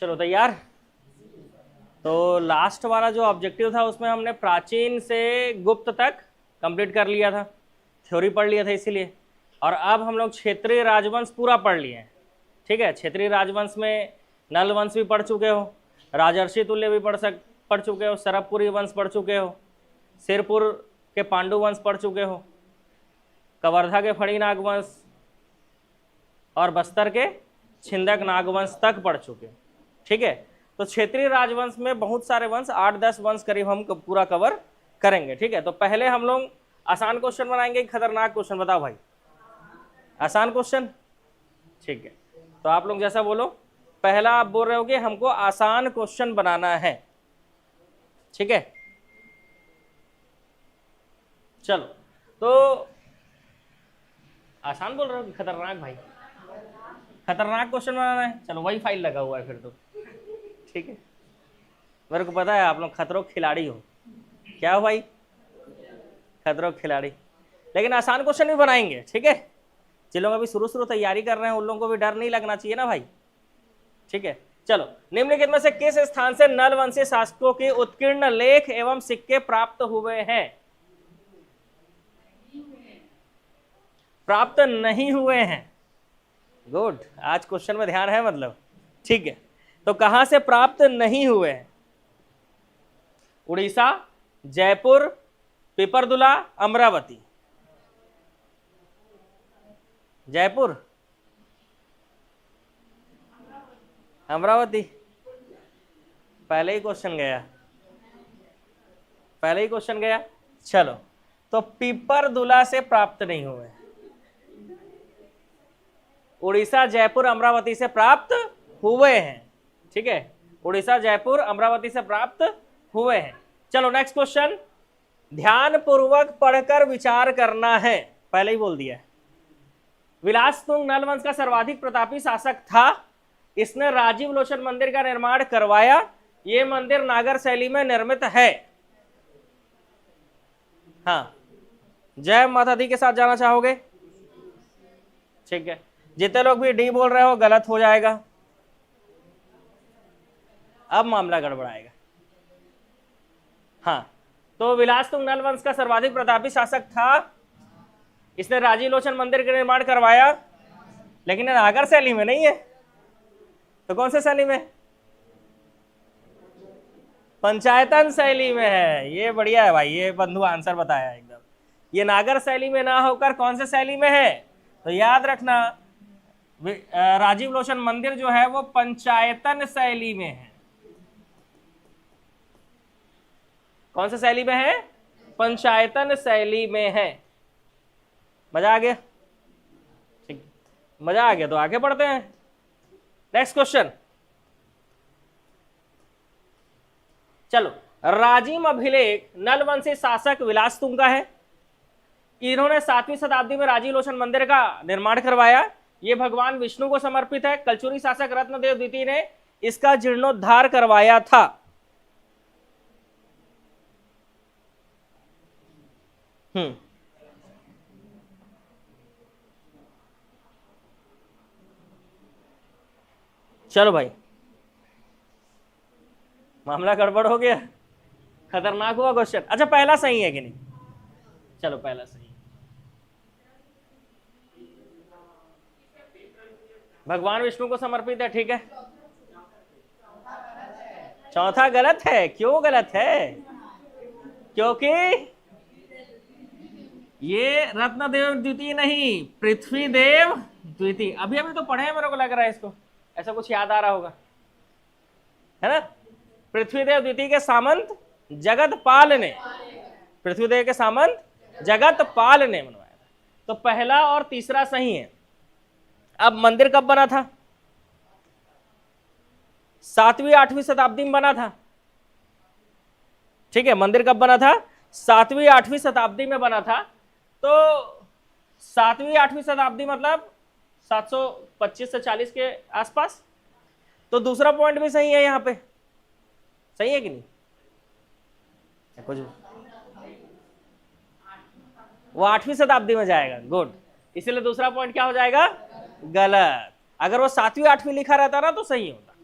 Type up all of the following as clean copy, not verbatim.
चलो तैयार। तो लास्ट वाला जो ऑब्जेक्टिव था उसमें हमने प्राचीन से गुप्त तक कंप्लीट कर लिया था, थ्योरी पढ़ लिया था इसीलिए। और अब हम लोग क्षेत्रीय राजवंश पूरा पढ़ लिए हैं। ठीक है, क्षेत्रीय राजवंश में नल वंश भी पढ़ चुके हो, राजर्षि तुल्य भी पढ़ चुके हो, सरबपुरी वंश पढ़ चुके हो, सिरपुर के पांडु वंश पढ़ चुके हो, कवर्धा के फणी नागवंश और बस्तर के छिंदक नागवंश तक पढ़ चुके। ठीक है, तो क्षेत्रीय राजवंश में बहुत सारे वंश, 8-10 वंश करीब हम पूरा कवर करेंगे। ठीक है, तो पहले हम लोग आसान क्वेश्चन बनाएंगे कि खतरनाक क्वेश्चन? बताओ भाई, आसान क्वेश्चन। ठीक है, तो आप लोग जैसा बोलो, पहला आप बोल रहे हो कि हमको आसान क्वेश्चन बनाना है। ठीक है, चलो तो आसान बोल रहे हो कि खतरनाक? भाई खतरनाक क्वेश्चन बनाना है, चलो वही फाइल लगा हुआ है फिर तो। ठीक है, मेरे को पता है आप लोग खतरों खिलाड़ी हो। क्या हो भाई? खतरों खिलाड़ी। लेकिन आसान क्वेश्चन भी बनाएंगे। ठीक है, जिन लोग अभी शुरू तैयारी कर रहे हैं उन लोगों को भी डर नहीं लगना चाहिए ना भाई। ठीक है, चलो, निम्नलिखित में से किस स्थान से नल वंशीय शासकों के उत्कीर्ण लेख एवं सिक्के प्राप्त हुए हैं? प्राप्त नहीं हुए हैं। गुड, आज क्वेश्चन में ध्यान है मतलब। ठीक है, तो कहां से प्राप्त नहीं हुए हैं? उड़ीसा, जयपुर, पिपरदुला, अमरावती। जयपुर, अमरावती। पहले ही क्वेश्चन गया, पहले ही क्वेश्चन गया। चलो, तो पिपरदुला से प्राप्त नहीं हुए, उड़ीसा, जयपुर, अमरावती से प्राप्त हुए हैं। ठीक है, उड़ीसा, जयपुर, अमरावती से प्राप्त हुए हैं। चलो नेक्स्ट क्वेश्चन, ध्यान पूर्वक पढ़कर विचार करना है। पहले ही बोल दिया है। विलासतुंग नल वंश का सर्वाधिक प्रतापी शासक था। इसने राजीव लोचन मंदिर का निर्माण करवाया। यह मंदिर नागर शैली में निर्मित है। हाँ, जय माता दी के साथ जाना चाहोगे? ठीक है, जितने लोग भी डी बोल रहे हो गलत हो जाएगा, अब मामला गड़बड़ाएगा। हाँ, तो विलासतुंग नल वंश का सर्वाधिक प्रतापी शासक था। इसने राजीव लोचन मंदिर का निर्माण करवाया, लेकिन नागर शैली में नहीं है। तो कौन से शैली में? पंचायतन शैली में है। ये बढ़िया है भाई, ये बंधु आंसर बताया एकदम। ये नागर शैली में ना होकर कौन से शैली में है? तो याद रखना, राजीव लोचन मंदिर जो है वो पंचायतन शैली में है। कौन सा शैली में है? पंचायतन शैली में है। मजा आ गया? ठीक, मजा आ गया तो आगे बढ़ते हैं। नेक्स्ट क्वेश्चन, चलो, राजिम अभिलेख नल वंशी शासक विलासतुंग का है। इन्होंने 7वीं शताब्दी में राजीव लोचन मंदिर का निर्माण करवाया। ये भगवान विष्णु को समर्पित है। कलचुरी शासक रत्नदेव द्वितीय ने इसका जीर्णोद्धार करवाया था। चलो भाई, मामला गड़बड़ हो गया, खतरनाक हुआ क्वेश्चन। अच्छा, पहला सही है कि नहीं? चलो, पहला सही, भगवान विष्णु को समर्पित है। ठीक है, चौथा गलत है। क्यों गलत है? क्योंकि ये रत्नदेव द्वितीय नहीं, पृथ्वीदेव द्वितीय। अभी अभी तो पढ़े हैं, मेरे को लग रहा है इसको ऐसा कुछ याद आ रहा होगा, है ना? पृथ्वीदेव द्वितीय के सामंत जगतपाल ने, पृथ्वीदेव के सामंत जगतपाल ने बनवाया था। तो पहला और तीसरा सही है। अब मंदिर कब बना था? 7वीं-8वीं शताब्दी में बना था। ठीक है, मंदिर कब बना था? 7वीं-8वीं शताब्दी में बना था। तो 7वीं-8वीं शताब्दी मतलब 725 से 40 के आसपास। तो दूसरा पॉइंट भी सही है यहां पे। सही है कि नहीं? कुछ वो 8वीं शताब्दी में जाएगा। गुड, इसीलिए दूसरा पॉइंट क्या हो जाएगा? गलत। अगर वो 7वीं 8वीं लिखा रहता ना तो सही होता।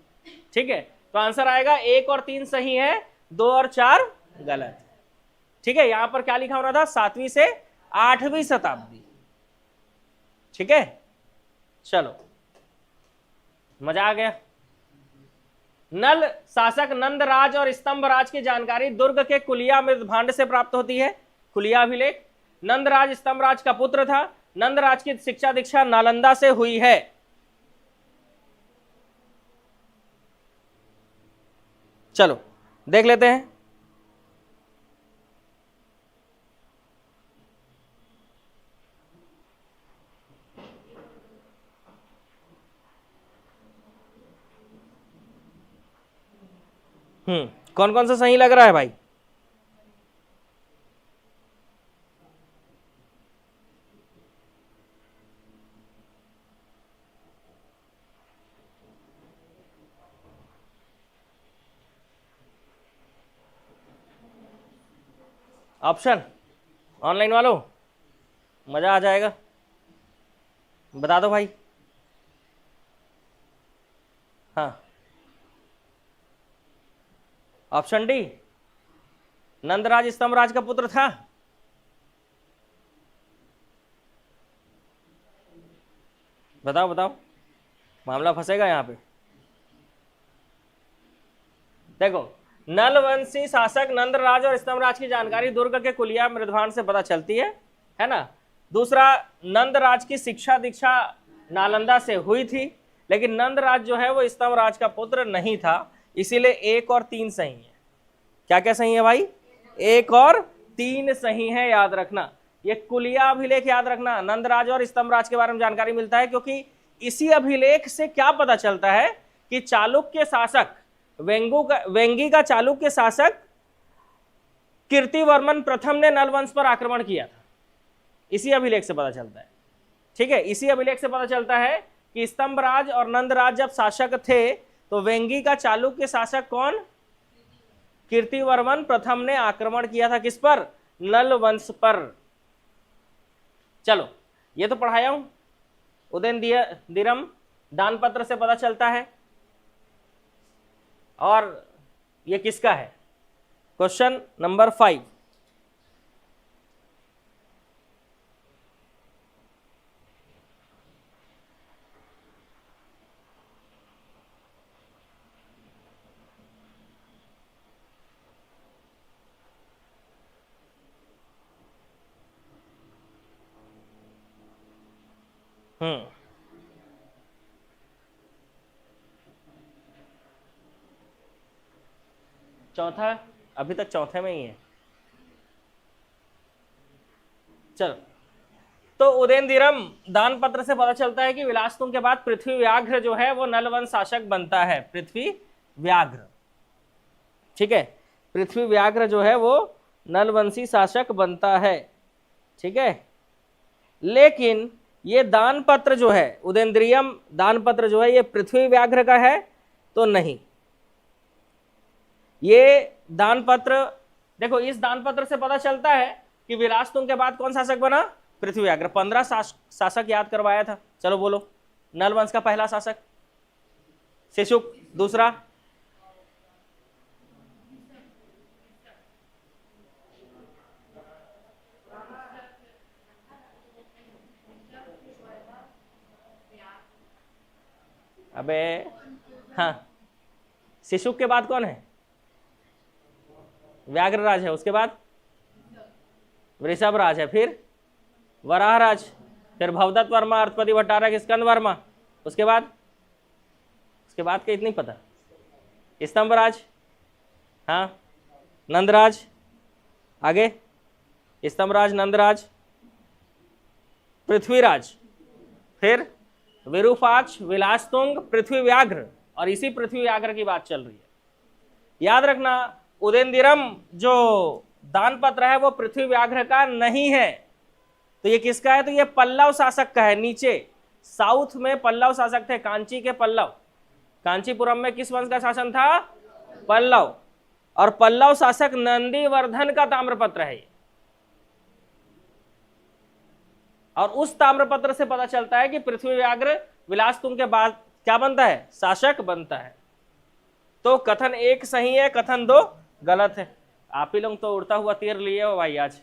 ठीक है, तो आंसर आएगा 1 और 3 सही है, 2 और 4 गलत। ठीक है, यहां पर क्या लिखा होना था, 7वीं से 8वीं शताब्दी। ठीक है, चलो मजा आ गया। नल शासक नंदराज और स्तंभराज की जानकारी दुर्ग के कुलिया मृदभांड से प्राप्त होती है। कुलिया अभिलेख, नंदराज स्तंभराज का पुत्र था। नंदराज की शिक्षा दीक्षा नालंदा से हुई है। चलो देख लेते हैं। कौन कौन सा सही लग रहा है भाई? ऑप्शन ऑनलाइन वालों, मजा आ जाएगा, बता दो भाई। हाँ, ऑप्शन डी, नंदराज स्तंभराज का पुत्र था। बताओ बताओ, मामला फंसेगा यहां पे। देखो, नलवंशी शासक नंदराज और स्तंभराज की जानकारी दुर्ग के कुलिया मृदभांड से पता चलती है ना। दूसरा, नंदराज की शिक्षा दीक्षा नालंदा से हुई थी, लेकिन नंदराज जो है वो स्तंभराज का पुत्र नहीं था, इसीलिए 1 और 3 सही है। क्या क्या सही है भाई? 1 और 3 सही है, याद रखना। ये कुलिया अभिलेख याद रखना, नंदराज और स्तंभराज के बारे में जानकारी मिलता है, क्योंकि इसी अभिलेख से क्या पता चलता है कि चालुक्य शासक वेंगी का चालुक्य शासक कीर्तिवर्मन प्रथम ने नलवंश पर आक्रमण किया था। इसी अभिलेख से पता चलता है। ठीक है, इसी अभिलेख से पता चलता है कि स्तंभराज और नंदराज जब शासक थे तो वेंगी का चालुक्य शासक कौन? कीर्तिवर्मन प्रथम ने आक्रमण किया था किस पर? नलवंश पर। चलो, ये तो पढ़ाया हूं। उदयनदिरम दानपत्र से पता चलता है, और ये किसका है? Question number 5। चौथा, अभी तक चौथे में ही है। चलो, तो उदयनदिरम दान पत्र से पता चलता है कि विलासतुंग के बाद पृथ्वी व्याघ्र जो है वो नलवंश शासक बनता है। पृथ्वी व्याघ्र, ठीक है, पृथ्वी व्याघ्र जो है वो नलवंशी शासक बनता है। ठीक है, लेकिन ये दान पत्र जो है, उदयनदिरम दान पत्र जो है, ये पृथ्वी व्याघ्र का है तो नहीं। ये दान पत्र, देखो, इस दान पत्र से पता चलता है कि विलासतुंग के बाद कौन शासक बना? पृथ्वी व्याघ्र। 15 शासक याद करवाया था। चलो बोलो, नलवंश का पहला शासक शिशुक, दूसरा अबे हाँ, शिशुक के बाद कौन है? व्याघ्रराज है, उसके बाद वृषभराज है, फिर वराहराज, फिर भवदत्त वर्मा, अर्थपति भट्टारक, स्कंद वर्मा, उसके बाद के इतनी पता। स्तंभराज, हाँ, नंदराज, आगे स्तंभराज, नंदराज, पृथ्वीराज, फिर विरूपाक्ष, विलासतुंग, पृथ्वी व्याघ्र, और इसी पृथ्वी व्याघ्र की बात चल रही है। याद रखना, उदयनदिरम जो दान पत्र है वो पृथ्वी व्याघ्र का नहीं है। तो ये किसका है? तो ये पल्लव शासक का है। नीचे साउथ में पल्लव शासक थे, कांची के पल्लव। कांचीपुरम में किस वंश का शासन था? पल्लव। और पल्लव शासक नंदीवर्धन का ताम्रपत्र है ये। और उस ताम्रपत्र से पता चलता है कि पृथ्वी व्याघ्र विलासतुंग के बाद क्या बनता है? शासक बनता है। तो कथन 1 सही है, कथन 2 गलत है। आप ही लोग तो उड़ता हुआ तीर लिए हो भाई आज,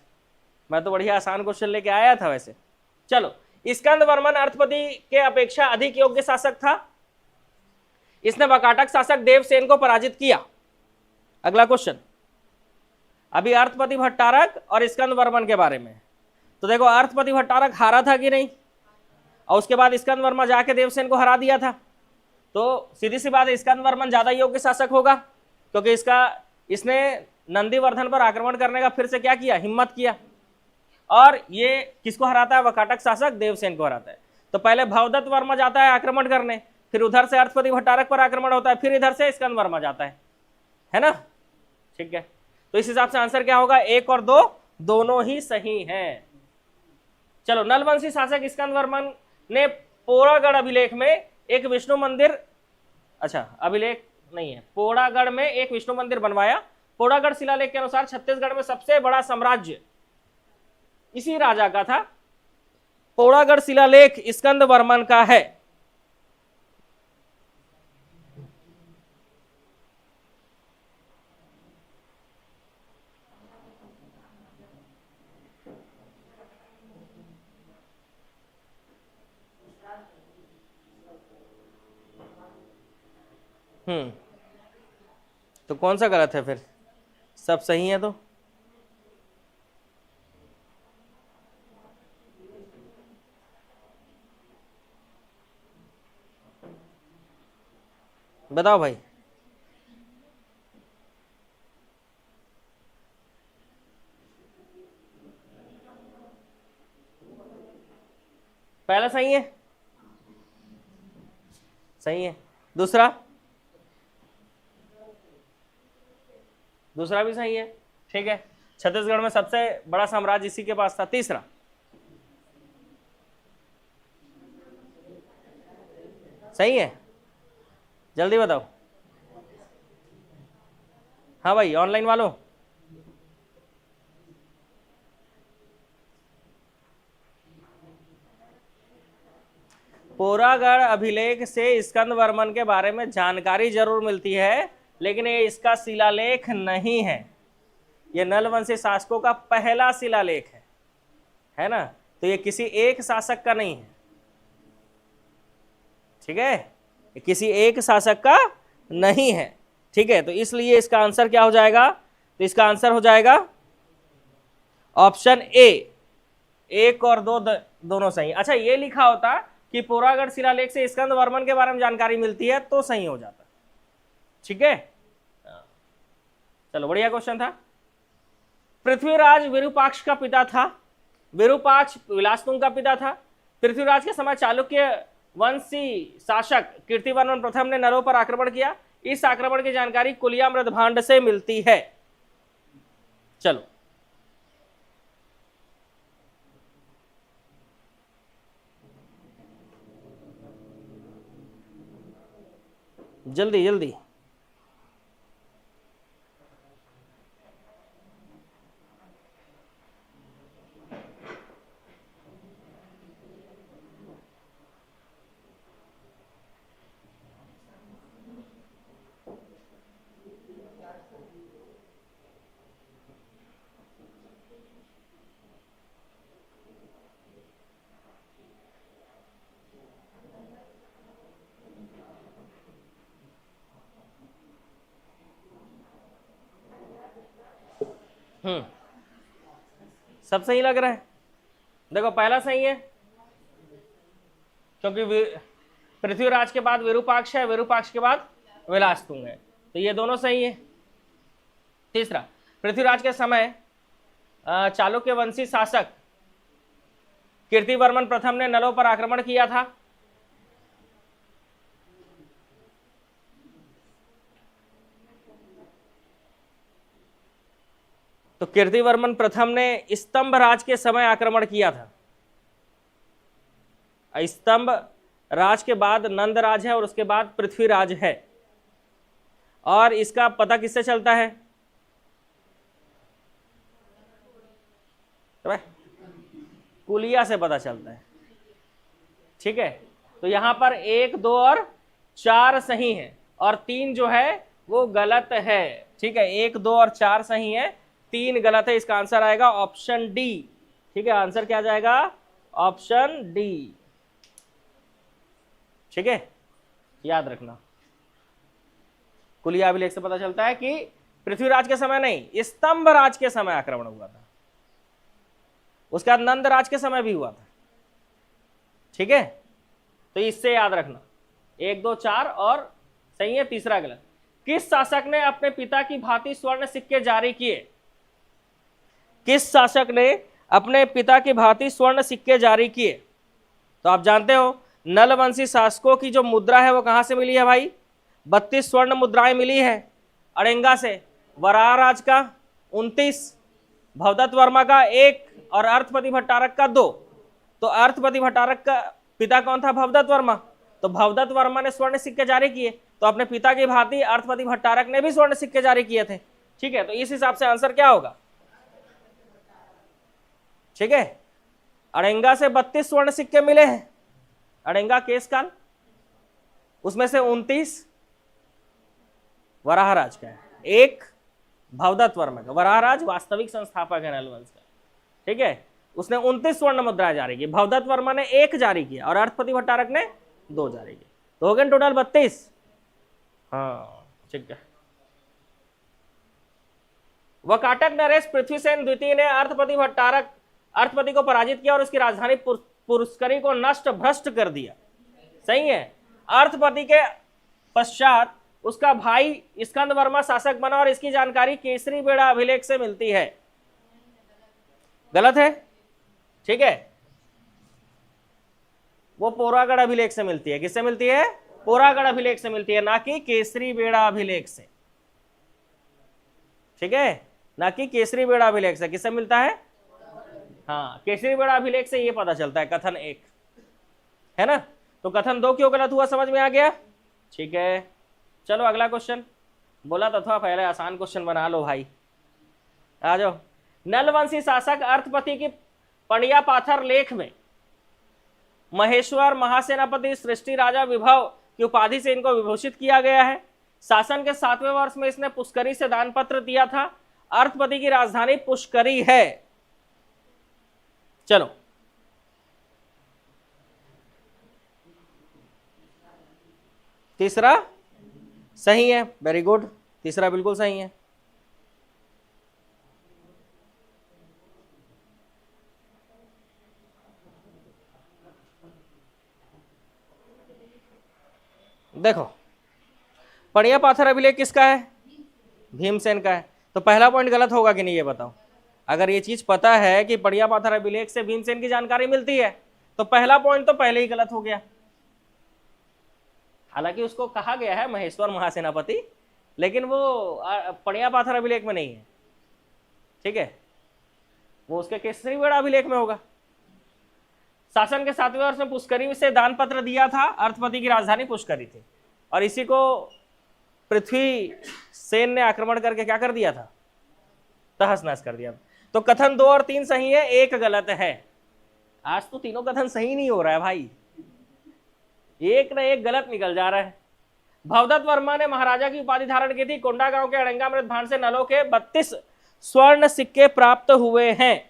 मैं तो बढ़िया आसान क्वेश्चन लेके आया था वैसे। चलो, स्कंदवर्मन अर्थपति के अपेक्षा अधिक योग्य शासक था। इसने वाकाटक शासक देवसेन को पराजित किया। अगला क्वेश्चन अभी अर्थपति भट्टारक और स्कंदवर्मन के बारे में। तो देखो, अर्थपति भट्टारक हारा था कि नहीं, और उसके बाद स्कंदवर्मन जाके देवसेन को हरा दिया था। तो सीधी सी बात है, स्कंदवर्मन ज्यादा योग्य शासक होगा, क्योंकि इसने नंदीवर्धन पर आक्रमण करने का फिर से क्या किया, हिम्मत किया। और ये किसको हराता है, वाकाटक शासक देवसेन को हराता है। तो पहले भवदत्त वर्मा जाता है आक्रमण करने, फिर उधर से अर्थपति भट्टारक पर आक्रमण होता है, फिर इधर से स्कंदवर्मा जाता है ना। ठीक है, तो इस हिसाब से आंसर क्या होगा, 1 और 2 दोनों ही सही हैं। चलो, नलवंशी शासक स्कंदवर्मन ने पोड़ागढ़ अभिलेख में एक विष्णु मंदिर, अच्छा अभिलेख नहीं है, पोड़ागढ़ में एक विष्णु मंदिर बनवाया। पोड़ागढ़ शिलालेख के अनुसार छत्तीसगढ़ में सबसे बड़ा साम्राज्य इसी राजा का था। पोड़ागढ़ शिलालेख स्कंदवर्मन का है। तो कौन सा गलत है फिर, सब सही है तो? बताओ भाई। पहला सही है, सही है। दूसरा भी सही है। ठीक है, छत्तीसगढ़ में सबसे बड़ा साम्राज्य इसी के पास था। तीसरा सही है, जल्दी बताओ। हाँ भाई, ऑनलाइन वालों, पोड़ागढ़ अभिलेख से स्कंदवर्मन के बारे में जानकारी जरूर मिलती है, लेकिन ये इसका शिलालेख नहीं है। ये नलवंशी शासकों का पहला शिलालेख है ना। तो ये किसी एक शासक का नहीं है। ठीक है, ये किसी एक शासक का नहीं है। ठीक है, तो इसलिए इसका आंसर क्या हो जाएगा, तो इसका आंसर हो जाएगा ऑप्शन ए। 1 और 2 दोनों सही। अच्छा, ये लिखा होता कि पोड़ागढ़ शिलालेख से स्कंदवर्मन के बारे में जानकारी मिलती है तो सही हो जाता। ठीक है, चलो बढ़िया क्वेश्चन था। पृथ्वीराज विरूपाक्ष का पिता था। विरूपाक्ष विलासतुंग का पिता था। पृथ्वीराज के समय चालुक्य वंशी शासक कीर्तिवर्मन प्रथम ने नरों पर आक्रमण किया। इस आक्रमण की जानकारी कुलिया मृदभांड से मिलती है। चलो, जल्दी जल्दी। सब सही लग रहा है। देखो, पहला सही है क्योंकि पृथ्वीराज के बाद विरूपाक्ष है, विरूपाक्ष के बाद विलासतुंग है, तो ये दोनों सही है। तीसरा, पृथ्वीराज के समय चालुक्य वंशी शासक कीर्तिवर्मन प्रथम ने नलों पर आक्रमण किया था। तो कीर्तिवर्मन प्रथम ने स्तंभ राज के समय आक्रमण किया था। स्तंभ राज के बाद नंद राज है और उसके बाद पृथ्वीराज है। और इसका पता किससे चलता है, कुलिया से पता चलता है। ठीक है, तो यहां पर 1, 2 और 4 सही है, और 3 जो है वो गलत है। ठीक है, 1, 2 और 4 सही है, 3 गलत है। इसका आंसर आएगा ऑप्शन डी। ठीक है, आंसर क्या जाएगा? Option D. ठीक है, याद रखना। कुलिया अभिलेख से पता चलता है कि पृथ्वीराज के समय नहीं, स्तंभ राज के समय आक्रमण हुआ था। उसके बाद नंद राज के समय भी हुआ था। ठीक है, तो इससे याद रखना 1, 2, 4 और सही है, तीसरा गलत। किस शासक ने अपने पिता की भांति स्वर्ण सिक्के जारी किए? किस शासक ने अपने पिता की भांति स्वर्ण सिक्के जारी किए? तो आप जानते हो नलवंशी शासकों की जो मुद्रा है वो कहां से मिली है भाई? 32 स्वर्ण मुद्राएं मिली है अड़ेंगा से। वराहराज का 29, भवदत्त वर्मा का 1 और अर्थपति भट्टारक का 2। तो अर्थपति भट्टारक का पिता कौन था? भवदत्त वर्मा। तो भवदत्त वर्मा ने स्वर्ण सिक्के जारी किए, तो अपने पिता की भांति अर्थपति भट्टारक ने भी स्वर्ण सिक्के जारी किए थे। ठीक है, तो इस हिसाब से आंसर क्या होगा? ठीक है, अड़ेंगा से 32 स्वर्ण सिक्के मिले हैं, अड़ेंगा केस काल, उसमें से 29 वराहराज का है, 1 भवदत्त वर्मा का। वराहराज वास्तविक संस्थापक है नलवंश का। ठीक है, उसने 29 स्वर्ण मुद्राएं जारी की, भवदत्त वर्मा ने 1 जारी किया और अर्थपति भट्टारक ने 2 जारी किए, तो हो गए टोटल 32। हाँ ठीक है। वकाटक नरेश पृथ्वीसेन द्वितीय ने अर्थपति को पराजित किया और उसकी राजधानी पुष्करी को नष्ट भ्रष्ट कर दिया। सही है। अर्थपति के पश्चात उसका भाई स्कंद वर्मा शासक बना और इसकी जानकारी केसरी बेड़ा अभिलेख से मिलती है। गलत है। ठीक है, वो पोरागढ़ अभिलेख से मिलती है। किससे मिलती है? पोरागढ़ अभिलेख से मिलती है, ना कि केसरी बेड़ा अभिलेख से। ठीक है, ना कि केसरी बेड़ा अभिलेख से। किससे मिलता है? हाँ, केसरी बेड़ा अभिलेख से ये पता चलता है कथन 1 है ना। तो कथन 2 क्यों गलत हुआ समझ में आ गया? ठीक है, चलो अगला क्वेश्चन। बोला तो था पहले आसान क्वेश्चन बना लो भाई, आ जाओ। नलवंशी शासक अर्थपति की पंडिया पाथर लेख में महेश्वर महासेनापति सृष्टि राजा विभव की उपाधि से इनको विभूषित किया गया है। शासन के 7वें वर्ष में इसने पुष्करी से दान पत्र दिया था। अर्थपति की राजधानी पुष्करी है। चलो तीसरा सही है, वेरी गुड, तीसरा बिल्कुल सही है। देखो, पंडिया पाथर अभिलेख किसका है? भीमसेन का है। तो पहला पॉइंट गलत होगा कि नहीं ये बताओ। अगर ये चीज पता है कि पंडिया पाथर अभिलेख से भीमसेन की जानकारी मिलती है तो पहला पॉइंट तो पहले ही गलत हो गया। हालांकि उसको कहा गया है महेश्वर महासेनापति, लेकिन वो पंडिया पाथर अभिलेख में नहीं है। ठीक है, वो उसके केसरी बेड़ा अभिलेख में होगा। शासन के 7वें वर्ष में पुष्करी से दान पत्र दिया था। अर्थपति की राजधानी पुष्करी थी और इसी को पृथ्वी सेन ने आक्रमण करके क्या कर दिया था? तहस नहस कर दिया। तो कथन 2 और 3 सही है, 1 गलत है। आज तो तीनों कथन सही नहीं हो रहा है भाई, एक ना एक गलत निकल जा रहा है। भवदत्त वर्मा ने महाराजा की उपाधि धारण की थी। कोंडा गांव के अड़ंगामृत भांड से नलों के 32 स्वर्ण सिक्के प्राप्त हुए हैं।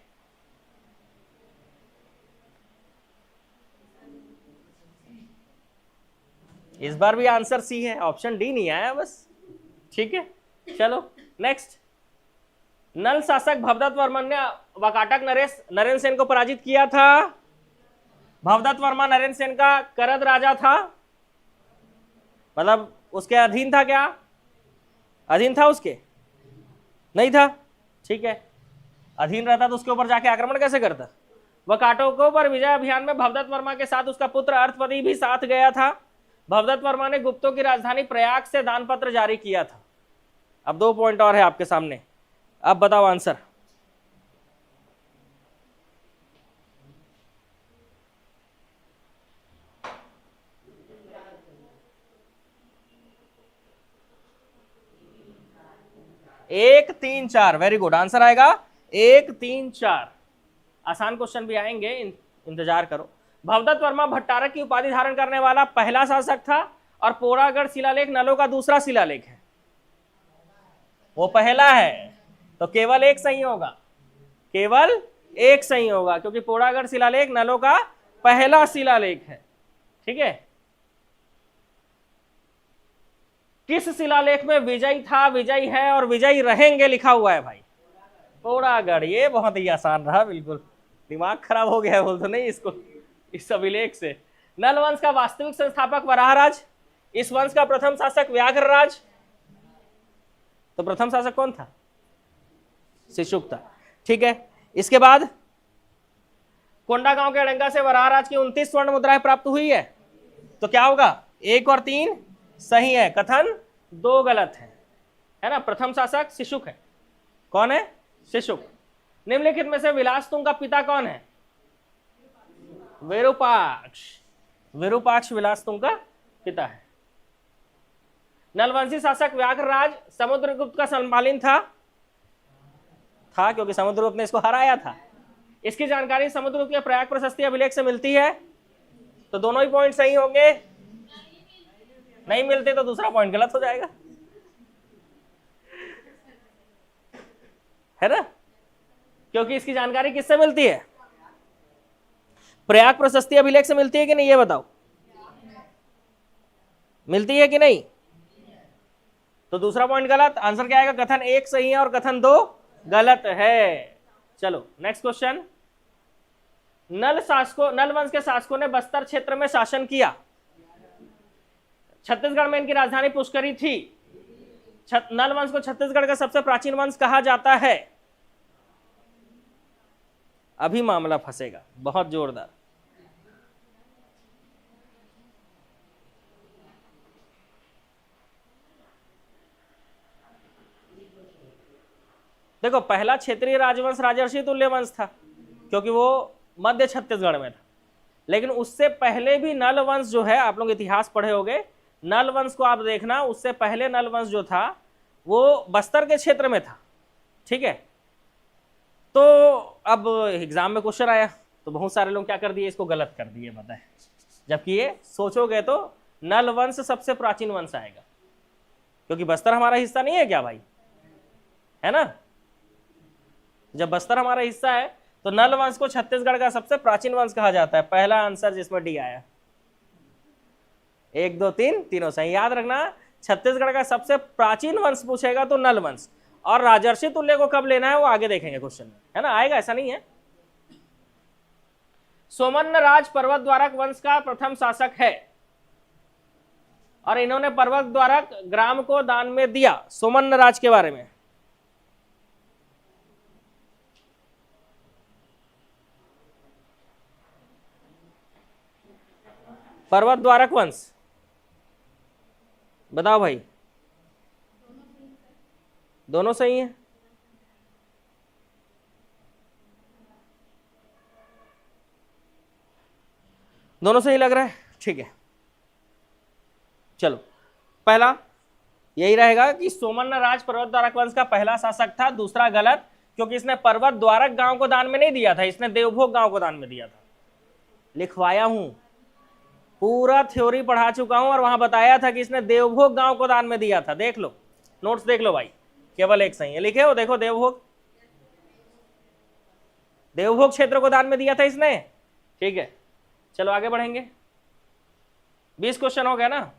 इस बार भी आंसर सी है, ऑप्शन डी नहीं आया बस। ठीक है, चलो नेक्स्ट। नल शासक भवदत्त वर्मा ने वकाटक नरेंद्र सेन को पराजित किया था। भवदत्त वर्मा नरेंद्र सेन का करद राजा था, मतलब उसके अधीन था। क्या अधीन था? उसके नहीं था। ठीक है, अधीन रहता तो उसके ऊपर जाके आक्रमण कैसे करता? वकाटकों पर विजय अभियान में भवदत्त वर्मा के साथ उसका पुत्र अर्थपति भी साथ गया था। भवदत्त वर्मा ने गुप्तों की राजधानी प्रयाग से दान पत्र जारी किया था। अब 2 पॉइंट और है आपके सामने, अब बताओ आंसर। एक 3 4, वेरी गुड, आंसर आएगा 1 3 4। आसान क्वेश्चन भी आएंगे, इंतजार करो। भवदत्त वर्मा भट्टारक की उपाधि धारण करने वाला पहला शासक था और पोरागढ़ शिलालेख नलों का दूसरा शिलालेख है। वो पहला है, तो केवल एक सही होगा, केवल एक सही होगा, क्योंकि पोड़ागढ़ शिलालेख नलों का पहला शिलालेख है। ठीक है, किस शिलालेख में विजयी था, विजयी है और विजयी रहेंगे लिखा हुआ है भाई? पोड़ागढ़। ये बहुत ही आसान रहा, बिल्कुल दिमाग खराब हो गया है बोल तो नहीं इसको, इस अभिलेख से। नल वंश का वास्तविक संस्थापक वराहराज, इस वंश का प्रथम शासक व्याघ्रराज। तो प्रथम शासक कौन था? शिशुक था। ठीक है, इसके बाद कोंडागांव के अड़ंगा से वराहराज की 29 स्वर्ण मुद्राएं प्राप्त हुई है। तो क्या होगा? 1 और 3 सही है, कथन 2 गलत है ना। प्रथम शासक शिशुक है। कौन है? शिशुक। निम्नलिखित में से विलासतुंग का पिता कौन है? विरूपाक्ष। विरूपाक्ष विलासतुंग का पिता है। नलवंशी शासक व्याघ्रराज समुद्रगुप्त का समकालीन था, क्योंकि समुद्रगुप्त ने इसको हराया था। इसकी जानकारी समुद्रगुप्त के प्रयाग प्रशस्ति अभिलेख से मिलती है। तो दोनों ही पॉइंट सही होंगे, नहीं मिलते तो दूसरा पॉइंट गलत हो जाएगा, है ना। क्योंकि इसकी जानकारी किससे मिलती है? प्रयाग प्रशस्ति अभिलेख से मिलती है कि नहीं, ये बताओ। मिलती है कि नहीं? तो दूसरा पॉइंट गलत। आंसर क्या आएगा? कथन 1 सही है और कथन 2 गलत है। चलो नेक्स्ट क्वेश्चन। नल वंश के शासकों ने बस्तर क्षेत्र में शासन किया। छत्तीसगढ़ में इनकी राजधानी पुष्करी थी। नल वंश को छत्तीसगढ़ का सबसे प्राचीन वंश कहा जाता है। अभी मामला फंसेगा, बहुत जोरदार। देखो, पहला क्षेत्रीय राजवंश राजर्षि तुल्य वंश था, क्योंकि वो मध्य छत्तीसगढ़ में था। लेकिन उससे पहले भी नल वंश जो है, आप लोग इतिहास पढ़े होंगे, नल वंश को आप देखना, उससे पहले नल वंश जो था वो बस्तर के क्षेत्र में था। ठीक है, तो अब एग्जाम में क्वेश्चन आया तो बहुत सारे लोग क्या कर दिए, इसको गलत कर दिए, बताए। जबकि ये सोचोगे तो नल वंश सबसे प्राचीन वंश आएगा, क्योंकि बस्तर हमारा हिस्सा नहीं है क्या भाई, है ना। जब बस्तर हमारा हिस्सा है तो नल वंश को छत्तीसगढ़ का सबसे प्राचीन वंश कहा जाता है। पहला आंसर जिसमें डी आया। 1 2 3 तीनों सही। याद रखना, छत्तीसगढ़ का सबसे प्राचीन वंश पूछेगा तो नल वंश, और राजर्षि तुल्य को कब लेना है वो आगे देखेंगे क्वेश्चन में, है ना। आएगा, ऐसा नहीं है। सोमन्न राज पर्वत द्वारक वंश का प्रथम शासक है और इन्होंने पर्वत द्वारक ग्राम को दान में दिया। सोमन्न राज के बारे में पर्वत द्वारक वंश बताओ भाई। दोनों सही है। दोनों सही लग रहा है, ठीक है। चलो, पहला यही रहेगा कि सोमन्न राज पर्वत द्वारक वंश का पहला शासक था। दूसरा गलत, क्योंकि इसने पर्वत द्वारक गांव को दान में नहीं दिया था, इसने देवभोग गांव को दान में दिया था। लिखवाया हूं, पूरा थ्योरी पढ़ा चुका हूं और वहां बताया था कि इसने देवभोग गांव को दान में दिया था। देख लो, नोट्स देख लो भाई, केवल एक सही है। लिखे हो, देखो, देवभोग क्षेत्र को दान में दिया था इसने। ठीक है, चलो आगे बढ़ेंगे। 20 क्वेश्चन हो गया ना।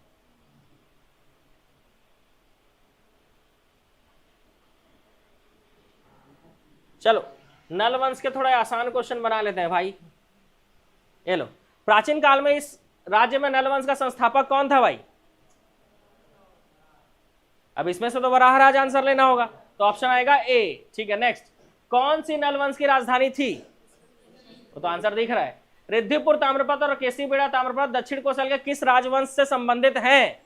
चलो, नल वंश के थोड़े आसान क्वेश्चन बना लेते हैं भाई। ये लो, प्राचीन काल में इस राज्य में नल वंश का संस्थापक कौन था भाई? अब इसमें से तो वराहराज आंसर लेना होगा, तो ऑप्शन आएगा ए। ठीक है, नेक्स्ट। कौन सी नल वंश की राजधानी थी? वो तो आंसर दिख रहा है। रिद्धिपुर ताम्रपत्र और केसीबेड़ा ताम्रपत्र दक्षिण कौशल के किस राजवंश से संबंधित हैं?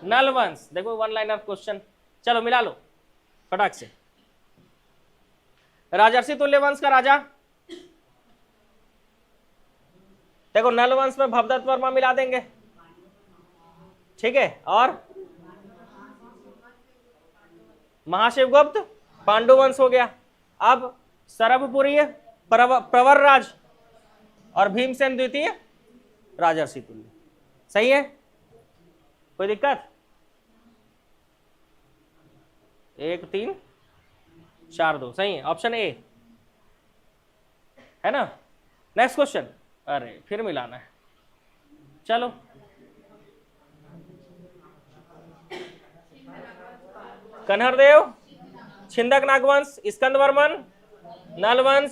नल वंश। देखो, 1 लाइनर क्वेश्चन। चलो मिला लो फटाक से। राजर्षि तुल्य वंश का राजा, देखो नल वंश में भवदत्त वर्मा मिला देंगे, ठीक है। और महाशिवगुप्त पांडु वंश हो गया। अब सरभपुरी प्रवर राज और भीमसेन द्वितीय राजर्षि तुल्य। सही है, कोई दिक्कत? 1 3 4 2 सही है, ऑप्शन ए है ना। नेक्स्ट क्वेश्चन, अरे फिर मिलाना है, चलो कन्हरदेव, छिंदक नागवंश, स्कंदवर्मन, नलवंश,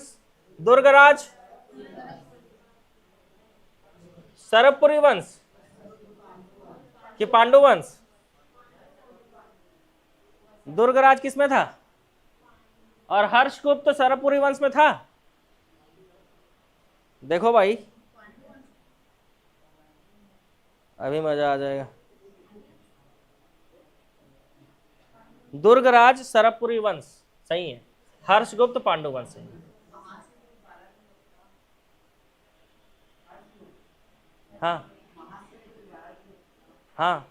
दुर्गराज, सरबपुरी वंश कि पांडु वंश। दुर्गराज किसमें था और हर्षगुप्त सरबपुरी वंश में था। देखो भाई अभी मजा आ जाएगा। दुर्गराज सरबपुरी वंश सही है, हर्षगुप्त पांडु वंश सही है। हाँ हाँ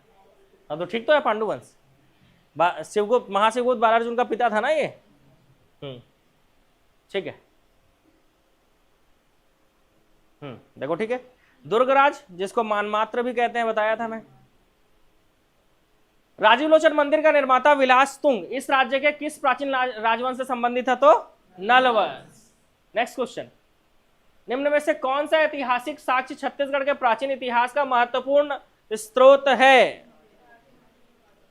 हाँ, तो ठीक तो है पांडु वंश। शिवगुप्त, महाशिवगुप्त बालार्जुन का पिता था ना ये। ठीक है। देखो ठीक है। दुर्गराज जिसको मानमात्र भी कहते हैं, बताया था मैं। राजीव लोचन मंदिर का निर्माता विलास तुंग इस राज्य के किस प्राचीन राजवंश से संबंधित था, तो नल वंश। नेक्स्ट क्वेश्चन, निम्न में से कौन सा ऐतिहासिक साक्ष्य छत्तीसगढ़ के प्राचीन इतिहास का महत्वपूर्ण स्रोत है।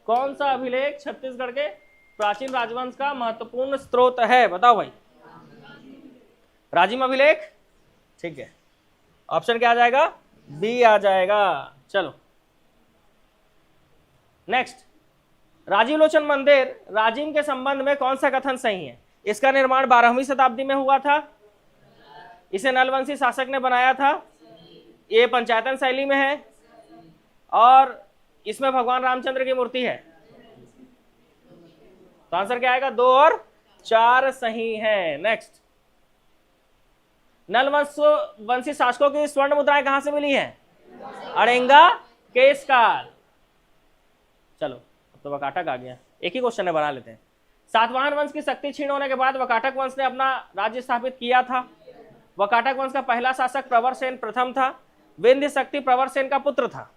कौन सा अभिलेख छत्तीसगढ़ के प्राचीन राजवंश का महत्वपूर्ण स्रोत है, बताओ भाई। राजिम अभिलेख, ठीक है। ऑप्शन क्या आ जाएगा, बी आ जाएगा। चलो नेक्स्ट, राजीव लोचन मंदिर राजिम के संबंध में कौन सा कथन सही है। इसका निर्माण 12वीं शताब्दी में हुआ था, इसे नलवंशी शासक ने बनाया था, ये पंचायतन शैली में है, और इसमें भगवान रामचंद्र की मूर्ति है। तो आंसर क्या आएगा, 2 और 4 सही है। नेक्स्ट, नलवंशी शासकों की स्वर्ण मुद्राएं कहां से मिली हैं, अड़ेंगा केशकाल। चलो अब तो वकाटक आ गया, एक ही क्वेश्चन है, बना लेते हैं। सातवाहन वंश की शक्ति क्षीण होने के बाद वकाटक वंश ने अपना राज्य स्थापित किया था। वकाटक वंश का पहला शासक प्रवर सेन प्रथम था। विंध्य शक्ति प्रवर सेन का पुत्र था।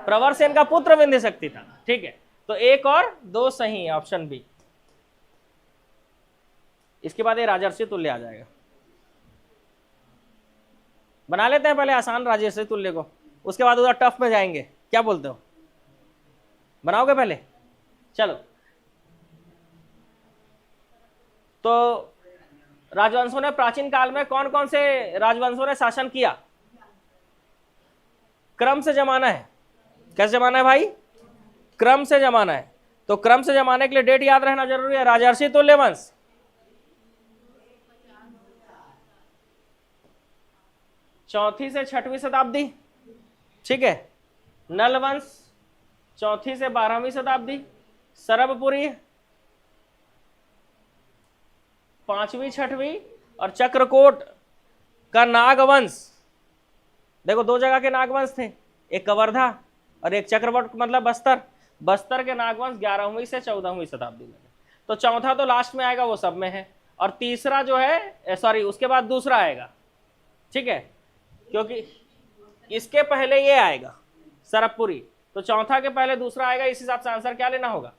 प्रवर सेन का पुत्र विंध्य शक्ति था, ठीक है। तो 1 और 2 सही है, ऑप्शन बी। इसके बाद ये राजर्षि तुल्य आ जाएगा। बना लेते हैं पहले आसान राजर्षि तुल्य को, उसके बाद उधर टफ में जाएंगे, क्या बोलते हो, बनाओगे पहले। चलो, तो राजवंशों ने प्राचीन काल में कौन कौन से राजवंशों ने शासन किया। क्रम से जमाना है, कैसे जमाना है भाई, क्रम से जमाना है। तो क्रम से जमाने के लिए डेट याद रहना जरूरी है। राजर्षि तुल्य वंश 4वीं से 6वीं शताब्दी, ठीक है। नलवंश 4वीं से 12वीं शताब्दी, सरबपुरी 5वीं 6वीं, और चक्रकोट का नागवंश, देखो 2 जगह के नागवंश थे, एक कवर्धा और एक चक्रवट मतलब बस्तर। बस्तर के नागवंश 11वीं से 14वीं शताब्दी में। तो चौथा तो लास्ट में आएगा, वो सब में है। और तीसरा जो है, सॉरी उसके बाद दूसरा आएगा, ठीक है, क्योंकि इसके पहले ये आएगा सरबपुरी, तो चौथा के पहले दूसरा आएगा। इस हिसाब से आंसर क्या लेना होगा,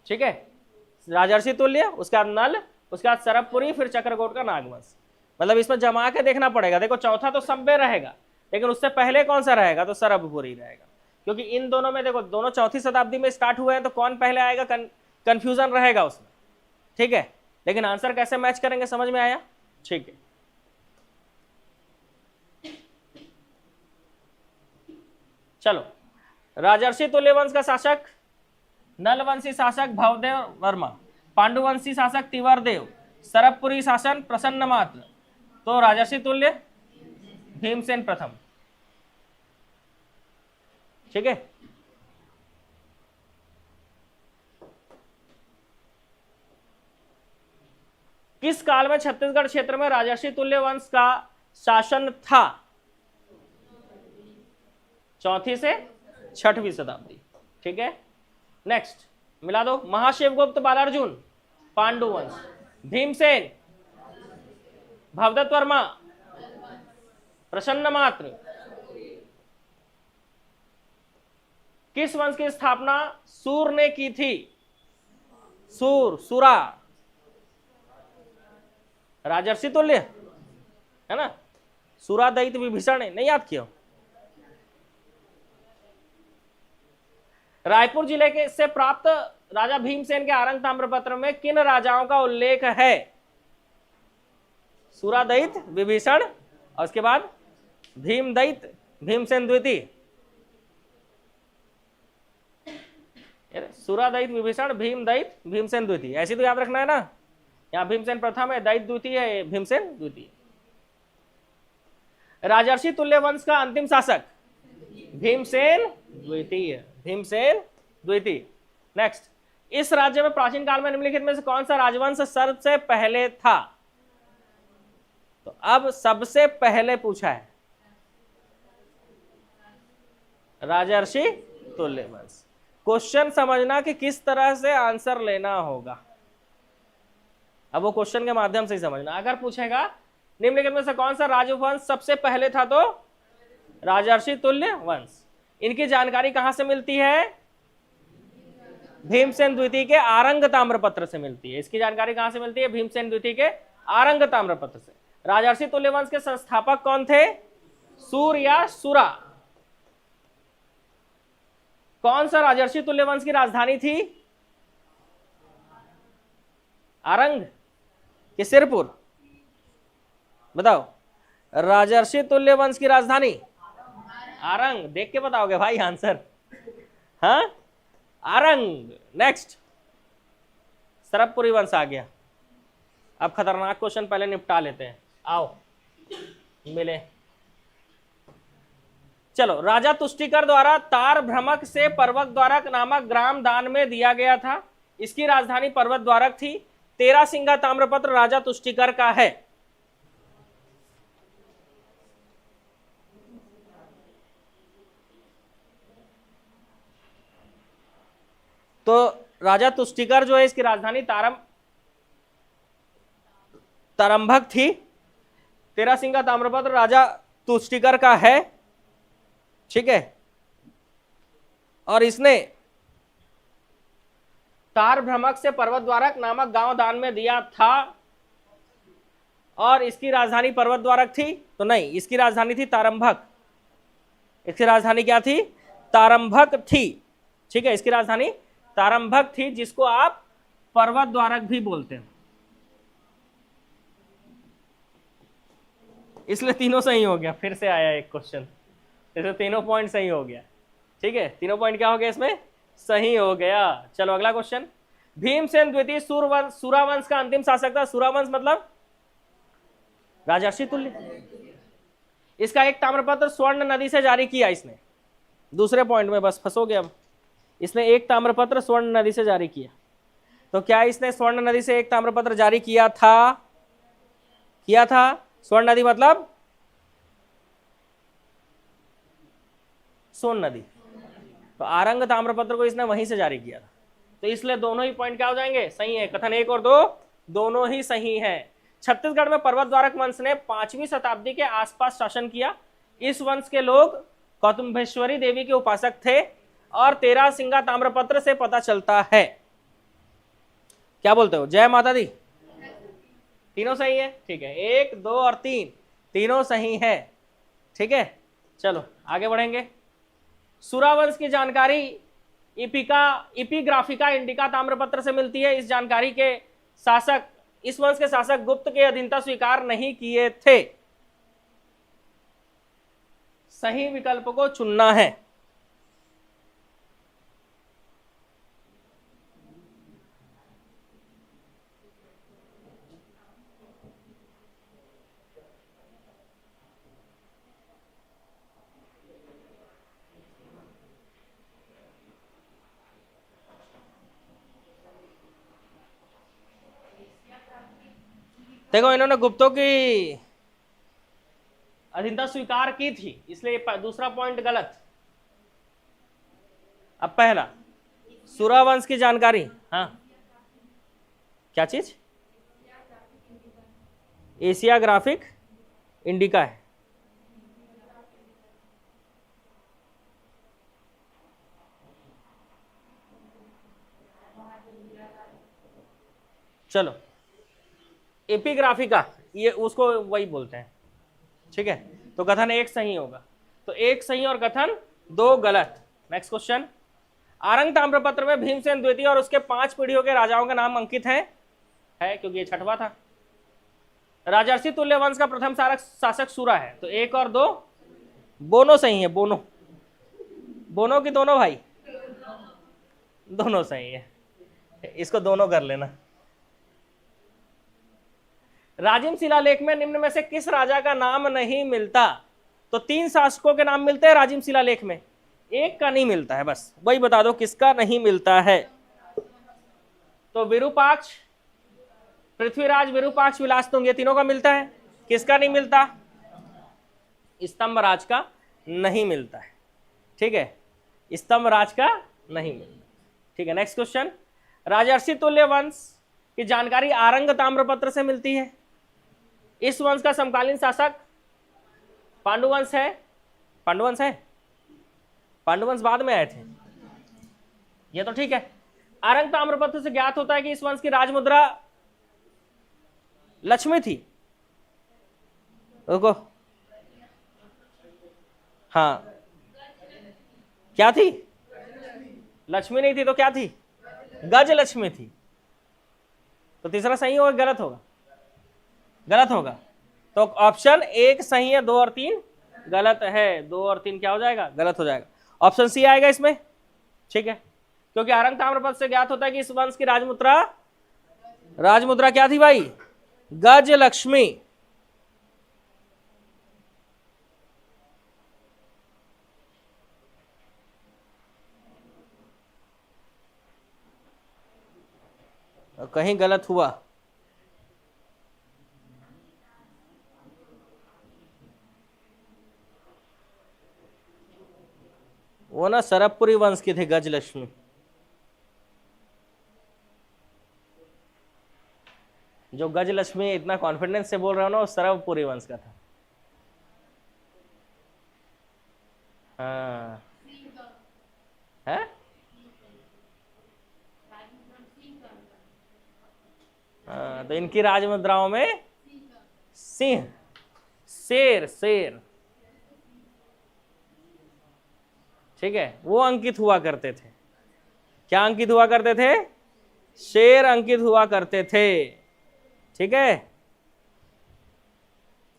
ठीक है। राजर्षि तुल्य, उसके बाद नल, उसके बाद सरबपुरी, फिर चक्रकोट का नागवंश। मतलब इसमें जमा के देखना पड़ेगा। देखो चौथा तो सब में रहेगा, लेकिन उससे पहले कौन सा रहेगा, तो सरबपुरी रहेगा, क्योंकि इन दोनों में देखो दोनों 4वीं शताब्दी में स्टार्ट हुए हैं, तो कौन पहले आएगा कंफ्यूजन रहेगा उसमें, ठीक है। लेकिन आंसर कैसे मैच करेंगे, समझ में आया, ठीक है। चलो, राजर्षि तुल्य वंश का शासक नलवंशी शासक भवदेव वर्मा, पांडुवंशी शासक तिवरदेव, सरबपुरी शासन प्रसन्न मात्र। तो राजर्षि तुल्य भीमसेन प्रथम, ठीक है। किस काल में छत्तीसगढ़ क्षेत्र में राजर्षि तुल्य वंश का शासन था। 4वीं से 6वीं शताब्दी, ठीक है। नेक्स्ट मिला दो, महाशिवगुप्त बालार्जुन पांडु वंश, भीमसेन भवदत्त वर्मा प्रसन्न मात्र, किस वंश की स्थापना सूर ने की थी? सूरा, राजर्षि तुल्य है ना। सूरा दैत्य विभीषण, नहीं याद किया? रायपुर जिले के से प्राप्त राजा भीमसेन के आरंग ताम्रपत्र में किन राजाओं का उल्लेख है? सूरा दैत्य विभीषण, और उसके बाद भीम दैत्य भीमसेन द्वितीय। सूरा दैत्य विभीषण, भीम दैत्य भीमसेन द्वितीय, ऐसी तो याद रखना है ना। यहाँ भीमसेन प्रथम है, दैत्य द्वितीय है, भीमसेन द्वितीय। राजर्षि तुल्य वंश का अंतिम शासक भीमसेन द्वितीय, भीमसेन द्वितीय। नेक्स्ट, इस राज्य में प्राचीन काल में निम्नलिखित में से कौन सा राजवंश सबसे पहले था? तो अब सबसे पहले पूछा है राजर्षि तुल्य वंश। क्वेश्चन समझना कि किस तरह से आंसर लेना होगा, अब वो क्वेश्चन के माध्यम से ही समझना। अगर पूछेगा निम्नलिखित में से कौन सा राजवंश सबसे पहले था, तो राजर्षि तुल्य वंश। इनकी जानकारी कहां से मिलती है? भीमसेन द्वितीय के आरंग ताम्रपत्र से मिलती है। इसकी जानकारी कहां से मिलती है? भीमसेन द्वितीय के आरंग ताम्रपत्र से। राजर्षि तुल्य वंश के संस्थापक कौन थे? सूर या सुरा? कौन सा राजर्षि तुल्य वंश की राजधानी थी? आरंग कि सिरपुर? बताओ, राजर्षि तुल्य वंश की राजधानी आरंग। देख के बताओगे भाई आंसर, हाँ आरंग। नेक्स्ट, सरबपुरी वंश आ गया। अब खतरनाक क्वेश्चन पहले निपटा लेते हैं, आओ मिले। चलो, राजा तुष्टिकर द्वारा तार भ्रमक से पर्वत द्वारक नामक ग्राम दान में दिया गया था। इसकी राजधानी पर्वत द्वारक थी। 13 सिंगा ताम्रपत्र राजा तुष्टिकर का है। तो राजा तुष्टिकर जो है, इसकी राजधानी तारंभक थी। 13 सिंगा ताम्रपत्र राजा तुष्टिकर का है, ठीक है। और इसने तार भ्रमक से पर्वत द्वारक नामक गांव दान में दिया था। और इसकी राजधानी पर्वत द्वारक थी? तो नहीं, इसकी राजधानी थी तारंभक। इसकी राजधानी क्या थी? तारंभक थी, ठीक है। इसकी राजधानी तारंभक थी, जिसको आप पर्वत द्वारक भी बोलते हैं। इसलिए तीनों सही हो गया। फिर से आया एक क्वेश्चन, इसलिए तीनों पॉइंट सही हो गया, ठीक है। तीनों पॉइंट क्या हो गया इसमें? सही हो गया। चलो अगला क्वेश्चन। भीमसेन द्वितीय सूरावंश का अंतिम शासक था। सूरावंश मतलब राजर्षि तुल्य। इसका एक ताम्रपत्र स्वर्ण नदी से जारी किया इसने। दूसरे पॉइंट में बस फंसोगे अब। इसने एक ताम्रपत्र स्वर्ण नदी से जारी किया। तो क्या इसने स्वर्ण नदी से एक ताम्रपत्र जारी किया था? किया था। स्वर्ण नदी मतलब सोन नदी। तो आरंग ताम्रपत्र को इसने वहीं से जारी किया था। तो इसलिए दोनों ही पॉइंट क्या हो जाएंगे? सही है। कथन 1 और 2 दोनों ही सही हैं। छत्तीसगढ़ में पर्वत द्वारक वंश ने 5वीं शताब्दी के आसपास शासन किया। इस वंश के लोग कौतुम्भेश्वरी देवी के उपासक थे और 13 सिंगा ताम्रपत्र से पता चलता है। क्या बोलते हो? जय माता दी। तीनों सही है, ठीक है। 1, 2 और 3 तीनों सही है, ठीक है। चलो आगे बढ़ेंगे। सूरावंश की जानकारी इपिग्राफिका इंडिका ताम्रपत्र से मिलती है। इस जानकारी के शासक, इस वंश के शासक गुप्त के अधीनता स्वीकार नहीं किए थे। सही विकल्प को चुनना है। देखो, इन्होंने गुप्तों की अधीनता स्वीकार की थी, इसलिए दूसरा पॉइंट गलत। अब पहला, सूरावंश की जानकारी, हाँ क्या चीज? एशियाग्राफिक इंडिका है। चलो, एपिग्राफिका, ये उसको वही बोलते हैं, ठीक है। तो कथन एक सही होगा, तो एक सही और कथन दो गलत। नेक्स्ट क्वेश्चन, आरंग ताम्रपत्र में भीमसेन द्वितीय और उसके 5 पीढ़ियों के राजाओं का नाम अंकित है क्योंकि ये छठवा था। राजर्षि तुल्य वंश का प्रथम शासक सूरा है, तो 1 और 2 बोनो सही है। बोनो, बोनो की दोनों भाई, दोनों सही है, इसको दोनों कर लेना। राजिम शिलालेख में निम्न में से किस राजा का नाम नहीं मिलता? तो 3 शासकों के नाम मिलते हैं राजिम शिलालेख में, एक का नहीं मिलता है, बस वही बता दो किसका नहीं मिलता है। तो विरूपाक्ष, पृथ्वीराज, विरूपाक्ष, विलासतुंग, ये तीनों का मिलता है, किसका नहीं मिलता? स्तंभराज का नहीं मिलता है, ठीक है, स्तंभराज का नहीं मिलता, ठीक है। नेक्स्ट क्वेश्चन, राजर्षि तुल्य वंश की जानकारी आरंग ताम्रपत्र से मिलती है। इस वंश का समकालीन शासक पांडुवंश है। पांडुवंश है, पांडुवंश बाद में आए थे, ये तो ठीक है। आरंग ताम्रपत्र से ज्ञात होता है कि इस वंश की राजमुद्रा लक्ष्मी थी। रुको, हाँ, क्या थी? लक्ष्मी नहीं थी तो क्या थी? गज लक्ष्मी थी। तो तीसरा सही होगा, गलत होगा? गलत होगा। तो ऑप्शन 1 सही है, 2 और 3 गलत है। 2 और 3 क्या हो जाएगा? गलत हो जाएगा। ऑप्शन सी आएगा इसमें, ठीक है, क्योंकि आरंग ताम्रपत्र से ज्ञात होता है कि इस वंश की राजमुद्रा क्या थी भाई? गज लक्ष्मी। कहीं गलत हुआ वो ना सरबपुरी वंश के थे गजलक्ष्मी। जो गजलक्ष्मी इतना कॉन्फिडेंस से बोल रहे हो ना, वो सरबपुरी वंश का था। हाँ है, हाँ, तो इनकी राजमुद्राओं में सिंह, शेर, शेर, ठीक है, वो अंकित हुआ करते थे। क्या अंकित हुआ करते थे? शेर अंकित हुआ करते थे, ठीक है।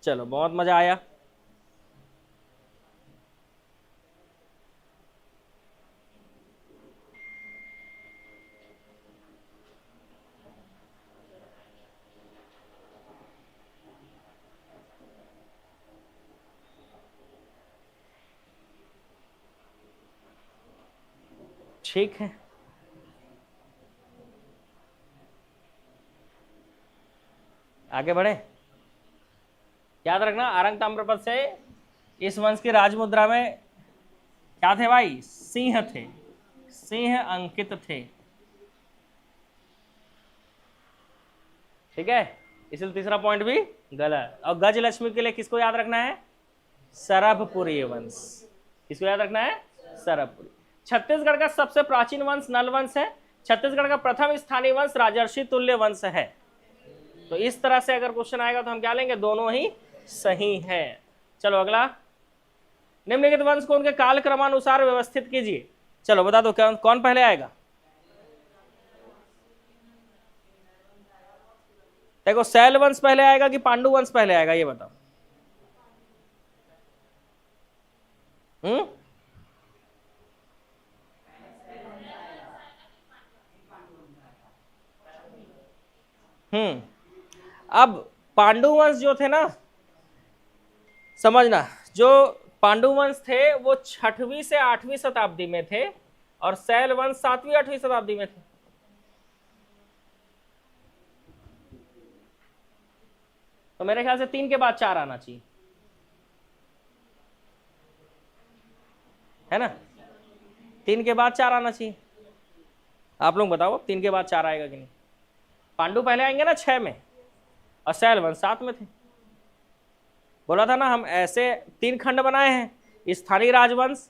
चलो, बहुत मजा आया। ठीक है, आगे बढ़े। याद रखना, आरंग ताम्रपत्र से इस वंश की राजमुद्रा में क्या थे भाई? सिंह थे, सिंह अंकित थे, ठीक है। इसलिए तीसरा पॉइंट भी गलत। और गजलक्ष्मी के लिए किसको याद रखना है? सरबपुरी वंश। किसको याद रखना है? सरबपुरी। छत्तीसगढ़ का सबसे प्राचीन वंश नल वंश है। छत्तीसगढ़ का प्रथम स्थानीय वंश राजर्षि तुल्य वंश है। तो इस तरह से अगर क्वेश्चन आएगा तो हम क्या लेंगे? दोनों ही सही है। चलो अगला, निम्नलिखित वंश को उनके काल क्रमानुसार व्यवस्थित कीजिए। चलो बता दो, कौन पहले आएगा? देखो, शैल वंश पहले आएगा कि पांडु वंश पहले आएगा, ये बताओ। अब पांडु वंश जो थे ना, समझना, जो पांडु वंश थे वो 6वीं से 8वीं शताब्दी में थे और शैल वंश 7वीं 8वीं शताब्दी में थे। तो मेरे ख्याल से 3 के बाद 4 आना चाहिए, है ना? 3 के बाद 4 आना चाहिए। आप लोग बताओ 3 के बाद 4 आएगा कि नहीं? पांडु पहले आएंगे ना 6 में, और शैल वंश 7 में थे। बोला था ना, हम ऐसे 3 खंड बनाए हैं, स्थानीय राजवंश,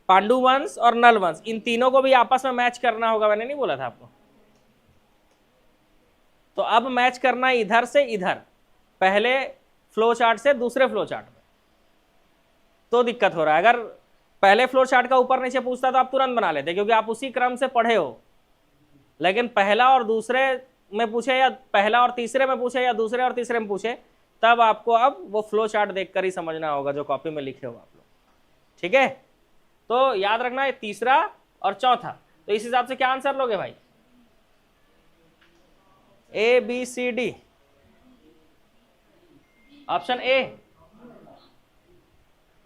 पांडु वंश और नल वंश। इन तीनों को भी आपस में मैच करना होगा, मैंने नहीं बोला था आपको? तो अब मैच करना है इधर से इधर, पहले फ्लो चार्ट से दूसरे फ्लो चार्ट में, तो दिक्कत हो रहा है। अगर पहले फ्लो चार्ट का ऊपर नीचे पूछता तो आप तुरंत बना लेते, क्योंकि आप उसी क्रम से पढ़े हो। लेकिन पहला और दूसरे में पूछे या पहला और तीसरे में पूछे या दूसरे और तीसरे में पूछे, तब आपको अब वो फ्लो चार्ट देखकर ही समझना होगा जो कॉपी में लिखे हो आप लोग। ठीक है, तो याद रखना है तीसरा और चौथा। तो इस हिसाब से क्या आंसर लोगे भाई? A B C D, option A.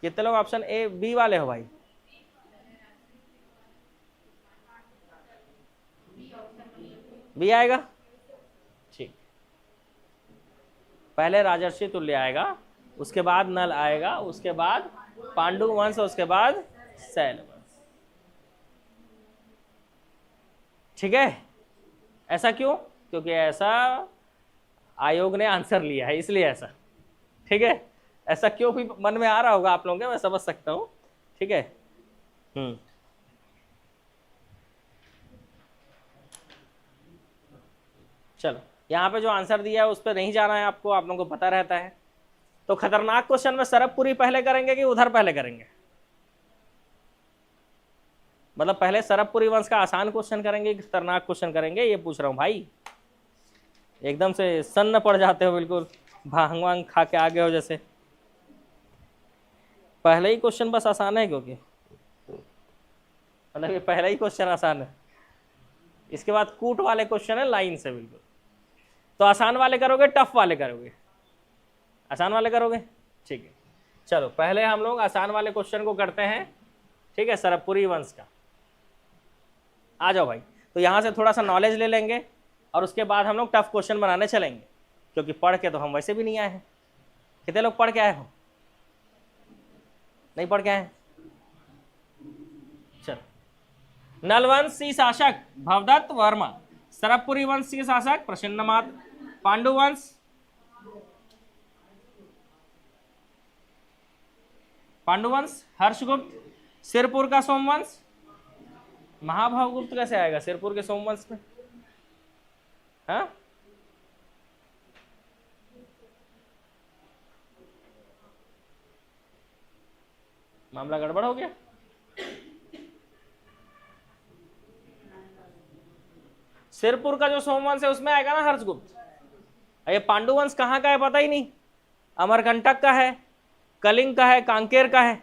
कितने लोग ऑप्शन ए बी वाले हो भाई? बी आएगा, ठीक। पहले राजर्षि तुल्य आएगा, उसके बाद नल आएगा, उसके बाद पांडु वंश, उसके बाद शैल वंश। ठीक है, ऐसा क्यों? क्योंकि ऐसा आयोग ने आंसर लिया है, इसलिए ऐसा। ठीक है, ऐसा क्यों भी मन में आ रहा होगा आप लोगों के, मैं समझ सकता हूं। ठीक है, चलो यहाँ पे जो आंसर दिया है उस पर नहीं जाना है आपको, आप लोगों को पता रहता है। तो खतरनाक क्वेश्चन में सरबपुरी पहले करेंगे कि उधर पहले करेंगे? मतलब पहले सरबपुरी वंश का आसान क्वेश्चन करेंगे कि खतरनाक क्वेश्चन करेंगे, ये पूछ रहा हूँ भाई। एकदम से सन्न पड़ जाते हो, बिल्कुल भांग वांग खा के आगे हो जैसे। पहले ही क्वेश्चन बस आसान है, क्योंकि मतलब ये पहला ही क्वेश्चन आसान है, इसके बाद कूट वाले क्वेश्चन है लाइन से बिल्कुल। तो आसान वाले करोगे टफ वाले करोगे? आसान वाले करोगे, ठीक है। चलो पहले हम लोग आसान वाले क्वेश्चन को करते हैं, ठीक है, सरबपुरी वंश का। आ जाओ भाई, तो यहाँ से थोड़ा सा नॉलेज ले लेंगे और उसके बाद हम लोग टफ क्वेश्चन बनाने चलेंगे, क्योंकि पढ़ के तो हम वैसे भी नहीं आए हैं। कितने लोग पढ़ के आए हो? नहीं पढ़ के आए? चलो, नलवंशी शासक भवदत्त वर्मा, सरबपुरी वंश के शासक प्रसन्नमात्र, पांडुवंश हर्षगुप्त, सिरपुर का सोमवंश। महाभावगुप्त कैसे आएगा सिरपुर के सोमवंश में? हाँ, मामला गड़बड़ हो गया। सिरपुर का जो सोमवंश है उसमें आएगा ना हर्षगुप्त। ये पांडुवंश कहाँ का है पता ही नहीं, अमरकंटक का है, कलिंग का है, कांकेर का है।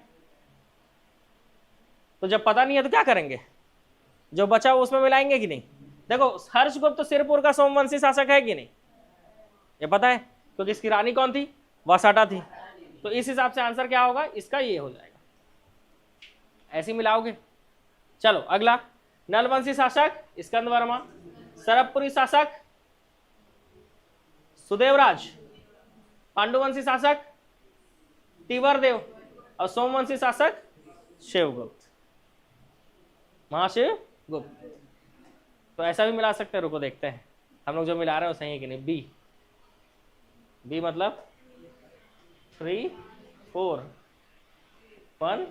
तो जब पता नहीं है तो क्या करेंगे, जो बचा उसमें मिलाएंगे कि नहीं? देखो हर्षगुप्त तो सिरपुर का सोमवंशी शासक है कि नहीं, ये पता है, क्योंकि इसकी रानी कौन थी? वसाटा थी। तो इस हिसाब से आंसर क्या होगा इसका, ये हो जाएगा। ऐसे मिलाओगे। चलो अगला, नलवंशी शासक स्कंद वर्मा, सरबपुरी शासक सुदेवराज, पांडुवंशी शासक तिवरदेव और सोमवंशी शासक शिवगुप्त, महाशिव गुप्त। तो ऐसा भी मिला सकते हैं, रुको देखते हैं हम लोग जो मिला रहे हैं वो सही है कि नहीं। बी, बी मतलब 3 4 1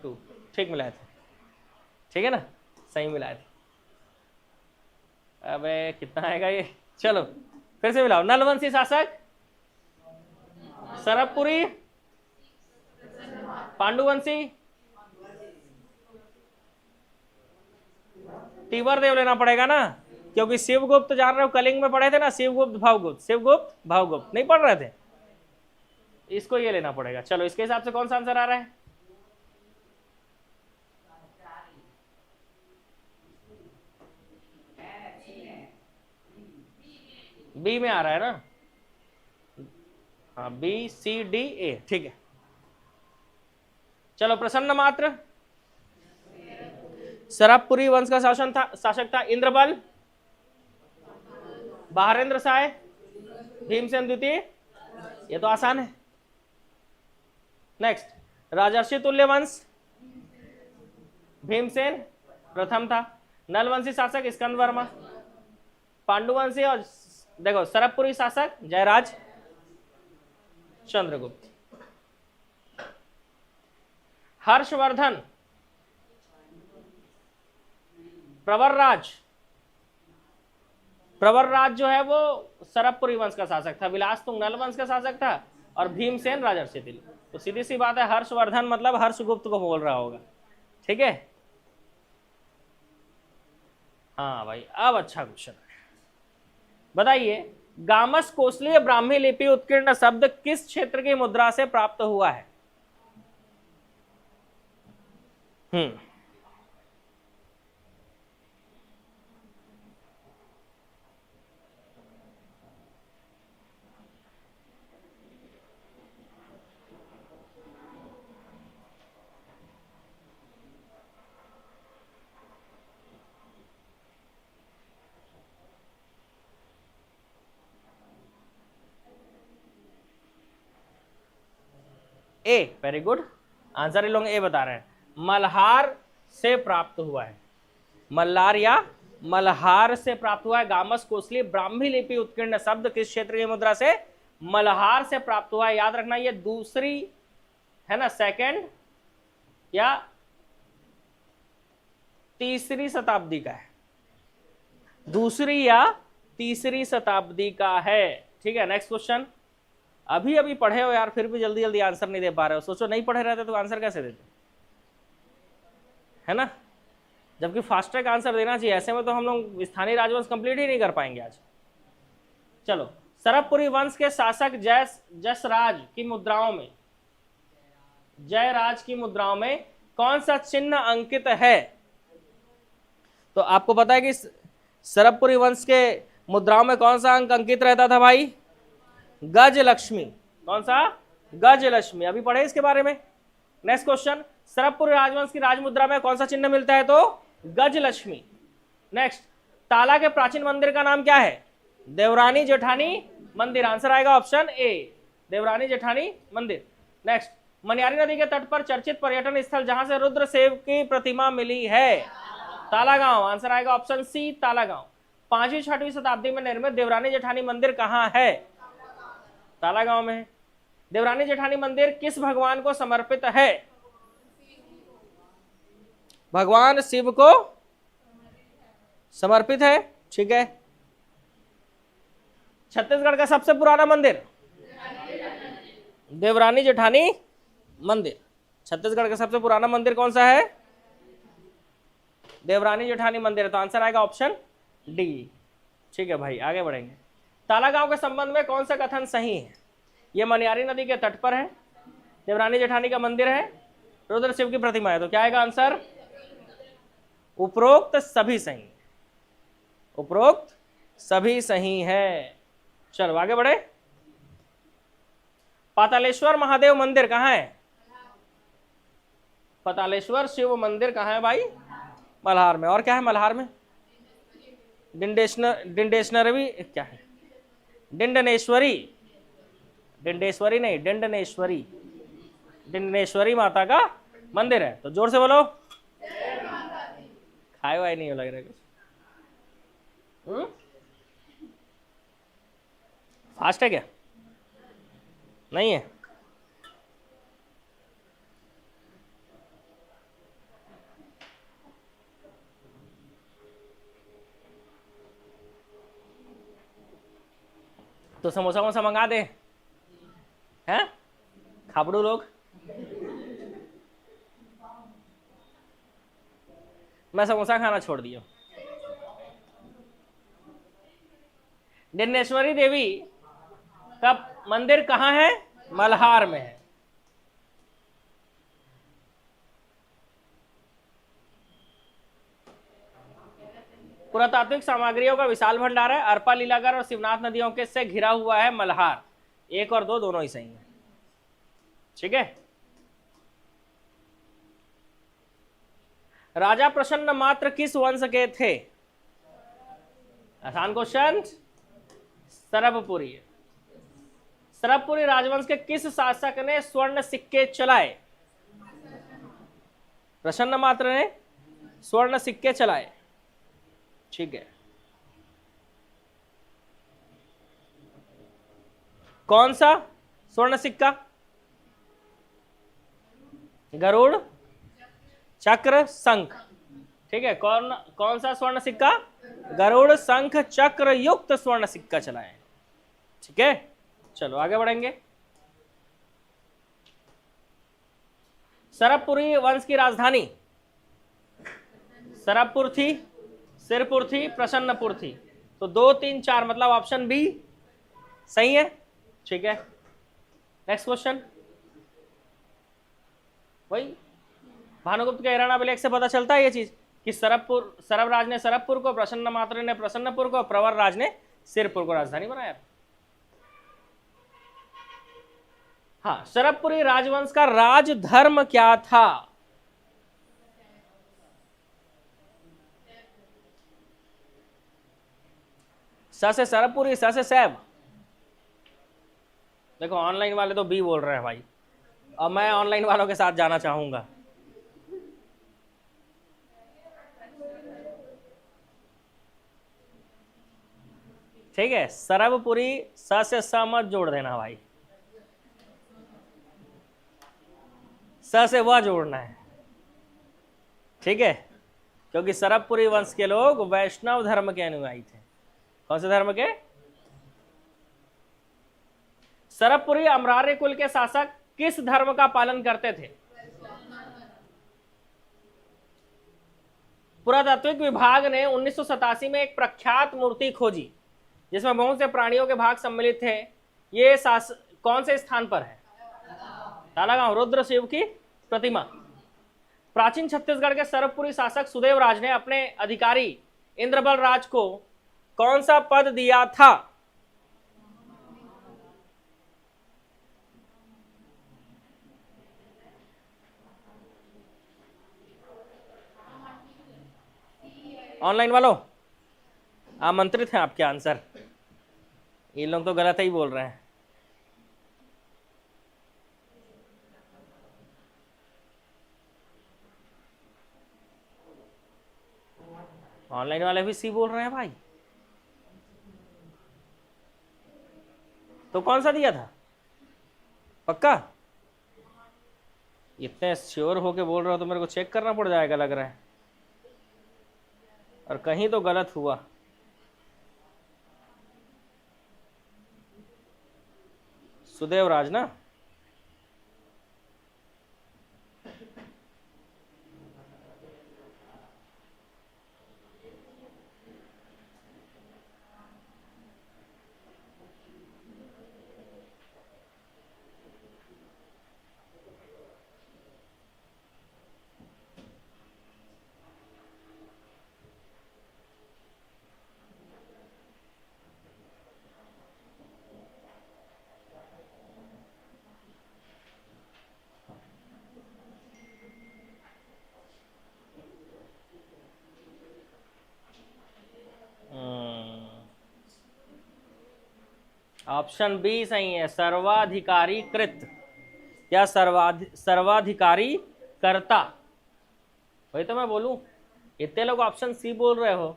2, ठीक मिलाए थे, ठीक है ना, सही मिलाए थे। अबे कितना आएगा ये, चलो फिर से मिलाओ। नलवंशी शासक सरबपुरी, पांडुवंशी, तिवरदेव लेना पड़ेगा ना, क्योंकि शिवगुप्त जान रहे हो कलिंग में पढ़े थे ना, शिवगुप्त भावगुप्त, शिवगुप्त भावगुप्त नहीं पढ़ रहे थे, इसको ये लेना पड़ेगा। चलो इसके हिसाब से कौन सा आंसर आ रहा है? बी में आ रहा है ना, हाँ बी सी डी ए, ठीक है। चलो प्रसन्नमात्र सरबपुरी वंश का शासक था इंद्रबल, बहारेंद्र साय, भीमसेन द्वितीय, ये तो आसान है। नेक्स्ट, राजर्षि तुल्य वंश, भीमसेन प्रथम था, नलवंशी शासक स्कंद वर्मा, पांडुवंशी और देखो सरबपुरी शासक जयराज चंद्रगुप्त, हर्षवर्धन, प्रवरराज, प्रवरराज जो है वो सरबपुरी वंश का शासक था, विलासतुंग नल वंश का शासक था, और भीमसेन राजर्षि थे। तो सीधी सी बात है, हर्षवर्धन मतलब हर्षगुप्त को बोल रहा होगा। ठीक है, हाँ भाई, अब अच्छा क्वेश्चन है। बताइए, गामस कोसलीय ब्राह्मी लिपि उत्कीर्ण शब्द किस क्षेत्र की मुद्रा से प्राप्त हुआ है? ए, वेरी गुड आंसर। ये लोग ए बता रहे हैं, मल्हार से प्राप्त हुआ है। मल्लार या मल्हार से प्राप्त हुआ है। गामस कोसली ब्राह्मी लिपि उत्कीर्ण शब्द किस क्षेत्र की मुद्रा से? मल्हार से प्राप्त हुआ है। याद रखना, ये दूसरी है ना, सेकंड या तीसरी शताब्दी का है, दूसरी या तीसरी शताब्दी का है। ठीक है, नेक्स्ट क्वेश्चन। अभी अभी पढ़े हो यार, फिर भी जल्दी जल्दी आंसर नहीं दे पा रहे हो। सोचो नहीं पढ़े रहते तो आंसर कैसे देते, है ना? जबकि फास्ट ट्रैक आंसर देना चाहिए, ऐसे में तो हम लोग स्थानीय राजवंश कंप्लीट ही नहीं कर पाएंगे आज। चलो, सरबपुरी वंश के शासक जसराज की मुद्राओं में, जयराज की मुद्राओं में कौन सा चिन्ह अंकित है? तो आपको पता है कि सरबपुरी वंश के मुद्राओं में कौन सा अंक अंकित रहता था भाई? गजलक्ष्मी। कौन सा? गजलक्ष्मी। अभी पढ़े इसके बारे में। नेक्स्ट क्वेश्चन, सरबपुरी राजवंश की राजमुद्रा में कौन सा चिन्ह मिलता है? तो गजलक्ष्मी। नेक्स्ट, ताला के प्राचीन मंदिर का नाम क्या है? देवरानी जेठानी मंदिर। आंसर आएगा ऑप्शन ए, देवरानी जेठानी मंदिर। नेक्स्ट, मनियारी नदी के तट पर चर्चित पर्यटन स्थल जहां से रुद्रसेव की प्रतिमा मिली है? तालागांव। आंसर आएगा ऑप्शन सी, तालागांव। 5वीं 6वीं शताब्दी में निर्मित देवरानी जेठानी मंदिर कहाँ है? तालागांव में। देवरानी जेठानी मंदिर किस भगवान को समर्पित है? भगवान शिव को समर्पित है। ठीक है। छत्तीसगढ़ का सबसे पुराना मंदिर? देवरानी जेठानी मंदिर। छत्तीसगढ़ का सबसे पुराना मंदिर कौन सा है? देवरानी जेठानी मंदिर। तो आंसर आएगा ऑप्शन डी। ठीक है भाई, आगे बढ़ेंगे। तालागांव के संबंध में कौन सा कथन सही है? यह मनियारी नदी के तट पर है, देवरानी जेठानी का मंदिर है, रुद्र शिव की प्रतिमा है। तो क्या आएगा आंसर? उपरोक्त सभी सही, उपरोक्त सभी सही है। चलो आगे बढ़े। पातालेश्वर महादेव मंदिर कहाँ है? पातालेश्वर शिव मंदिर कहाँ है भाई? मल्हार में। और क्या है मल्हार में? डिंडेश्वरी क्या है? डिंडनेश्वरी, डिंडेश्वरी नहीं, डिंडनेश्वरी, डिंडनेश्वरी माता का मंदिर है। तो जोर से बोलो। खाए वाए नहीं हो लग रहा कुछ? फास्ट है क्या? नहीं है? तो समोसा कौन सा मंगा दे? हैं खाबड़ू लोग? मैं समोसा खाना छोड़ दिया। डिंडेश्वरी देवी का मंदिर कहाँ है? मल्हार में है। पुरातात्विक सामग्रियों का विशाल भंडार है। अरपा, लीलागर और शिवनाथ नदियों के से घिरा हुआ है मल्हार। 1 और 2 दोनों ही सही है। ठीक है। राजा प्रसन्न मात्र किस वंश के थे? आसान क्वेश्चन। सरबपुरी। सरबपुरी राजवंश के किस शासक ने स्वर्ण सिक्के चलाए? प्रसन्न मात्र ने स्वर्ण सिक्के चलाए। ठीक है। कौन सा स्वर्ण सिक्का? गरुड़, चक्र, शंख। ठीक है, कौन कौन सा स्वर्ण सिक्का? गरुड़ शंख चक्र युक्त स्वर्ण सिक्का चला है। ठीक है, चलो आगे बढ़ेंगे। सरबपुरी वंश की राजधानी सरबपुर थी, सिरपुर थी, प्रसन्नपुर थी। तो 2, 3, 4 मतलब ऑप्शन बी सही है। ठीक है, नेक्स्ट क्वेश्चन। वही भानुगुप्त के हिराणा अभिलेख से पता चलता है ये चीज कि सरबराज ने सरबपुर को, प्रसन्न मात्र ने प्रसन्नपुर को, प्रवर राज ने सिरपुर को राजधानी बनाया। हाँ, सरबपुरी राजवंश का राजधर्म क्या था? स से सरबपुरी, स से सैब। देखो ऑनलाइन वाले तो बी बोल रहे हैं भाई, और मैं ऑनलाइन वालों के साथ जाना चाहूंगा। ठीक है, सरबपुरी स से स मत जोड़ देना भाई, स से वह जोड़ना है। ठीक है, क्योंकि सरबपुरी वंश के लोग वैष्णव धर्म के अनुयायी थे। कौन से धर्म के? सरबपुरी अमरार्य कुल के शासक किस धर्म का पालन करते थे? पुरातात्विक विभाग ने 1987 में एक प्रख्यात मूर्ति खोजी जिसमें बहुत से प्राणियों के भाग सम्मिलित थे। ये कौन से स्थान पर है? तालागांव, रुद्र शिव की प्रतिमा। प्राचीन छत्तीसगढ़ के सरबपुरी शासक सुदेव राज ने अपने अधिकारी इंद्रबल राज को कौन सा पद दिया था? ऑनलाइन वालों आमंत्रित हैं आपके आंसर। ये लोग तो गलत ही बोल रहे हैं। ऑनलाइन वाले भी सी बोल रहे हैं भाई। तो कौन सा दिया था? पक्का? इतने श्योर होके बोल रहे हो तो मेरे को चेक करना पड़ जाएगा लग रहा है, और कहीं तो गलत हुआ। सुदेव राज ना? ऑप्शन बी सही है, सर्वाधिकारी कृत या सर्वाधिकारी कर्ता। वही तो मैं बोलूं, इतने लोग ऑप्शन सी बोल रहे हो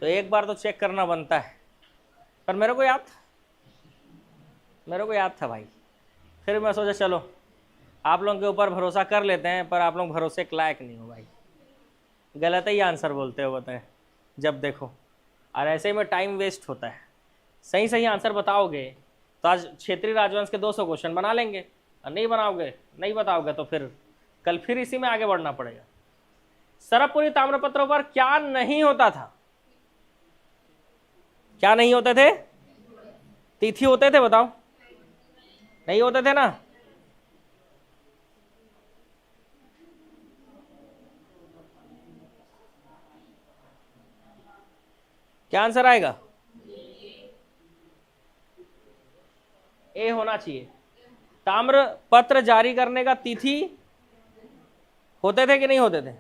तो एक बार तो चेक करना बनता है। पर मेरे को याद था भाई। फिर मैं सोचा चलो आप लोगों के ऊपर भरोसा कर लेते हैं, पर आप लोग भरोसे के लायक नहीं हो भाई, गलत ही आंसर बोलते हो बताएं जब देखो। और ऐसे में टाइम वेस्ट होता है। सही सही आंसर बताओगे तो आज क्षेत्रीय राजवंश के 200 क्वेश्चन बना लेंगे, और नहीं बताओगे तो फिर कल फिर इसी में आगे बढ़ना पड़ेगा। सरबपुरी ताम्रपत्रों पर क्या नहीं होता था? क्या नहीं होते थे? तिथि होते थे, बताओ। नहीं होते थे ना? क्या आंसर आएगा? ए होना चाहिए। ताम्र पत्र जारी करने का तिथि होते थे कि नहीं होते थे?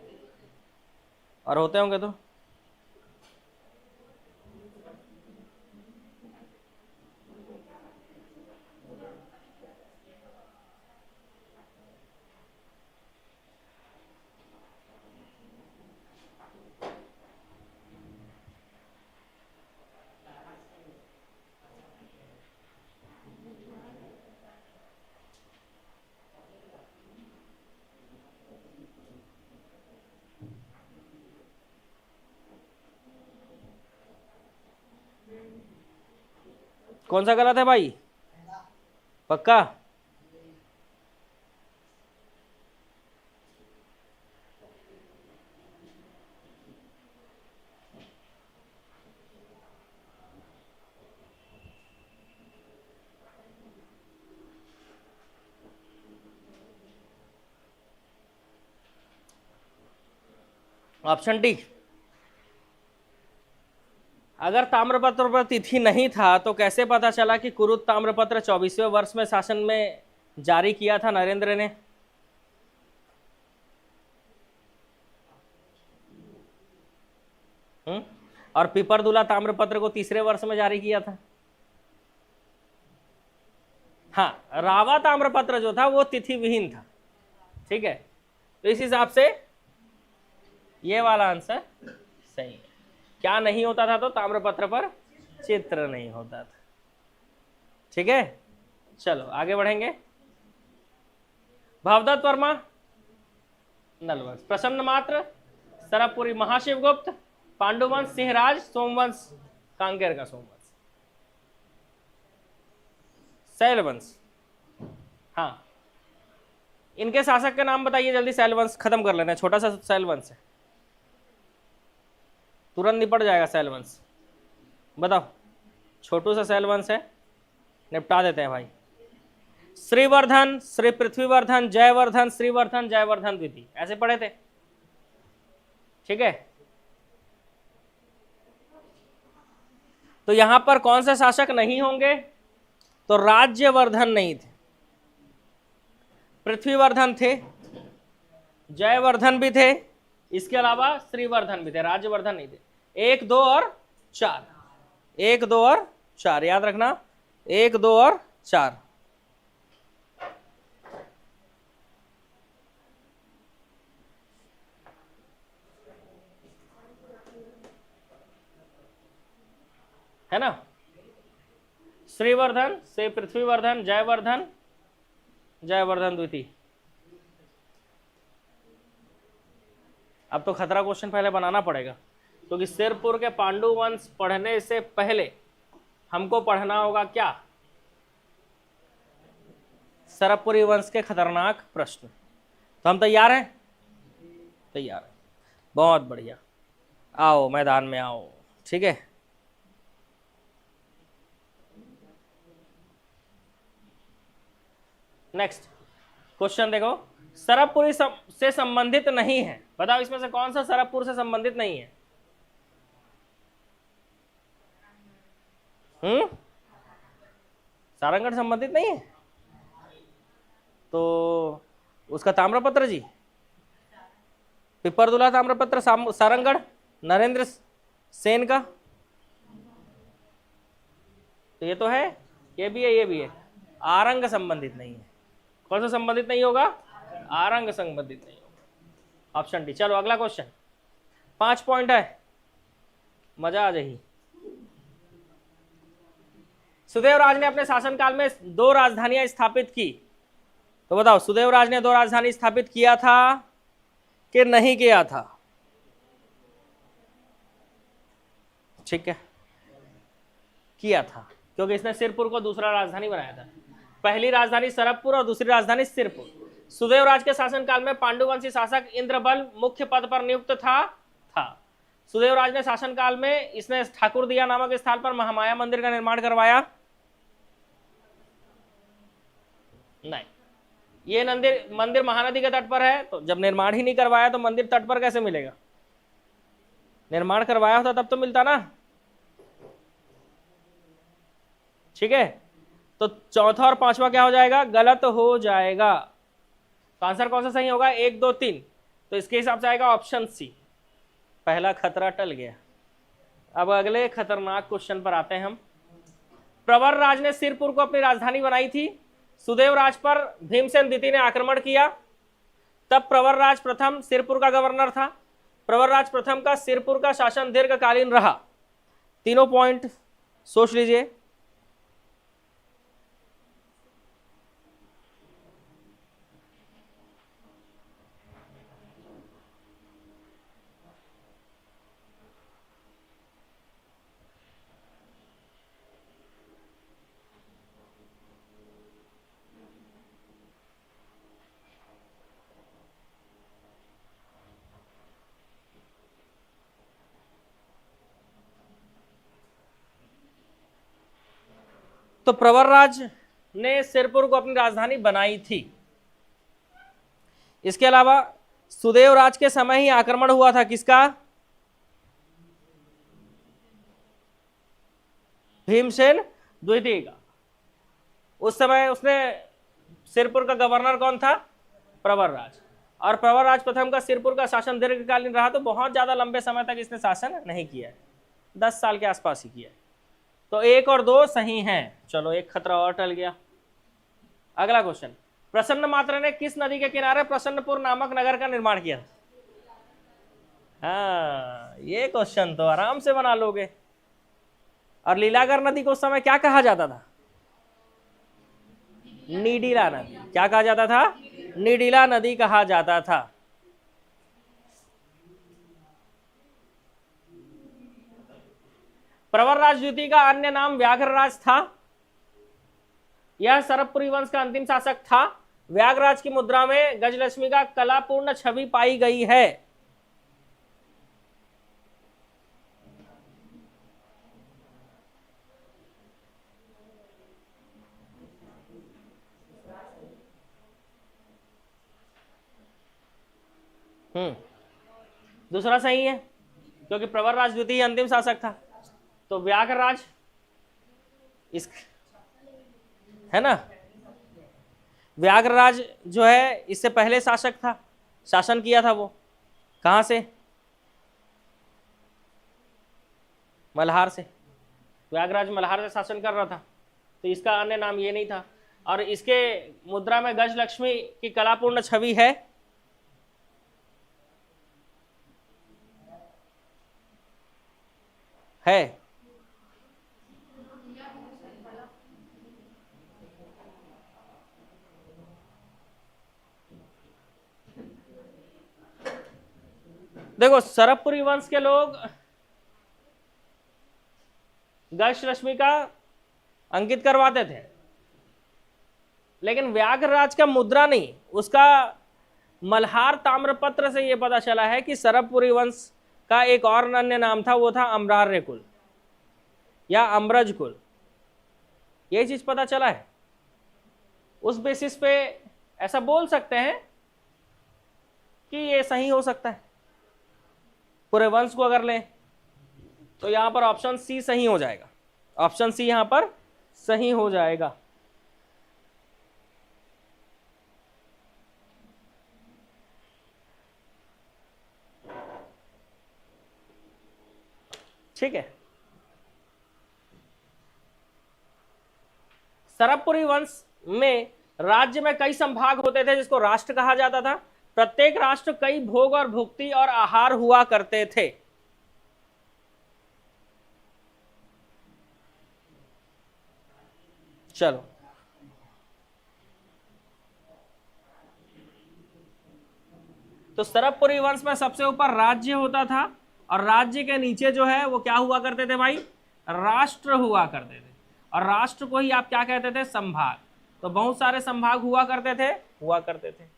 और होते होंगे तो कौन सा गलत है भाई? पक्का? Option D. अगर ताम्रपत्र पर तिथि नहीं था तो कैसे पता चला कि कुरुत ताम्रपत्र 24वें वर्ष में शासन में जारी किया था नरेंद्र ने? और पिपरदुला ताम्रपत्र को तीसरे वर्ष में जारी किया था। हाँ, रावा ताम्रपत्र जो था वो तिथि विहीन था। ठीक है, तो इस हिसाब से ये वाला आंसर सही है। क्या नहीं होता था? तो ताम्रपत्र पर चित्र नहीं होता था। ठीक है, चलो आगे बढ़ेंगे। भवदत्त वर्मा नलवंश, प्रसन्न मात्र, सरबपुरी महाशिवगुप्त, पांडुवंश, सिंहराज, सोमवंश, कांकेर का सोमवंश, शैलवंश। हाँ, इनके शासक का नाम बताइए जल्दी। शैलवंश खत्म कर लेना, छोटा सा शैलवंश है, तुरंत निपट जाएगा शैलवंश। बताओ, छोटू सा शैलवंश है, निपटा देते हैं भाई। श्रीवर्धन, श्री पृथ्वीवर्धन, जयवर्धन, श्रीवर्धन, जयवर्धन द्वितीय, ऐसे पढ़े थे। ठीक है, तो यहां पर कौन से शासक नहीं होंगे? तो राज्यवर्धन नहीं थे, पृथ्वीवर्धन थे, जयवर्धन भी थे, इसके अलावा श्रीवर्धन भी थे, राज्यवर्धन नहीं थे। 1, 2 और 4, 1, 2 और 4 याद रखना, 1, 2 और 4। है ना, श्रीवर्धन से पृथ्वीवर्धन, जयवर्धन, जयवर्धन द्वितीय। अब तो खतरा क्वेश्चन पहले बनाना पड़ेगा, क्योंकि सिरपुर के पांडु वंश पढ़ने से पहले हमको पढ़ना होगा क्या? सरबपुरी वंश के खतरनाक प्रश्न। तो हम तैयार हैं? तैयार हैं, बहुत बढ़िया। आओ मैदान में आओ। ठीक है, नेक्स्ट क्वेश्चन देखो। सरबपुरी से संबंधित नहीं है, बताओ इसमें से कौन सा सरबपुर से संबंधित नहीं है? सारंगढ़ संबंधित नहीं है, तो उसका ताम्रपत्र जी, पिपरदुला ताम्रपत्र सारंगढ़ नरेंद्र सेन का, तो ये तो है, ये भी है, ये भी है। आरंग संबंधित नहीं है। कौन सा संबंधित नहीं होगा? आरंग संबंधित नहीं होगा, ऑप्शन डी। चलो अगला क्वेश्चन, 5 पॉइंट है, मजा आ जाएगी। सुदेवराज ने अपने शासनकाल में 2 राजधानियां स्थापित की, तो बताओ सुदेवराज ने 2 राजधानी स्थापित किया था कि नहीं किया था? ठीक है, किया था, क्योंकि इसने सिरपुर को दूसरा राजधानी बनाया था। पहली राजधानी सरबपुर और दूसरी राजधानी सिरपुर। सुदेवराज के शासनकाल में पांडुवंशी शासक इंद्रबल मुख्य पद पर नियुक्त था। सुदेवराज ने शासनकाल में इसने ठाकुर दिया नामक स्थान पर महामाया मंदिर का निर्माण करवाया? नहीं। ये मंदिर महानदी के तट पर है, तो जब निर्माण ही नहीं करवाया तो मंदिर तट पर कैसे मिलेगा? निर्माण करवाया होता तब तो मिलता ना। ठीक है, तो चौथा और पांचवा क्या हो जाएगा? गलत हो जाएगा। तो आंसर कौन सा सही होगा? 1, 2, 3। तो इसके हिसाब से आएगा ऑप्शन सी। पहला खतरा टल गया। अब अगले खतरनाक क्वेश्चन पर आते हैं हम। प्रवर राज ने सिरपुर को अपनी राजधानी बनाई थी। सुदेवराज पर भीमसेन द्वितीय ने आक्रमण किया, तब प्रवर राज प्रथम सिरपुर का गवर्नर था। प्रवर राज प्रथम का सिरपुर का शासन दीर्घकालीन रहा। तीनों पॉइंट सोच लीजिए। तो प्रवरराज ने सिरपुर को अपनी राजधानी बनाई थी। इसके अलावा सुदेवराज के समय ही आक्रमण हुआ था किसका? भीमसेन द्वितीय का। उस समय उसने सिरपुर का गवर्नर कौन था? प्रवरराज। और प्रवरराज प्रथम का सिरपुर का शासन दीर्घकालीन रहा, तो बहुत ज्यादा लंबे समय तक इसने शासन नहीं किया है, 10 साल के आसपास ही किया है। तो 1 और 2 सही हैं। चलो एक खतरा और टल गया। अगला क्वेश्चन, प्रसन्न मात्र ने किस नदी के किनारे प्रसन्नपुर नामक नगर का निर्माण किया? हाँ, ये क्वेश्चन तो आराम से बना लोगे। और लीलागर नदी को उस समय क्या कहा जाता था? नीडिला नदी। क्या कहा जाता था? नीडिला नदी कहा जाता था। प्रवरराज द्वितीय का अन्य नाम व्याघ्रराज था। यह सरबपुरी वंश का अंतिम शासक था। व्याघ्रराज की मुद्रा में गजलक्ष्मी का कलापूर्ण छवि पाई गई है। दूसरा सही है, क्योंकि प्रवरराज द्वितीय अंतिम शासक था। तो व्याघ्रराज इस है ना, व्याघ्रराज जो है इससे पहले शासक था, शासन किया था। वो कहां से? मल्हार से। व्याघ्रराज मल्हार से शासन कर रहा था, तो इसका अन्य नाम ये नहीं था। और इसके मुद्रा में गजलक्ष्मी की कलापूर्ण छवि है। देखो, सरबपुरी वंश के लोग गजलक्ष्मी का अंकित करवाते थे, लेकिन व्याघ्रराज का मुद्रा नहीं, उसका मल्हार ताम्रपत्र से यह पता चला है कि सरबपुरी वंश का एक और अन्य नाम था, वो था अम्रार्य कुल या अम्रज कुल। ये चीज पता चला है। उस बेसिस पे ऐसा बोल सकते हैं कि ये सही हो सकता है। पूरे वंश को अगर लें तो यहां पर ऑप्शन सी सही हो जाएगा। ऑप्शन सी यहां पर सही हो जाएगा। ठीक है। सरबपुरी वंश में राज्य में कई संभाग होते थे, जिसको राष्ट्र कहा जाता था। प्रत्येक राष्ट्र कई भोग और भुक्ति और आहार हुआ करते थे। चलो, तो सरबपुरी वंश में सबसे ऊपर राज्य होता था, और राज्य के नीचे जो है वो क्या हुआ करते थे भाई? राष्ट्र हुआ करते थे। और राष्ट्र को ही आप क्या कहते थे? संभाग। तो बहुत सारे संभाग हुआ करते थे।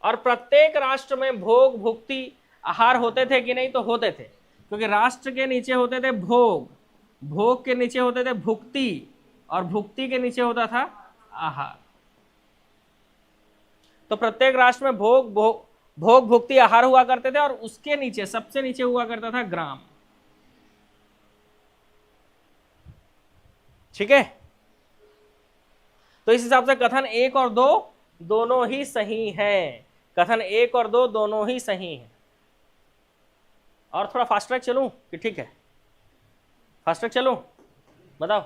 और प्रत्येक राष्ट्र में भोग भुक्ति आहार होते थे कि नहीं? तो होते थे, क्योंकि राष्ट्र के नीचे होते थे भोग, भोग के नीचे होते थे भुक्ति, और भुक्ति के नीचे होता था आहार। तो प्रत्येक राष्ट्र में भोग भुक्ति आहार हुआ करते थे, और उसके नीचे सबसे नीचे हुआ करता था ग्राम। ठीक है। तो इस हिसाब से कथन 1 और 2 दोनों ही सही हैं। कथन 1 और 2 दोनों ही सही हैं। और थोड़ा फास्ट ट्रैक चलूं कि ठीक है? फास्ट ट्रैक चलूं, बताओ।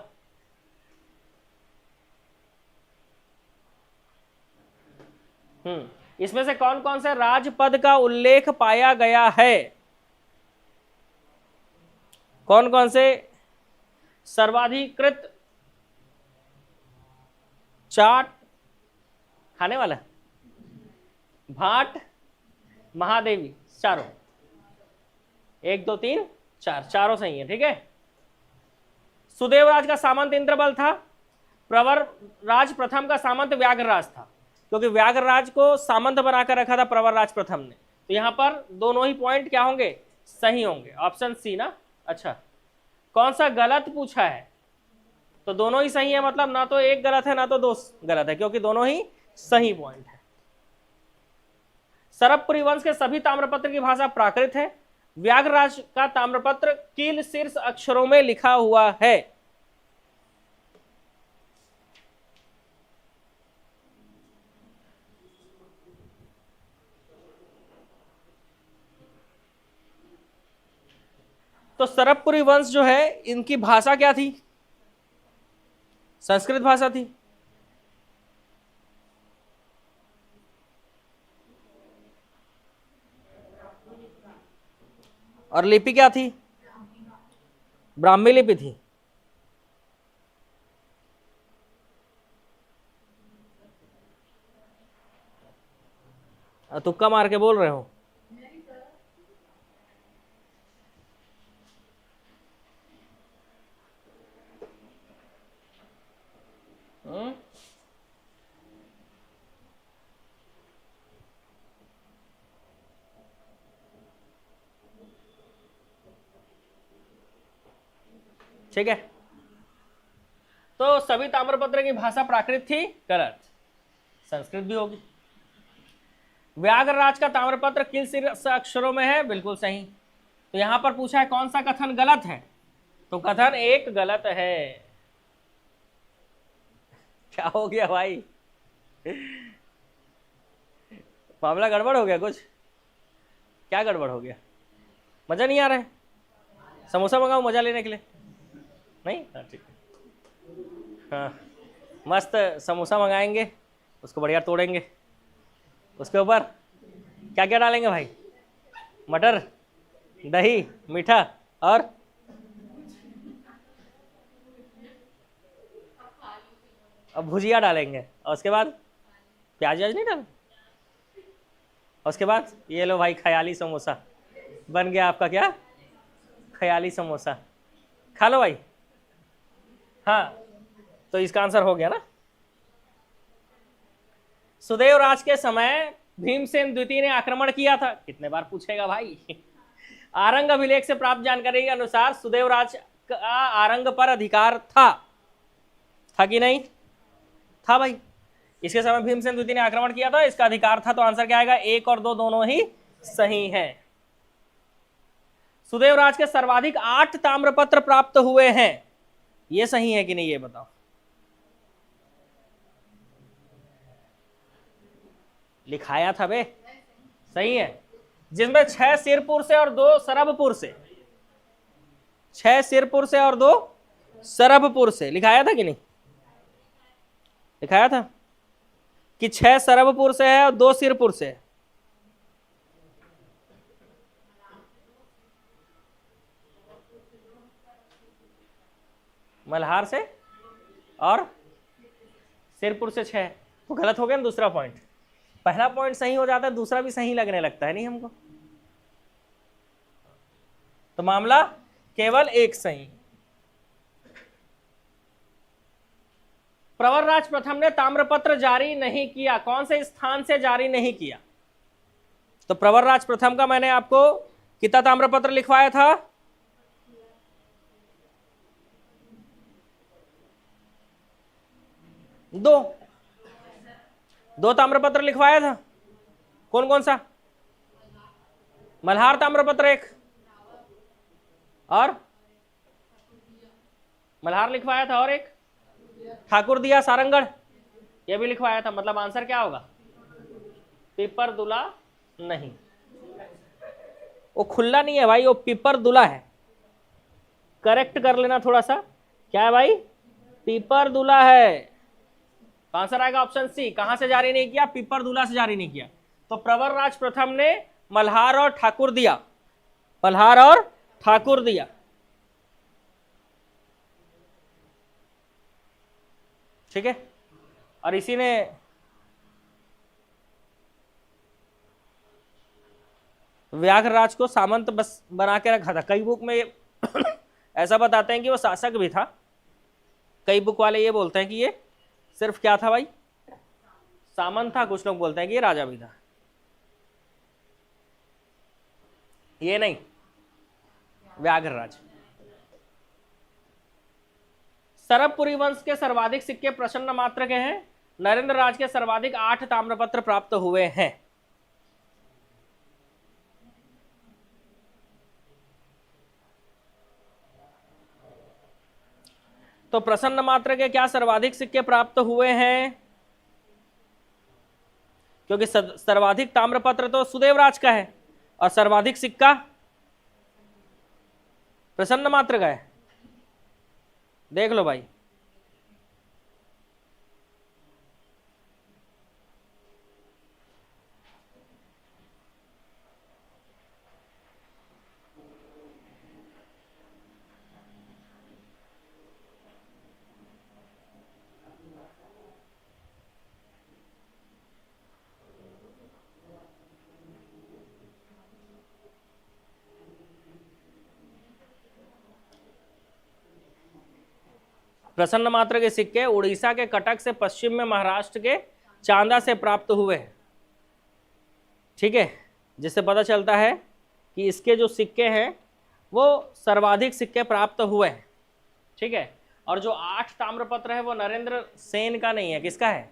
इसमें से कौन कौन से राजपद का उल्लेख पाया गया है? कौन कौन से सर्वाधिकृत चाट खाने वाला? भाट, महादेवी, चारों। 1 2 3 4, चारों सही है। ठीक है। सुदेवराज का सामंत इंद्रबल था। प्रवरराज प्रथम का सामंत व्याघ्रराज था, क्योंकि व्याघ्रराज को सामंत बनाकर रखा था प्रवरराज प्रथम ने। तो यहां पर दोनों ही पॉइंट क्या होंगे? सही होंगे। ऑप्शन सी ना। अच्छा, कौन सा गलत पूछा है? तो दोनों ही सही है, मतलब ना तो एक गलत है ना तो दो गलत है, क्योंकि दोनों ही सही पॉइंट है। सरबपुरी वंश के सभी ताम्रपत्र की भाषा प्राकृत है। व्याघ्रराज का ताम्रपत्र कील शीर्ष अक्षरों में लिखा हुआ है। तो सरबपुरी वंश जो है इनकी भाषा क्या थी? संस्कृत भाषा थी। और लिपि क्या थी? ब्राह्मी लिपि थी। तुक्का मार के बोल रहे हो? ठीक है, तो सभी ताम्रपत्र की भाषा प्राकृत थी, गलत, संस्कृत भी होगी। व्याघ्रराज का ताम्रपत्र किल शीर्ष अक्षरों में है, बिल्कुल सही। तो यहां पर पूछा है कौन सा कथन गलत है, तो कथन एक गलत है। क्या हो गया भाई? मामला गड़बड़ हो गया कुछ? क्या गड़बड़ हो गया? मजा नहीं आ रहा है? समोसा मंगाओ मजा लेने के लिए? नहीं, ठीक है। हाँ, मस्त समोसा मंगाएंगे, उसको बढ़िया तोड़ेंगे, उसके ऊपर क्या क्या डालेंगे भाई? मटर, दही, मीठा और अब भुजिया डालेंगे, और उसके बाद प्याज व्याज नहीं डालेंगे, और उसके बाद ये लो भाई ख्याली समोसा बन गया आपका। क्या? ख्याली समोसा। खा लो भाई। हाँ, तो इसका आंसर हो गया ना। सुदेव राज के समय भीमसेन द्वितीय ने आक्रमण किया था, कितने बार पूछेगा भाई? आरंग अभिलेख से प्राप्त जानकारी के अनुसार सुदेव राज का आरंग पर अधिकार था कि नहीं था भाई? इसके समय भीमसेन द्वितीय ने आक्रमण किया था, इसका अधिकार था, तो आंसर क्या आएगा? 1 और 2 दोनों ही सही हैं। सुदेव राज के सर्वाधिक 8 ताम्रपत्र प्राप्त हुए हैं, ये सही है कि नहीं ये बताओ? लिखाया था बे, सही है, जिसमें 6 सिरपुर से और 2 सरबपुर से, 6 सिरपुर से और 2 सरबपुर से लिखाया था कि नहीं? लिखाया था कि 6 सरबपुर से है और 2 सिरपुर से है। मल्हार से और सिरपुर से 6, तो गलत हो गया ना दूसरा पॉइंट। पहला पॉइंट सही हो जाता है, दूसरा भी सही लगने लगता है नहीं हमको, तो मामला केवल एक सही। प्रवरराज प्रथम ने ताम्रपत्र जारी नहीं किया, कौन से स्थान से जारी नहीं किया? तो प्रवरराज प्रथम का मैंने आपको कितना ताम्रपत्र लिखवाया था? 2 ताम्रपत्र लिखवाया था। कौन कौन सा? मल्हार ताम्रपत्र एक, और मल्हार लिखवाया था, और एक ठाकुर दिया सारंगढ़, ये भी लिखवाया था। मतलब आंसर क्या होगा? पिपरदुला नहीं, वो खुला नहीं है भाई, वो पिपरदुला है। करेक्ट कर लेना थोड़ा सा, क्या है भाई? पिपरदुला है। आंसर आएगा ऑप्शन सी। कहां से जारी नहीं किया? पिपरदुला से जारी नहीं किया। तो प्रवरराज प्रथम ने मल्हार और ठाकुर दिया, मल्हार और ठाकुर दिया। ठीक है, और इसी ने व्याघ्रराज को सामंत बस बना के रखा था। कई बुक में ऐसा बताते हैं कि वो शासक भी था, कई बुक वाले ये बोलते हैं कि ये सिर्फ क्या था भाई? सामंत था। कुछ लोग बोलते हैं कि ये राजा भी था। ये नहीं, व्याघ्रराज। सरबपुरी वंश के सर्वाधिक सिक्के प्रसन्न मात्र के हैं। नरेंद्र राज के सर्वाधिक 8 ताम्रपत्र प्राप्त हुए हैं। तो प्रसन्न मात्र के क्या सर्वाधिक सिक्के प्राप्त हुए हैं? क्योंकि सर्वाधिक ताम्रपत्र तो सुदेवराज का है और सर्वाधिक सिक्का प्रसन्न मात्र का है। देख लो भाई, प्रसन्न मात्र के सिक्के उड़ीसा के कटक से पश्चिम में महाराष्ट्र के चांदा से प्राप्त हुए हैं। ठीक है, जिससे पता चलता है कि इसके जो सिक्के हैं वो सर्वाधिक सिक्के प्राप्त हुए हैं। ठीक है, और जो 8 ताम्रपत्र है वो नरेंद्र सेन का नहीं है, किसका है?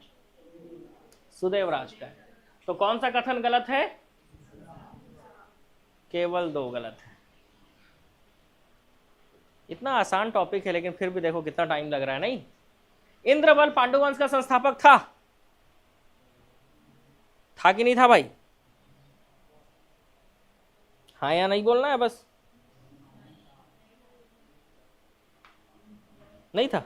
सुदेवराज का है। तो कौन सा कथन गलत है? केवल 2 गलत है। इतना आसान टॉपिक है लेकिन फिर भी देखो कितना टाइम लग रहा है। नहीं, इंद्रबल पांडुवंश का संस्थापक था कि नहीं था भाई? हाँ या नहीं बोलना है बस। नहीं था?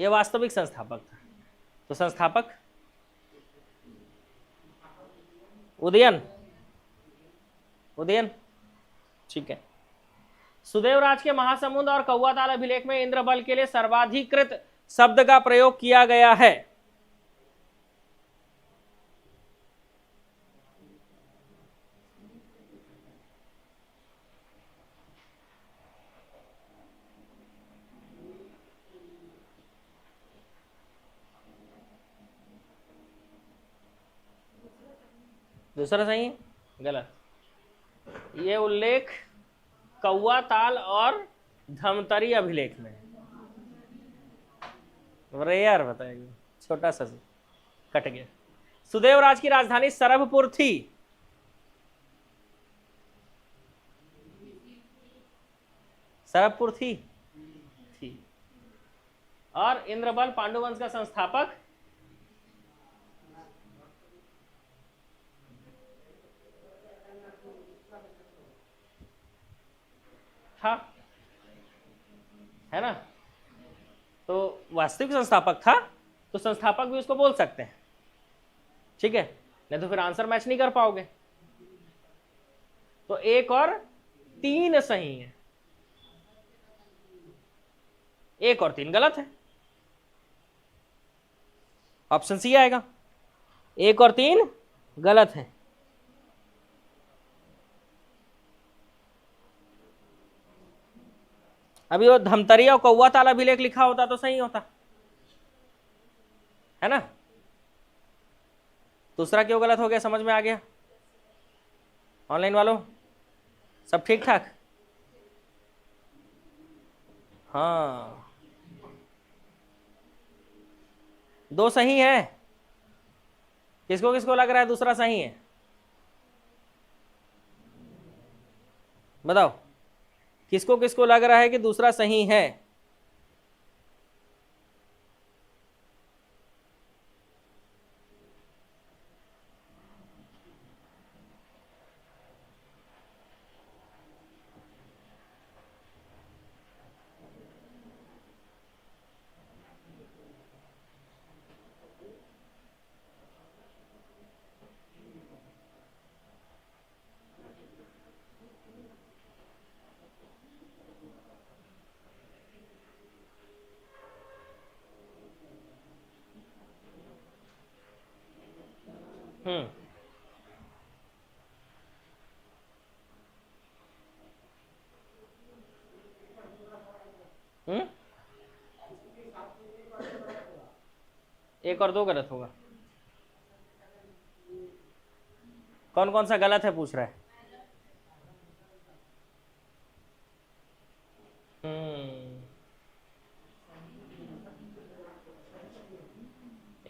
ये वास्तविक संस्थापक था। तो संस्थापक उदयन। ठीक है। सुदेवराज के महासमुंद और कौवा ताल अभिलेख में इंद्रबल के लिए सर्वाधिकृत शब्द का प्रयोग किया गया है। दूसरा सही है? गलत। ये उल्लेख कौवा ताल और धमतरी अभिलेख में। अरे यार बताएगा, छोटा सा कट गया। सुदेवराज की राजधानी सरभपुर थी। सरभपुर थी। और इंद्रबल पांडुवंश का संस्थापक था, है ना? तो वास्तविक संस्थापक था, तो संस्थापक भी उसको बोल सकते हैं। ठीक है, नहीं तो फिर आंसर मैच नहीं कर पाओगे। तो 1 और 3 सही है, 1 और 3 गलत है। ऑप्शन सी आएगा, 1 और 3 गलत है। अभी वो धमतरी और कौवा ताल अभिलेख लिखा होता तो सही होता, है ना? दूसरा क्यों गलत हो गया, समझ में आ गया? ऑनलाइन वालों सब ठीक ठाक? हाँ, 2 सही है। किसको किसको लग रहा है दूसरा सही है? बताओ, किसको किसको लग रहा है कि दूसरा सही है? हम्म, हम्म, 1 और 2 गलत होगा। कौन कौन सा गलत है पूछ रहा है?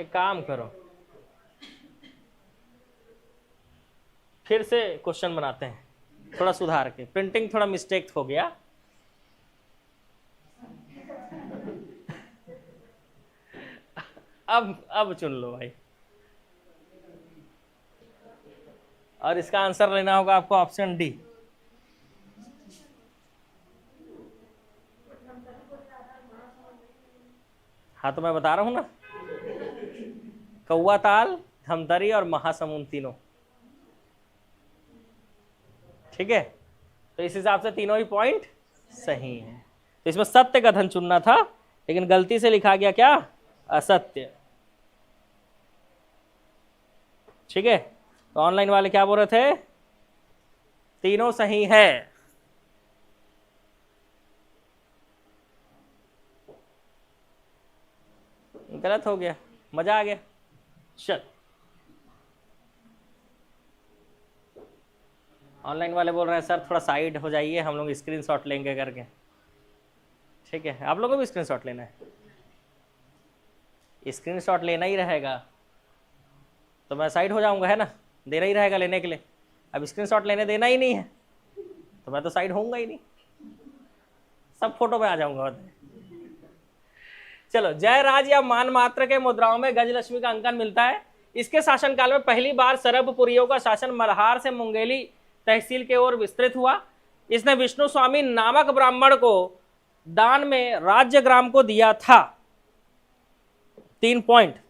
एक काम करो, फिर से क्वेश्चन बनाते हैं, थोड़ा सुधार के, प्रिंटिंग थोड़ा मिस्टेक हो गया। अब चुन लो भाई, और इसका आंसर लेना होगा आपको ऑप्शन डी। हाँ तो मैं बता रहा हूं ना, कौवा ताल, धमतरी और महासमुंद तीनों। ठीक है, तो इस हिसाब से तीनों ही पॉइंट सही हैं। तो इसमें सत्य कथन चुनना था, लेकिन गलती से लिखा गया क्या, असत्य। ठीक है, तो ऑनलाइन वाले क्या बोल रहे थे, तीनों सही है। गलत हो गया, मजा आ गया। चल, ऑनलाइन वाले बोल रहे हैं सर थोड़ा साइड हो जाइए, हम लोग स्क्रीनशॉट लेंगे करके। ठीक है, आप लोगों को भी स्क्रीनशॉट लेना है, स्क्रीनशॉट लेना ही रहेगा, तो मैं साइड हो जाऊंगा, है ना, देना ही रहेगा लेने के लिए। अब स्क्रीनशॉट लेने देना ही नहीं है, तो मैं तो साइड होऊंगा ही नहीं, सब फोटो में आ जाऊंगा। चलो, जयराज या मानमात्र के मुद्राओं में गजलक्ष्मी का अंकन मिलता है। इसके शासनकाल में पहली बार सरभपुरियों का शासन मल्हार से मुंगेली तहसील के ओर विस्तृत हुआ। इसने विष्णु स्वामी नामक ब्राह्मण को दान में राज्य ग्राम को दिया था। 3 पॉइंट।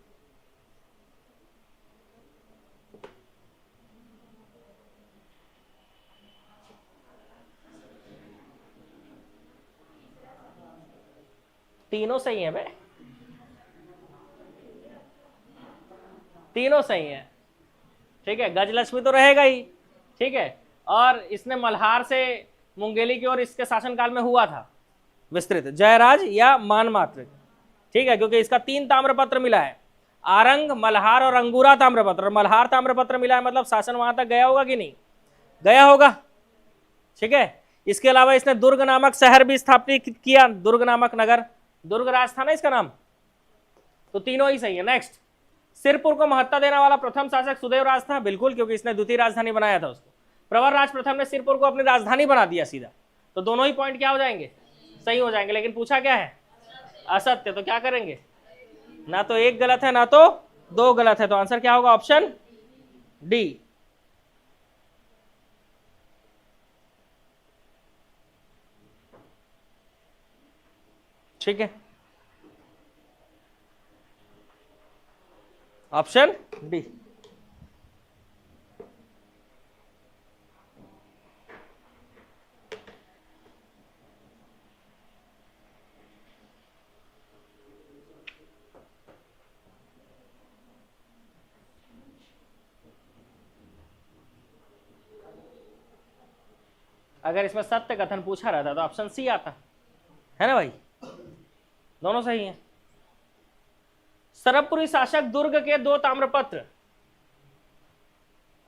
तीनों सही है बे, तीनों सही है। ठीक है, गजलक्ष्मी तो रहेगा ही। ठीक है, और इसने मल्हार से मुंगेली की ओर इसके शासनकाल में हुआ था विस्तृत, जयराज या मानमात्र। ठीक है, क्योंकि इसका 3 ताम्रपत्र मिला है, आरंग, मल्हार और अंगूरा ताम्रपत्र। मल्हार ताम्रपत्र मिला है, मतलब शासन वहां तक गया होगा कि नहीं गया होगा। ठीक है, इसके अलावा इसने दुर्ग नामक शहर भी स्थापित किया, दुर्ग नामक नगर, दुर्ग राज था ना इसका नाम। तो तीनों ही सही है। नेक्स्ट, सिरपुर को महत्ता देने वाला प्रथम शासक सुदेव राज था, बिल्कुल, क्योंकि इसने द्वितीय राजधानी बनाया था उसको। प्रवर राज प्रथम ने सिरपुर को अपनी राजधानी बना दिया सीधा। तो दोनों ही पॉइंट क्या हो जाएंगे, सही हो जाएंगे। लेकिन पूछा क्या है, असत्य। तो क्या करेंगे, ना तो एक गलत है ना तो 2 गलत है, तो आंसर क्या होगा, ऑप्शन डी। ठीक है, ऑप्शन डी। अगर इसमें सत्य कथन पूछा रहता तो ऑप्शन सी आता, है ना भाई, दोनों सही हैं। सरभपुरी शासक दुर्ग के 2 ताम्रपत्र,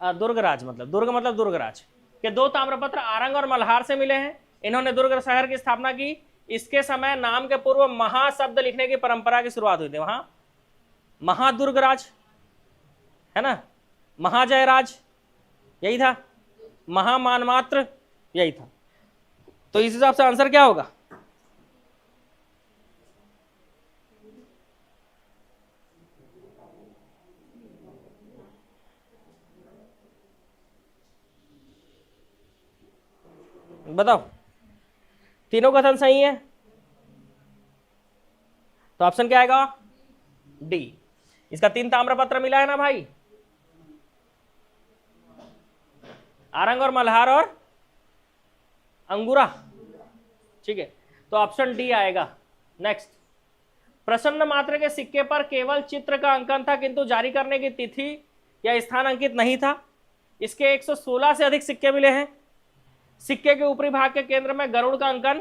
दुर्गराज मतलब दुर्गराज के 2 ताम्रपत्र आरंग और मल्हार से मिले हैं। इन्होंने दुर्ग शहर की स्थापना की। इसके समय नाम के पूर्व महा शब्द लिखने की परंपरा की शुरुआत हुई थी। वहां महादुर्गराज है ना, महाजयराज यही था, महामानमात्र यही था। तो इस हिसाब से आंसर क्या होगा, बताओ। तीनों कथन सही है, तो ऑप्शन क्या आएगा, डी। इसका 3 ताम्रपत्र मिला है ना भाई, आरंग और मल्हार और अंगूरा। ठीक है, तो ऑप्शन डी आएगा। नेक्स्ट, प्रसन्न मात्र के सिक्के पर केवल चित्र का अंकन था, किंतु जारी करने की तिथि या स्थान अंकित नहीं था। इसके 116 से अधिक सिक्के मिले हैं। सिक्के के ऊपरी भाग के केंद्र में गरुड़ का अंकन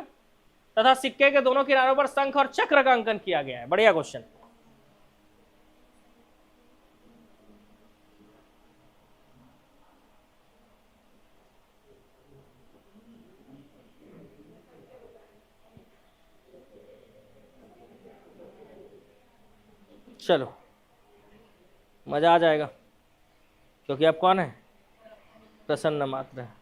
तथा सिक्के के दोनों किनारों पर शंख और चक्र का अंकन किया गया है। बढ़िया क्वेश्चन। चलो, मजा आ जाएगा, क्योंकि अब कौन है, प्रसन्न मात्र है।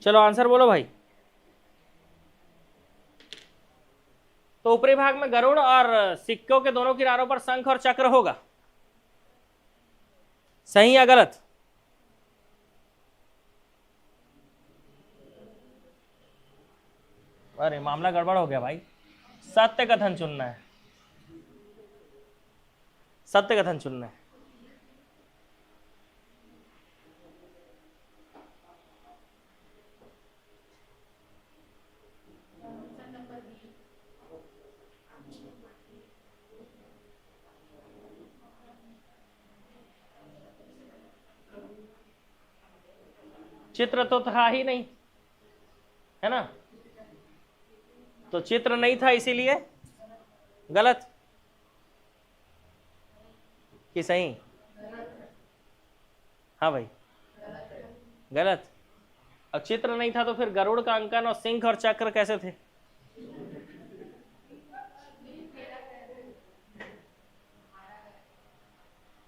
चलो आंसर बोलो भाई। तो ऊपरी भाग में गरुड़ और सिक्कों के दोनों किनारों पर शंख और चक्र होगा, सही या गलत? अरे मामला गड़बड़ हो गया भाई, सत्य कथन चुनना है, सत्य कथन चुनना है। चित्र तो था ही नहीं, है ना, तो चित्र नहीं था इसीलिए गलत कि सही? हाँ भाई गलत। अब चित्र नहीं था तो फिर गरुड़ का अंकन और सिंह और चक्र कैसे थे?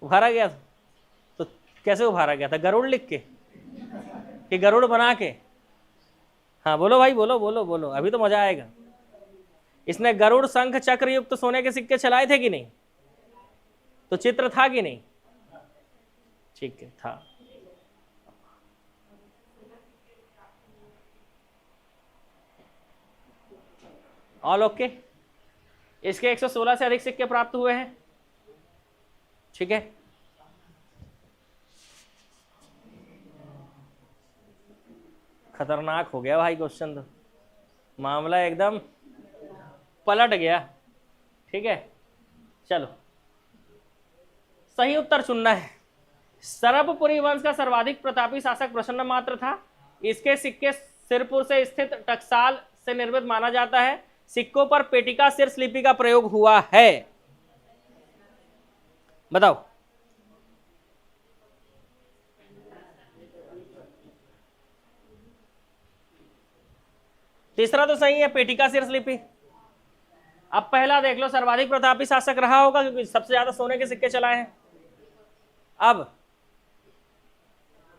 उभारा गया था, तो कैसे उभारा गया था, गरुड़ लिख के कि गरुड़ बना के? हाँ बोलो भाई, बोलो बोलो बोलो, अभी तो मजा आएगा। इसने गरुड़ शंख चक्र युक्त सोने के सिक्के चलाए थे कि नहीं? तो चित्र था कि नहीं? ठीक है, था। All okay. इसके 116 से अधिक सिक्के प्राप्त हुए हैं, ठीक है। खतरनाक हो गया भाई क्वेश्चन, तो मामला एकदम पलट गया, ठीक है। चलो सही उत्तर चुनना है। सरभपुरी वंश का सर्वाधिक प्रतापी शासक प्रसन्न मात्र था। इसके सिक्के सिरपुर से स्थित टकसाल से निर्मित माना जाता है। सिक्कों पर पेटिका शीर्ष लिपि का प्रयोग हुआ है। बताओ। तीसरा तो सही है, पेटिका शीर्ष लिपि। अब पहला देख लो, सर्वाधिक प्रतापी शासक रहा होगा क्योंकि सबसे ज्यादा सोने के सिक्के चलाए हैं। अब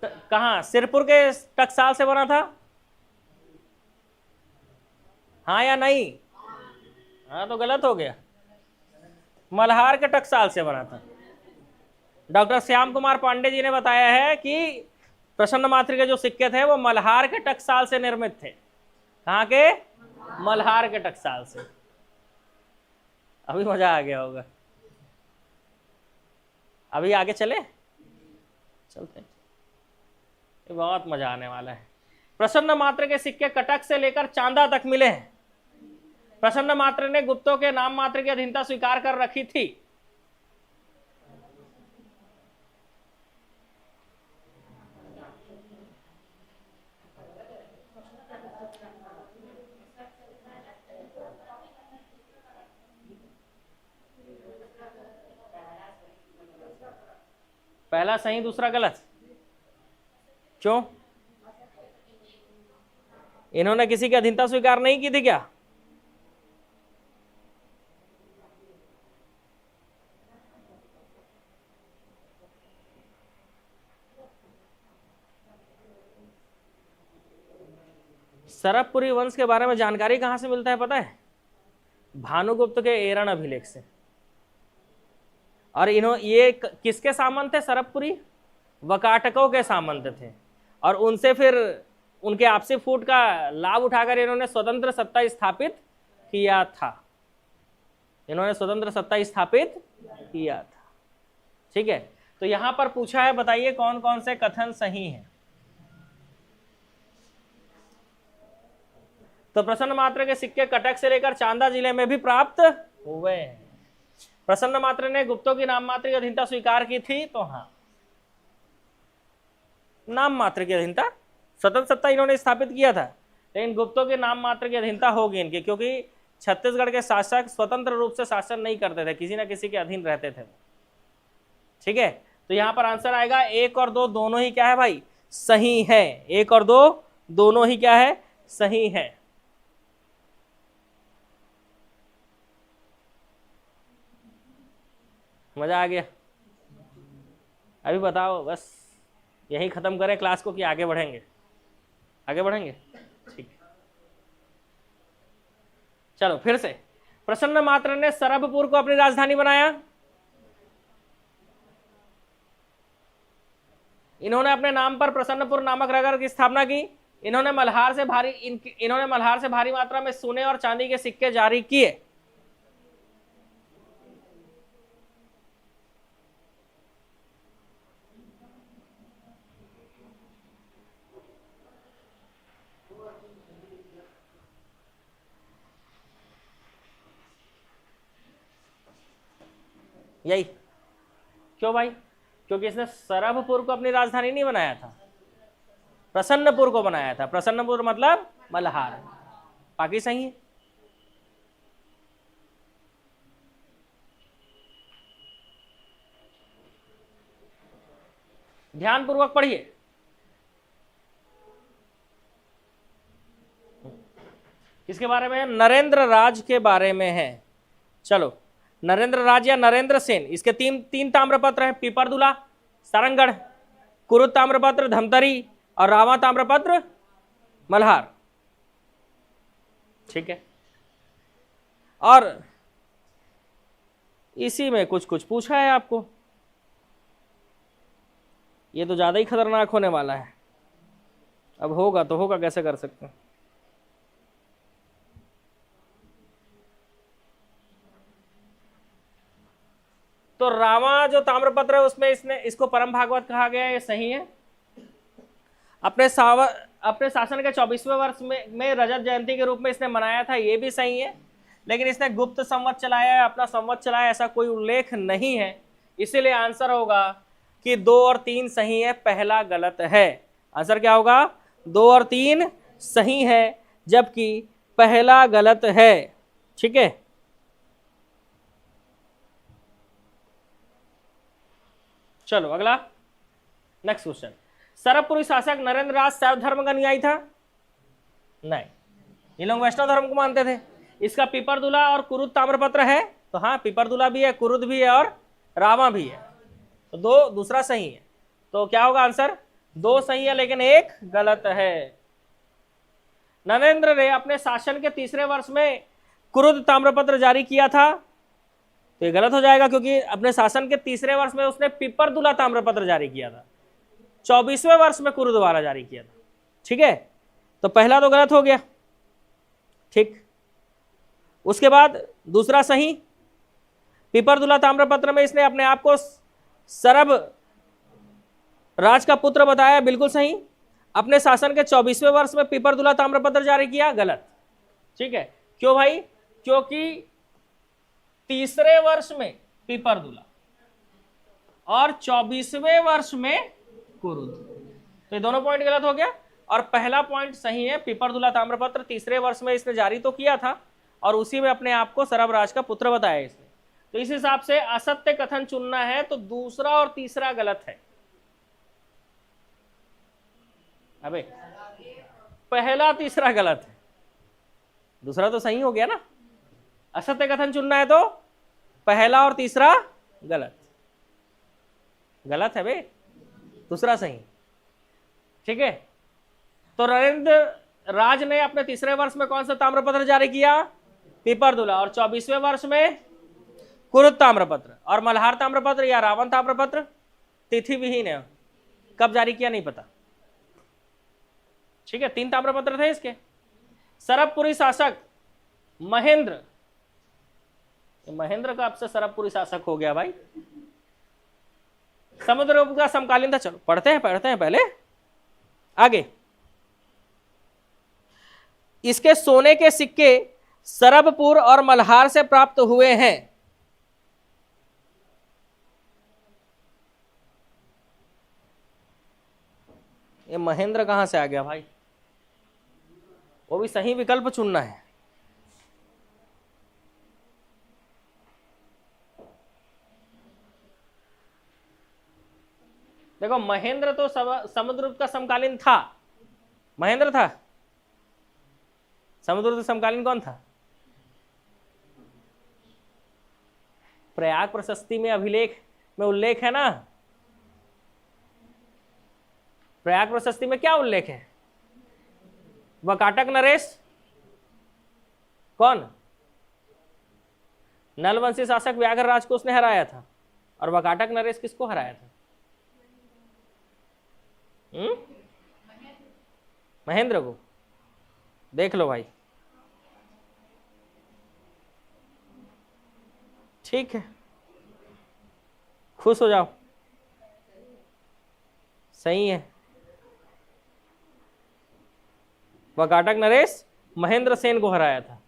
कहां, सिरपुर के टकसाल से बना था, हाँ या नहीं? हाँ तो गलत हो गया, मल्हार के टकसाल से बना था। डॉक्टर श्याम कुमार पांडे जी ने बताया है कि प्रसन्न मात्र के जो सिक्के थे वो मल्हार के टकसाल से निर्मित थे। कहाँ के? मल्हार के टकसाल से। अभी मजा आ गया होगा। अभी आगे चले, चलते, बहुत मजा आने वाला है। प्रसन्न मात्र के सिक्के कटक से लेकर चांदा तक मिले हैं। प्रसन्न मात्र ने गुप्तों के नाम मात्र की अधीनता स्वीकार कर रखी थी। पहला सही, दूसरा गलत, क्यों? इन्होंने किसी की अधीनता स्वीकार नहीं की थी क्या? सरभपुरी वंश के बारे में जानकारी कहां से मिलता है पता है? भानुगुप्त के एरण अभिलेख से। और ये किसके सामंत थे सरभपुरी? वकाटकों के सामंत थे। और उनसे फिर उनके आपसी फूट का लाभ उठाकर इन्होंने स्वतंत्र सत्ता स्थापित किया था। इन्होंने स्वतंत्र सत्ता स्थापित किया था, ठीक है। तो यहां पर पूछा है, बताइए कौन कौन से कथन सही हैं। तो प्रसन्न मात्र के सिक्के कटक से लेकर चांदा जिले में भी प्राप्त हुए हैं। प्रसन्न मात्र ने गुप्तों की नाम मात्र की अधीनता स्वीकार की थी, तो हाँ, नाम मात्र की अधीनता, स्वतंत्र सत्ता इन्होंने स्थापित किया था, लेकिन गुप्तों के नाम मात्र की अधीनता होगी इनकी, क्योंकि छत्तीसगढ़ के शासक स्वतंत्र रूप से शासन नहीं करते थे, किसी ना किसी के अधीन रहते थे। ठीक है, तो यहां पर आंसर आएगा 1 और 2 दोनों ही क्या है भाई, सही है। 1 और 2 दोनों ही क्या है, सही है। मजा आ गया? अभी बताओ, बस यही खत्म करें क्लास को कि आगे बढ़ेंगे? आगे बढ़ेंगे, ठीक। चलो फिर से, प्रसन्न मात्र ने सरभपुर को अपनी राजधानी बनाया। इन्होंने अपने नाम पर प्रसन्नपुर नामक नगर की स्थापना की। इन्होंने मल्हार से भारी मात्रा में सोने और चांदी के सिक्के जारी किए। यही क्यों भाई? क्योंकि इसने सरभपुर को अपनी राजधानी नहीं बनाया था, प्रसन्नपुर को बनाया था। प्रसन्नपुर मतलब मल्हार। बाकी सही है। ध्यानपूर्वक पढ़िए। किसके बारे में? नरेंद्र राज के बारे में है। चलो, नरेंद्र राज या नरेंद्र सेन, इसके तीन ताम्रपत्र हैं, पीपरदुला, सारंगढ़, कुरुद ताम्रपत्र धमतरी और रावा ताम्रपत्र मल्हार। ठीक है, और इसी में कुछ कुछ पूछा है आपको। ये तो ज्यादा ही खतरनाक होने वाला है। अब होगा तो होगा, कैसे कर सकते हैं। तो रावा जो ताम्रपत्र है उसमें इसको परम भागवत कहा गया है, ये सही है। अपने शासन के 24वें वर्ष में रजत जयंती के रूप में इसने मनाया था, ये भी सही है। लेकिन इसने गुप्त संवत चलाया है, अपना संवत चलाया, ऐसा कोई उल्लेख नहीं है। इसीलिए आंसर होगा कि 2 और 3 सही है, पहला गलत है। आंसर क्या होगा? 2 और 3 सही है, जबकि पहला गलत है। ठीक है, चलो अगला, नेक्स्ट क्वेश्चन। सरभपुरी शासक नरेंद्र राज शैव धर्म का अनुयायी था? नहीं, ये लोग वैष्णव धर्म को मानते थे। इसका पीपरदुला और कुरुद ताम्रपत्र है, तो हाँ, पीपरदुला भी है, कुरुद भी है और रावा भी है, तो दूसरा सही है। तो क्या होगा आंसर? 2 सही है, लेकिन 1 गलत है। नरेंद्र ने अपने शासन के 3रे वर्ष में कुरुद ताम्रपत्र जारी किया था, तो ये गलत हो जाएगा, क्योंकि अपने शासन के 3रे वर्ष में उसने पीपरदुला ताम्रपत्र जारी किया था, 24वें वर्ष में कुरुद्वारा जारी किया था। ठीक है, तो पहला तो गलत हो गया। ठीक, उसके बाद दूसरा सही, पीपरदुला ताम्रपत्र में इसने अपने आप को सरभ राज का पुत्र बताया, बिल्कुल सही। अपने शासन के 24वें वर्ष में पीपरदुला ताम्रपत्र जारी किया, गलत। ठीक है, क्यों भाई? क्योंकि 3रे वर्ष में पीपरदुला और 24वें वर्ष में कुरुद, तो ये दोनों पॉइंट गलत हो गया। और पहला पॉइंट सही है, पीपरदुला ताम्रपत्र 3रे वर्ष में इसने जारी तो किया था और उसी में अपने आप को सरभ राज का पुत्र बताया इसने। तो इस हिसाब से असत्य कथन चुनना है, तो दूसरा और तीसरा गलत है। अबे पहला तीसरा गलत है, दूसरा तो सही हो गया ना। असत्य कथन चुनना है तो पहला और तीसरा गलत है बे, दूसरा सही। ठीक है, तो नरेंद्र राज ने अपने 3रे वर्ष में कौन सा ताम्रपत्र जारी किया? पीपरदुला, और 24वें वर्ष में कुरुद ताम्रपत्र। और मल्हार ताम्रपत्र या रावण ताम्रपत्र तिथि विहीन है, कब जारी किया नहीं पता। ठीक है, 3 ताम्रपत्र थे इसके। सरभपुरी शासक महेंद्र का अब से सरभपुरी शासक हो गया भाई, समुद्रगुप्त का समकालीन था। चलो पढ़ते हैं पहले आगे। इसके सोने के सिक्के सरभपुर और मल्हार से प्राप्त हुए हैं। ये महेंद्र कहां से आ गया भाई? वो भी सही विकल्प चुनना है। देखो महेंद्र तो समुद्रगुप्त का समकालीन था, महेंद्र था। समुद्रगुप्त समकालीन कौन था? प्रयाग प्रशस्ति में अभिलेख में उल्लेख है ना, प्रयाग प्रशस्ति में क्या उल्लेख है? वकाटक नरेश कौन? नलवंशी शासक व्याघ्रराज को उसने हराया था, और वकाटक नरेश किसको हराया था? महेंद्र को। देख लो भाई, ठीक है, खुश हो जाओ, सही है। वकाटक नरेश महेंद्र सेन को हराया था।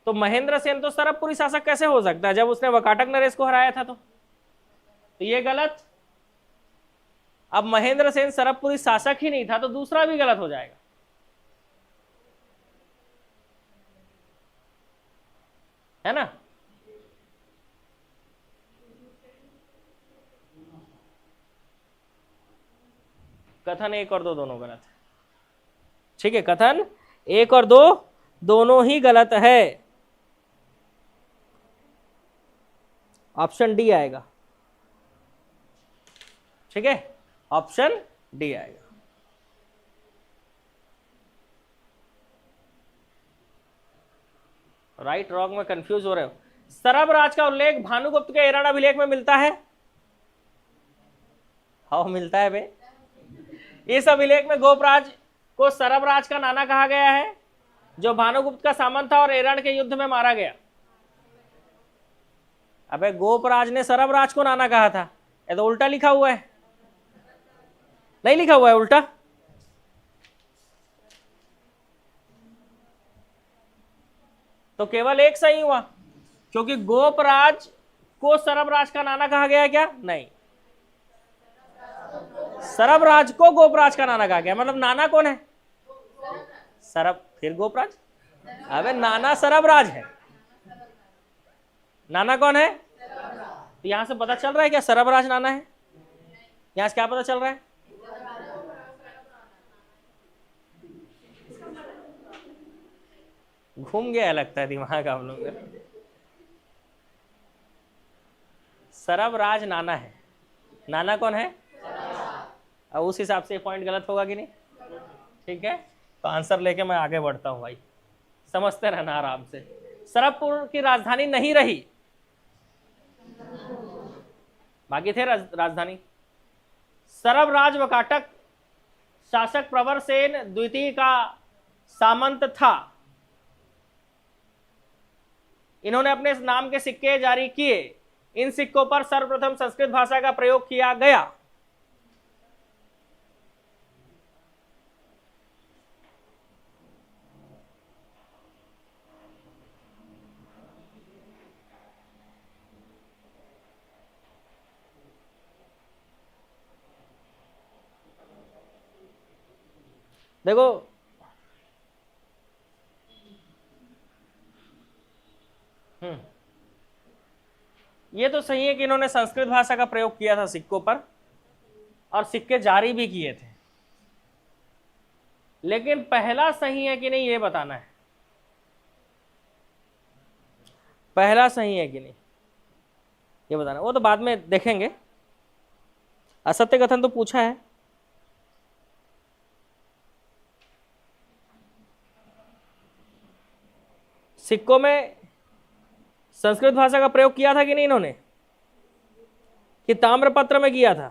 तो महेंद्र सेन तो सरबपुरी शासक कैसे हो सकता है जब उसने वकाटक नरेश को हराया था? तो ये गलत। अब महेंद्र सेन सरबपुरी शासक ही नहीं था तो दूसरा भी गलत हो जाएगा। है ना? कथन 1 और 2 दोनों गलत है। ठीक है, कथन 1 और 2 दोनों ही गलत है। ऑप्शन डी आएगा। ठीक है, ऑप्शन डी आएगा। राइट रॉन्ग में कंफ्यूज हो रहे हो। सरबराज का उल्लेख भानुगुप्त के एरण अभिलेख में मिलता है? हाँ मिलता है बे। इस अभिलेख में गोपराज को सरबराज का नाना कहा गया है, जो भानुगुप्त का सामंत था और एरण के युद्ध में मारा गया। अबे गोपराज ने सरबराज को नाना कहा था, ये तो उल्टा लिखा हुआ है। नहीं लिखा हुआ है उल्टा? तो केवल एक सही हुआ, क्योंकि गोपराज को सरबराज का नाना कहा गया है क्या? नहीं, सरबराज को गोपराज का नाना कहा गया। मतलब नाना कौन है? सरब फिर गोपराज। अबे नाना सरबराज है, नाना कौन है? तो यहां से पता चल रहा है क्या सरबराज नाना है? यहां से क्या पता चल रहा है? घूम गया लगता है दिमाग आप लोग। सरबराज नाना है, नाना कौन है? अब उस हिसाब से पॉइंट गलत होगा कि नहीं? ठीक है, तो आंसर लेके मैं आगे बढ़ता हूं भाई, समझते रहना आराम से। सरबपुर की राजधानी नहीं रही, बाकी थे राजधानी। सरबराज वकाटक शासक प्रवर सेन द्वितीय का सामंत था। इन्होंने अपने नाम के सिक्के जारी किए। इन सिक्कों पर सर्वप्रथम संस्कृत भाषा का प्रयोग किया गया। देखो ये तो सही है कि इन्होंने संस्कृत भाषा का प्रयोग किया था सिक्कों पर, और सिक्के जारी भी किए थे, लेकिन पहला सही है कि नहीं ये बताना है। पहला सही है कि नहीं ये बताना, वो तो बाद में देखेंगे। असत्य कथन तो पूछा है। सिक्कों में संस्कृत भाषा का प्रयोग किया था कि नहीं इन्होंने? कि ताम्रपत्र में किया था?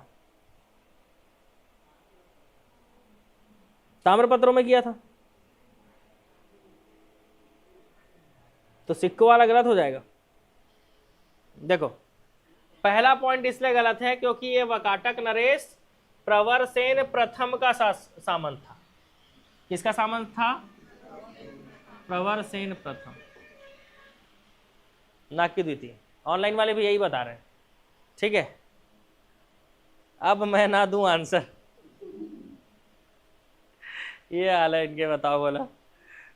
ताम्रपत्रों में किया था, तो सिक्कों वाला गलत हो जाएगा। देखो पहला पॉइंट इसलिए गलत है क्योंकि ये वकाटक नरेश प्रवर सेन प्रथम का सामंत था। किसका सामंत था? प्रवर सेन प्रथम, ना कि द्वितीय। ऑनलाइन वाले भी यही बता रहे हैं। ठीक है, अब मैं ना दूं आंसर, ये हाल है इनके, बताओ बोला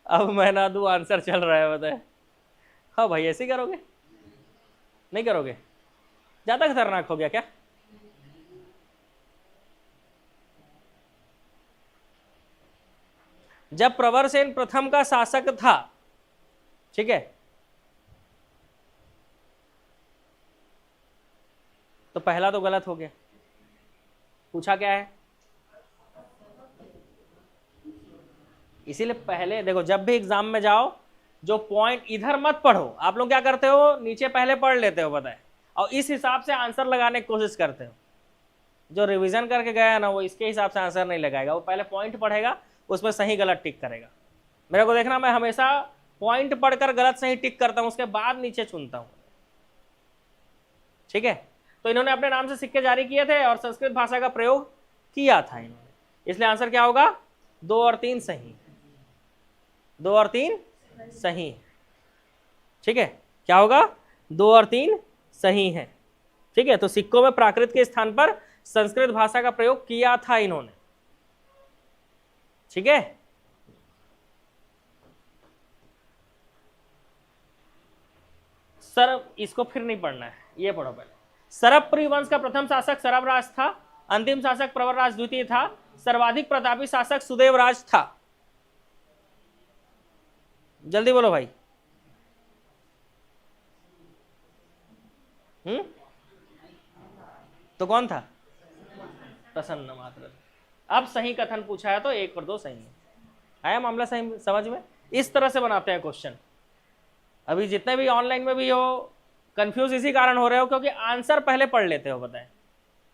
अब मैं ना दूं आंसर चल रहा है बताए। हाँ भाई ऐसे ही करोगे, नहीं करोगे, ज्यादा खतरनाक हो गया क्या? जब प्रवरसेन प्रथम का शासक था, ठीक है, तो पहला तो गलत हो गया। पूछा क्या है? इसीलिए पहले देखो, जब भी एग्जाम में जाओ, जो पॉइंट इधर मत पढ़ो। आप लोग क्या करते हो, नीचे पहले पढ़ लेते हो बताए, और इस हिसाब से आंसर लगाने की कोशिश करते हो। जो रिवीजन करके गया ना, वो इसके हिसाब से आंसर नहीं लगाएगा, वो पहले पॉइंट पढ़ेगा, उसमें सही गलत टिक करेगा। मेरे को देखना, मैं हमेशा पॉइंट पढ़कर गलत सही टिक करता हूं, उसके बाद नीचे चुनता हूं, ठीक है। तो इन्होंने अपने नाम से सिक्के जारी किए थे और संस्कृत भाषा का प्रयोग किया था इन्होंने, इसलिए आंसर क्या होगा? 2 और 3 सही, 2 और 3 सही, ठीक है। क्या होगा? 2 और 3 सही है, ठीक है। तो सिक्कों में प्राकृत के स्थान पर संस्कृत भाषा का प्रयोग किया था इन्होंने, ठीक है। सर इसको फिर नहीं पढ़ना है, ये पढ़ो पहले। सरबपुरी वंश का प्रथम शासक सरबराज था, अंतिम शासक प्रवरराज द्वितीय था, सर्वाधिक प्रतापी शासक सुदेवराज था। जल्दी बोलो भाई। तो कौन था? प्रसन्न मात्र। अब सही कथन पूछा है तो 1 और 2 सही है। आया मामला सही समझ में? इस तरह से बनाते हैं क्वेश्चन। अभी जितने भी ऑनलाइन में भी हो, कंफ्यूज इसी कारण हो रहे हो क्योंकि आंसर पहले पढ़ लेते हो बताएं,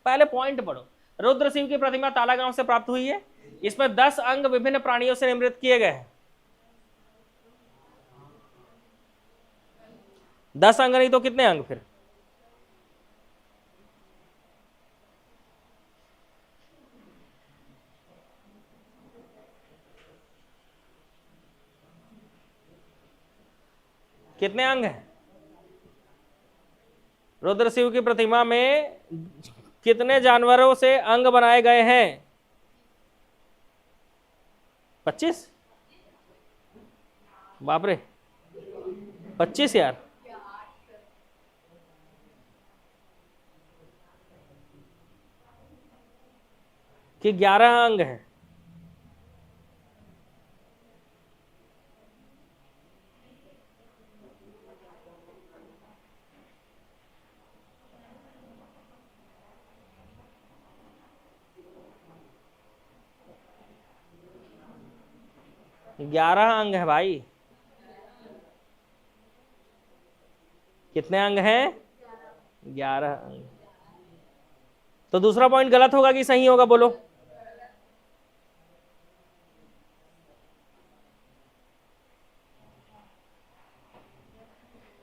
पहले पॉइंट पढ़ो। रुद्र शिव की प्रतिमा ताला गांव से प्राप्त हुई है, इसमें 10 अंग विभिन्न प्राणियों से निर्मित किए गए हैं। 10 अंग नहीं तो कितने अंग फिर? कितने अंग हैं? रुद्र शिव की प्रतिमा में कितने जानवरों से अंग बनाए गए हैं? 25? बाप रे, 25 यार। कि 11 अंग हैं? ग्यारह अंग है भाई। कितने अंग हैं? 11 अंग। तो दूसरा पॉइंट गलत होगा कि सही होगा बोलो?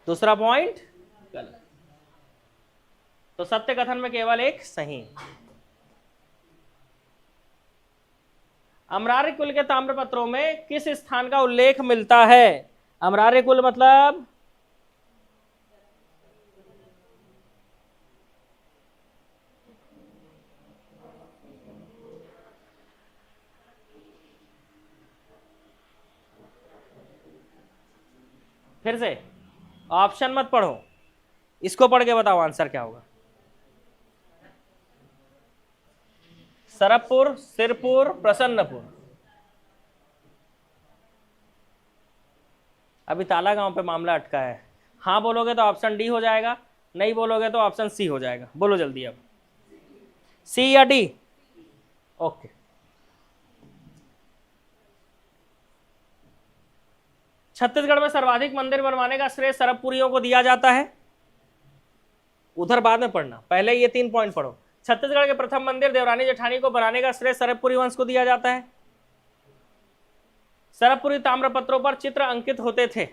दूसरा पॉइंट गलत। तो सत्य कथन में केवल एक सही। अमरार्य कुल के ताम्रपत्रों में किस स्थान का उल्लेख मिलता है? अमरार्य कुल मतलब फिर से ऑप्शन मत पढ़ो, इसको पढ़ के बताओ आंसर क्या होगा। सरबपुर, सिरपुर, प्रसन्नपुर। अभी ताला गांव पे मामला अटका है। हाँ बोलोगे तो ऑप्शन डी हो जाएगा, नहीं बोलोगे तो ऑप्शन सी हो जाएगा। बोलो जल्दी अब, सी या डी? ओके। छत्तीसगढ़ में सर्वाधिक मंदिर बनवाने का श्रेय सरबपुरियों को दिया जाता है। उधर बाद में पढ़ना, पहले ये 3 पॉइंट पढ़ो। छत्तीसगढ़ के प्रथम मंदिर देवरानी जेठानी को बनाने का श्रेय सरबपुरी वंश को दिया जाता है। सरबपुरी ताम्रपत्रों पर चित्र अंकित होते थे।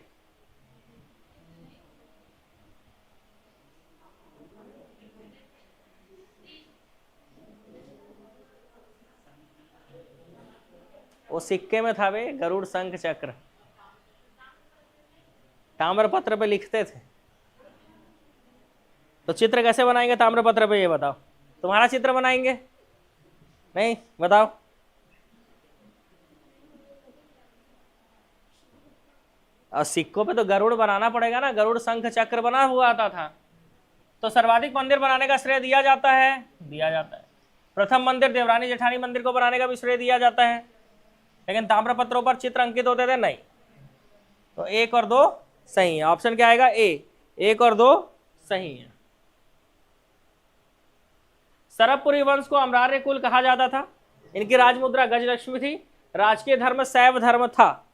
वो सिक्के में था वे, गरुड़ शंख चक्र, ताम्रपत्र पे लिखते थे। तो चित्र कैसे बनाएंगे ताम्रपत्र पे, ये बताओ। तुम्हारा चित्र बनाएंगे? नहीं, बताओ। और सिक्कों पे तो गरुड़ बनाना पड़ेगा ना, गरुड़ शंख चक्र बना हुआ आता था। तो सर्वाधिक मंदिर बनाने का श्रेय दिया जाता है, दिया जाता है। प्रथम मंदिर देवरानी जेठानी मंदिर को बनाने का भी श्रेय दिया जाता है, लेकिन ताम्रपत्रों पर चित्र अंकित होते थे नहीं। तो 1 और 2 सही है। ऑप्शन क्या आएगा? ए, 1 और 2 सही है। सरबपुरी वंश को अमरार्य कुल कहा जाता था। इनकी राजमुद्रा गजलक्ष्मी थी। राजकीय धर्म शैव धर्म था।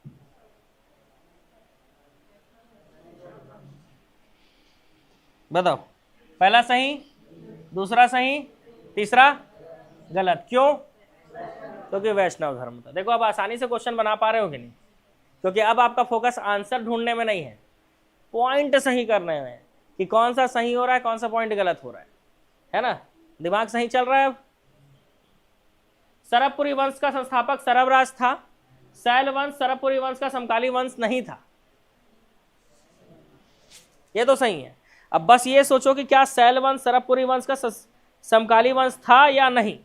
बताओ, पहला सही, दूसरा सही, तीसरा गलत। क्यों? क्योंकि वैष्णव धर्म था। देखो अब आसानी से क्वेश्चन बना पा रहे हो कि नहीं? क्योंकि अब आपका फोकस आंसर ढूंढने में नहीं है, पॉइंट सही करने में, कि कौन सा सही हो रहा है, कौन सा पॉइंट गलत हो रहा है ना? दिमाग सही चल रहा है अब। सरबपुरी वंश का संस्थापक सरबराज था। शैल वंश सरबपुरी वंश का समकालीन वंश नहीं था। ये तो सही है। अब बस ये सोचो कि क्या शैल वंश सरबपुरी वंश का समकालीन वंश था या नहीं।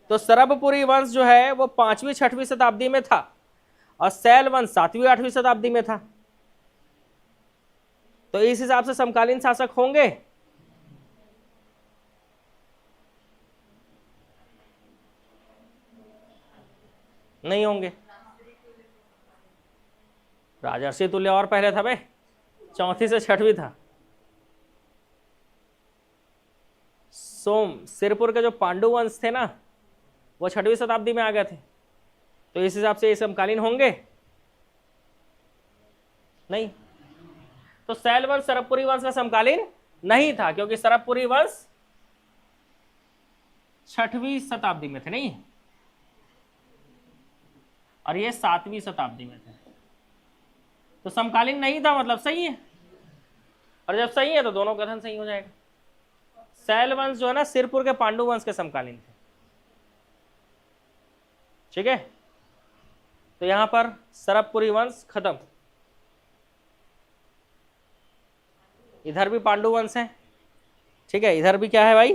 तो सरबपुरी वंश जो है वो 5वीं 6वीं शताब्दी में था और शैल वंश 7वीं 8वीं शताब्दी में था। तो इस हिसाब से समकालीन शासक होंगे। नहीं होंगे। राजर्षि तुल्य और पहले था बे, 4वीं से 6वीं था। सोम सिरपुर के जो पांडु वंश थे ना, वो 6वीं शताब्दी में आ गए थे। तो इस हिसाब से ये समकालीन होंगे नहीं। तो शैल वंश सरबपुरी वंश का समकालीन नहीं था, क्योंकि सरबपुरी वंश 6वीं शताब्दी में थे नहीं, और ये 7वीं शताब्दी में थे। तो समकालीन नहीं था, मतलब सही है। और जब सही है तो दोनों कथन सही हो जाएगा। शैल वंश जो है ना, सिरपुर के पांडु वंश के समकालीन थे। ठीक है, तो यहां पर सरबपुरी वंश खत्म। इधर भी पांडु वंश है। ठीक है, इधर भी क्या है भाई?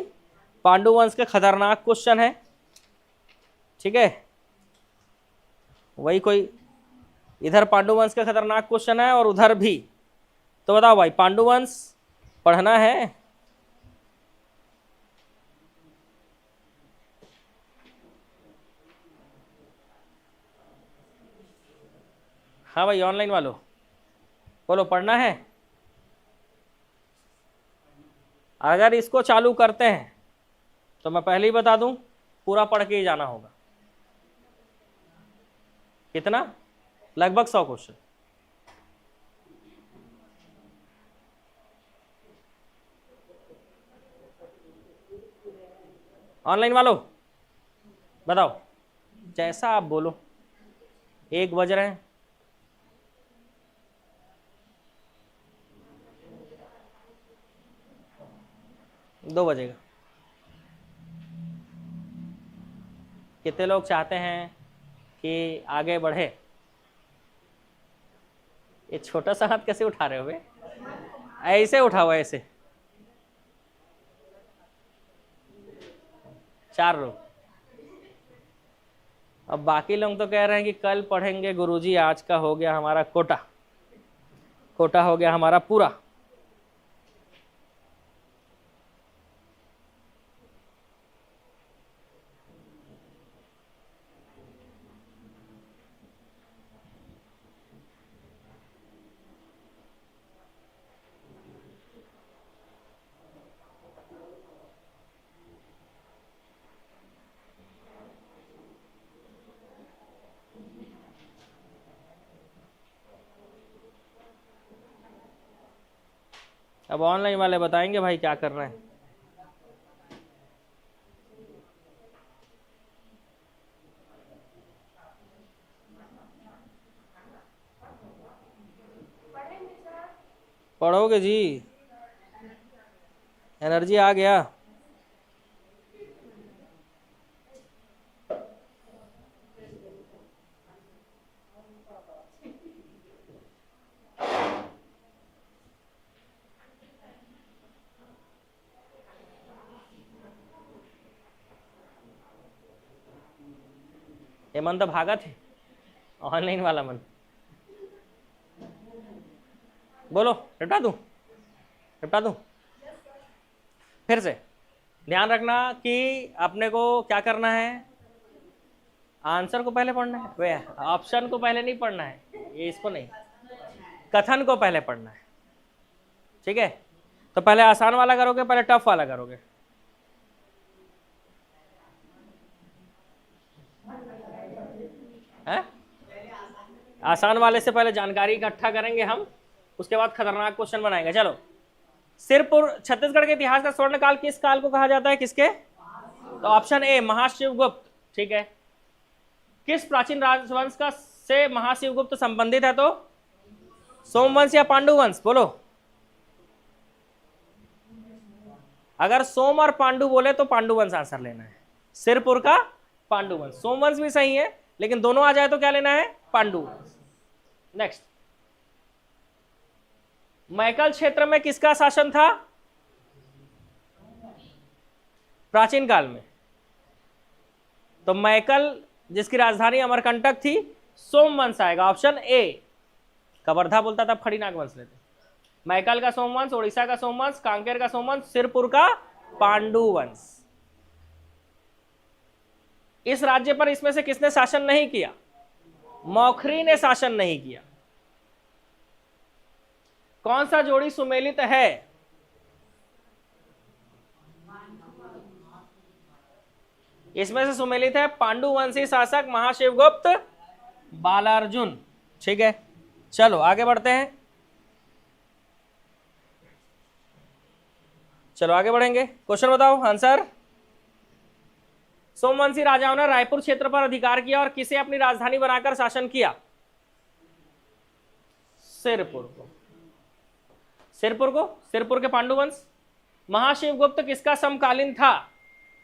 पांडु वंश के खतरनाक क्वेश्चन है। ठीक है, वही कोई इधर पांडु वंश का खतरनाक क्वेश्चन है और उधर भी। तो बताओ भाई, पांडु वंश पढ़ना है? हाँ भाई, ऑनलाइन वालों बोलो, पढ़ना है? अगर इसको चालू करते हैं तो मैं पहले ही बता दूं, पूरा पढ़ के ही जाना होगा। कितना? लगभग 100 क्वेश्चन। ऑनलाइन वालों बताओ, जैसा आप बोलो। 1 बज रहे हैं। दो बजेगा। कितने लोग चाहते हैं कि आगे बढ़े? ये छोटा सा हाथ कैसे उठा रहे हो बे? ऐसे उठाओ, ऐसे। 4 लोग। अब बाकी लोग तो कह रहे हैं कि कल पढ़ेंगे गुरुजी, आज का हो गया हमारा कोटा, कोटा हो गया हमारा पूरा। अब ऑनलाइन वाले बताएंगे भाई क्या करना है। पढ़ोगे जी? एनर्जी आ गया? हेमंत भागा थे ऑनलाइन वाला मन, बोलो निपटा दूं फिर से। ध्यान रखना कि अपने को क्या करना है, आंसर को पहले पढ़ना है, वे ऑप्शन को पहले नहीं पढ़ना है, ये इसको नहीं, कथन को पहले पढ़ना है, ठीक है। तो पहले आसान वाला करोगे, पहले टफ वाला करोगे। है? आसान वाले से पहले जानकारी इकट्ठा करेंगे हम, उसके बाद खतरनाक क्वेश्चन बनाएंगे। चलो, सिरपुर छत्तीसगढ़ के इतिहास का स्वर्ण काल किस काल को कहा जाता है, किसके? तो ऑप्शन ए महाशिवगुप्त, ठीक है। किस प्राचीन राजवंश का से महाशिवगुप्त संबंधित है? तो सोमवंश या पांडुवंश, बोलो। अगर सोम और पांडु बोले तो पांडुवंश आंसर लेना है, सिरपुर का पांडुवंश। सोमवंश भी सही है, लेकिन दोनों आ जाए तो क्या लेना है? पांडुवंश। नेक्स्ट, मैकल क्षेत्र में किसका शासन था प्राचीन काल में? तो मैकल जिसकी राजधानी अमरकंटक थी, सोमवंश आएगा, ऑप्शन ए। कवर्धा बोलता था, खड़ीनाग वंश लेते। मैकल का सोमवंश, उड़ीसा का सोमवंश, कांकेर का सोमवंश, सिरपुर का पांडुवंश। इस राज्य पर इसमें से किसने शासन नहीं किया? मौखरी ने शासन नहीं किया। कौन सा जोड़ी सुमेलित है? इसमें से सुमेलित है पांडुवंशी शासक महाशिवगुप्त बालार्जुन, ठीक है। चलो आगे बढ़ते हैं, चलो आगे बढ़ेंगे। क्वेश्चन बताओ, आंसर। सोमवंशी राजाओं ने रायपुर क्षेत्र पर अधिकार किया और किसे अपनी राजधानी बनाकर शासन किया? सिरपुर को। सिरपुर के पांडुवंश। महाशिवगुप्त किसका समकालीन था?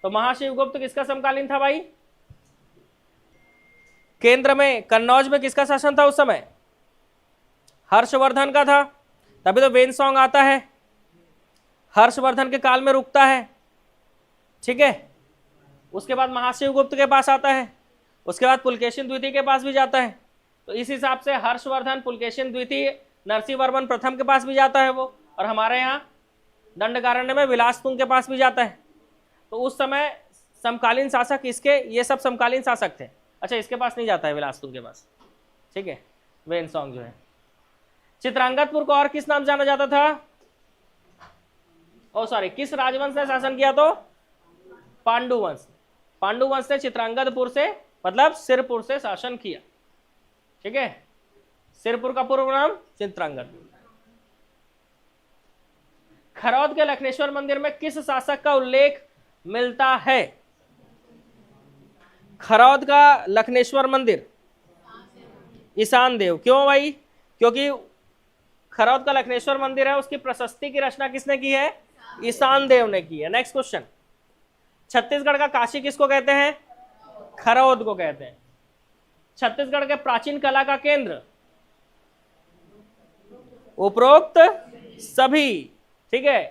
तो महाशिवगुप्त किसका समकालीन था भाई? केंद्र में कन्नौज में किसका शासन था उस समय? हर्षवर्धन का था, तभी तो वेन सॉन्ग आता है, हर्षवर्धन के काल में रुकता है, ठीक है। उसके बाद महाशिवगुप्त के पास आता है, उसके बाद पुलकेशिन द्वितीय के पास भी जाता है। तो इस हिसाब से हर्षवर्धन, पुलकेशिन द्वितीय, नरसिंह वर्मन प्रथम के पास भी जाता है वो, और हमारे यहाँ दंडकारण्य में विलासतुंग के पास भी जाता है। तो उस समय समकालीन शासक इसके, ये सब समकालीन शासक थे। अच्छा, इसके पास नहीं जाता है विलासतुंग के पास, ठीक है, वेन सॉन्ग जो है। चित्रांगतपुर को और किस नाम जाना जाता था? किस राजवंश ने शासन किया? तो पांडुवंश। पांडुवंश ने चित्रांगतपुर से, मतलब सिरपुर से शासन किया, ठीक है। सिरपुर का पूर्व नाम चित्रांगतपुर। खरौद के लखनेश्वर मंदिर में किस शासक का उल्लेख मिलता है? खरौद का लखनेश्वर मंदिर, ईशान देव। क्यों भाई? क्योंकि खरौद का लखनेश्वर मंदिर है, उसकी प्रशस्ति की रचना किसने की है? ईशान देव ने की है। नेक्स्ट क्वेश्चन, छत्तीसगढ़ का काशी किसको कहते हैं? खरौद को कहते हैं। छत्तीसगढ़ के प्राचीन कला का केंद्र? उपरोक्त सभी, ठीक है।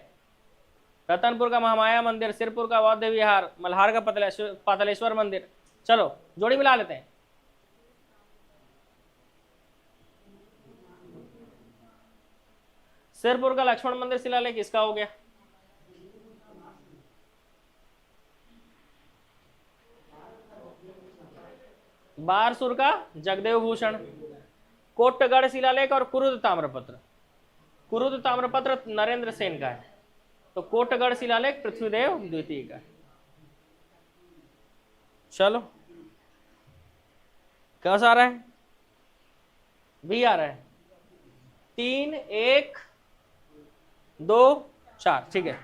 रतनपुर का महामाया मंदिर, सिरपुर का बौद्ध विहार, मल्हार का पातालेश्वर मंदिर। चलो जोड़ी मिला लेते हैं। सिरपुर का लक्ष्मण मंदिर शिलालेख किसका हो गया? बारसूर का जगदेव भूषण। कोटगढ़ शिलालेख और कुरुद ताम्रपत्र, कुरुद ताम्रपत्र नरेंद्र सेन का है, तो कोटगढ़ शिलालेख पृथ्वीदेव द्वितीय का है। चलो कैसा आ रहा है? भी आ रहा है। 3, 1, 2, 4, ठीक है।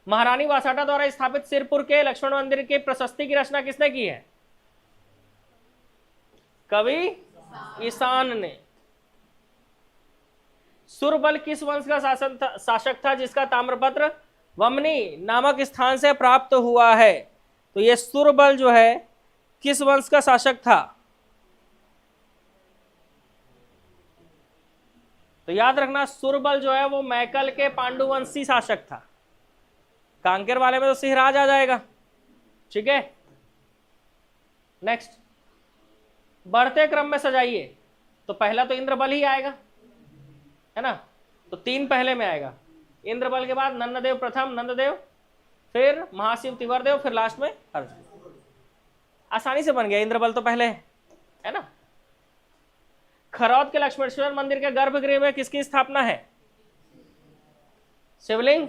महारानी वासाटा द्वारा स्थापित सिरपुर के लक्ष्मण मंदिर की प्रशस्ति की रचना किसने की है? कवि ईशान ने। सुरबल किस वंश का शासक था जिसका ताम्रपत्र वमनी नामक स्थान से प्राप्त हुआ है? तो ये सुरबल जो है किस वंश का शासक था? तो याद रखना, सुरबल जो है वो मैकल के पांडुवंशी शासक था। कांकेर वाले में तो सिंहराज आ जाएगा, ठीक है। नेक्स्ट, बढ़ते क्रम में सजाइए तो पहला तो इंद्रबल ही आएगा, है ना, तो 3 पहले में आएगा। इंद्रबल के बाद नंददेव प्रथम, नंददेव, फिर महाशिव तिवरदेव, फिर लास्ट में अर्जुन। आसानी से बन गया, इंद्रबल तो पहले है ना। खरौद के लक्ष्मेश्वर मंदिर के गर्भगृह में किसकी स्थापना है? शिवलिंग।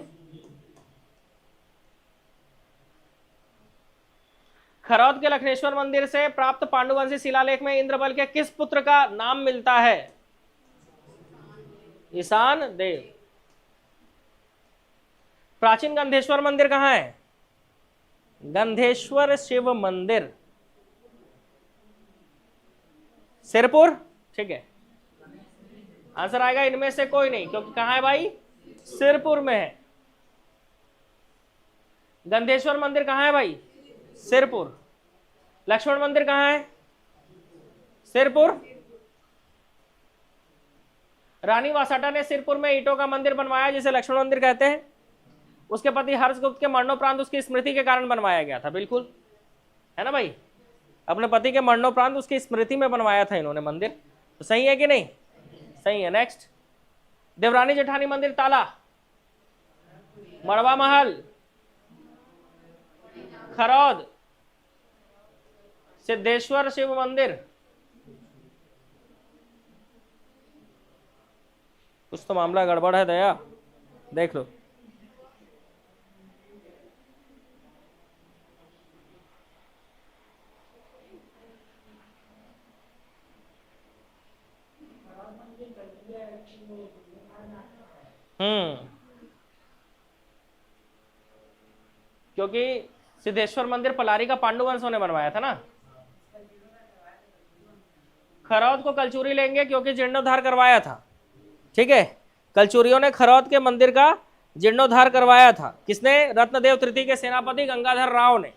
खरौद के लक्ष्मेश्वर मंदिर से प्राप्त पांडुवंशी शिलालेख में इंद्रबल के किस पुत्र का नाम मिलता है? ईशान देव। प्राचीन गंधेश्वर मंदिर कहां है? गंधेश्वर शिव मंदिर सिरपुर, ठीक है। आंसर आएगा इनमें से कोई नहीं, क्योंकि कहां है भाई? सिरपुर में है। गंधेश्वर मंदिर कहां है भाई? सिरपुर। लक्ष्मण मंदिर कहां है? सिरपुर। रानी वासाटा ने सिरपुर में ईंटों का मंदिर बनवाया जिसे लक्ष्मण मंदिर कहते हैं। उसके पति हर्षगुप्त के मरणोपरांत उसकी स्मृति के कारण बनवाया गया था। बिल्कुल, है ना भाई, अपने पति के मरणोपरांत उसकी स्मृति में बनवाया था इन्होंने मंदिर। तो सही है कि नहीं? सही है। नेक्स्ट, देवरानी जेठानी मंदिर ताला, मड़वा महल, खरौद, सिद्धेश्वर शिव मंदिर। कुछ तो मामला गड़बड़ है दया, देख लो। क्योंकि सिद्धेश्वर मंदिर पलारी का पांडुवंशों ने बनवाया था ना। खरौद को कलचुरी लेंगे क्योंकि जीर्णोद्धार करवाया था, ठीक है। कलचुरियों ने खरौद के मंदिर का जीर्णोद्धार करवाया था। किसने? रत्नदेव तृतीय के सेनापति गंगाधर राव ने।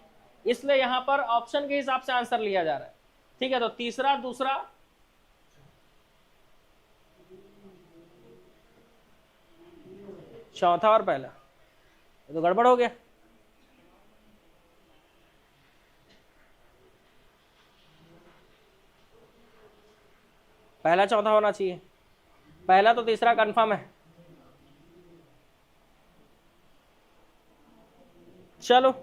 इसलिए यहां पर ऑप्शन के हिसाब से आंसर लिया जा रहा है, ठीक है। तो तीसरा, दूसरा, चौथा और पहला, ये तो गड़बड़ हो गया। पहला चौथा होना चाहिए, पहला तो तीसरा कंफर्म है। चलो,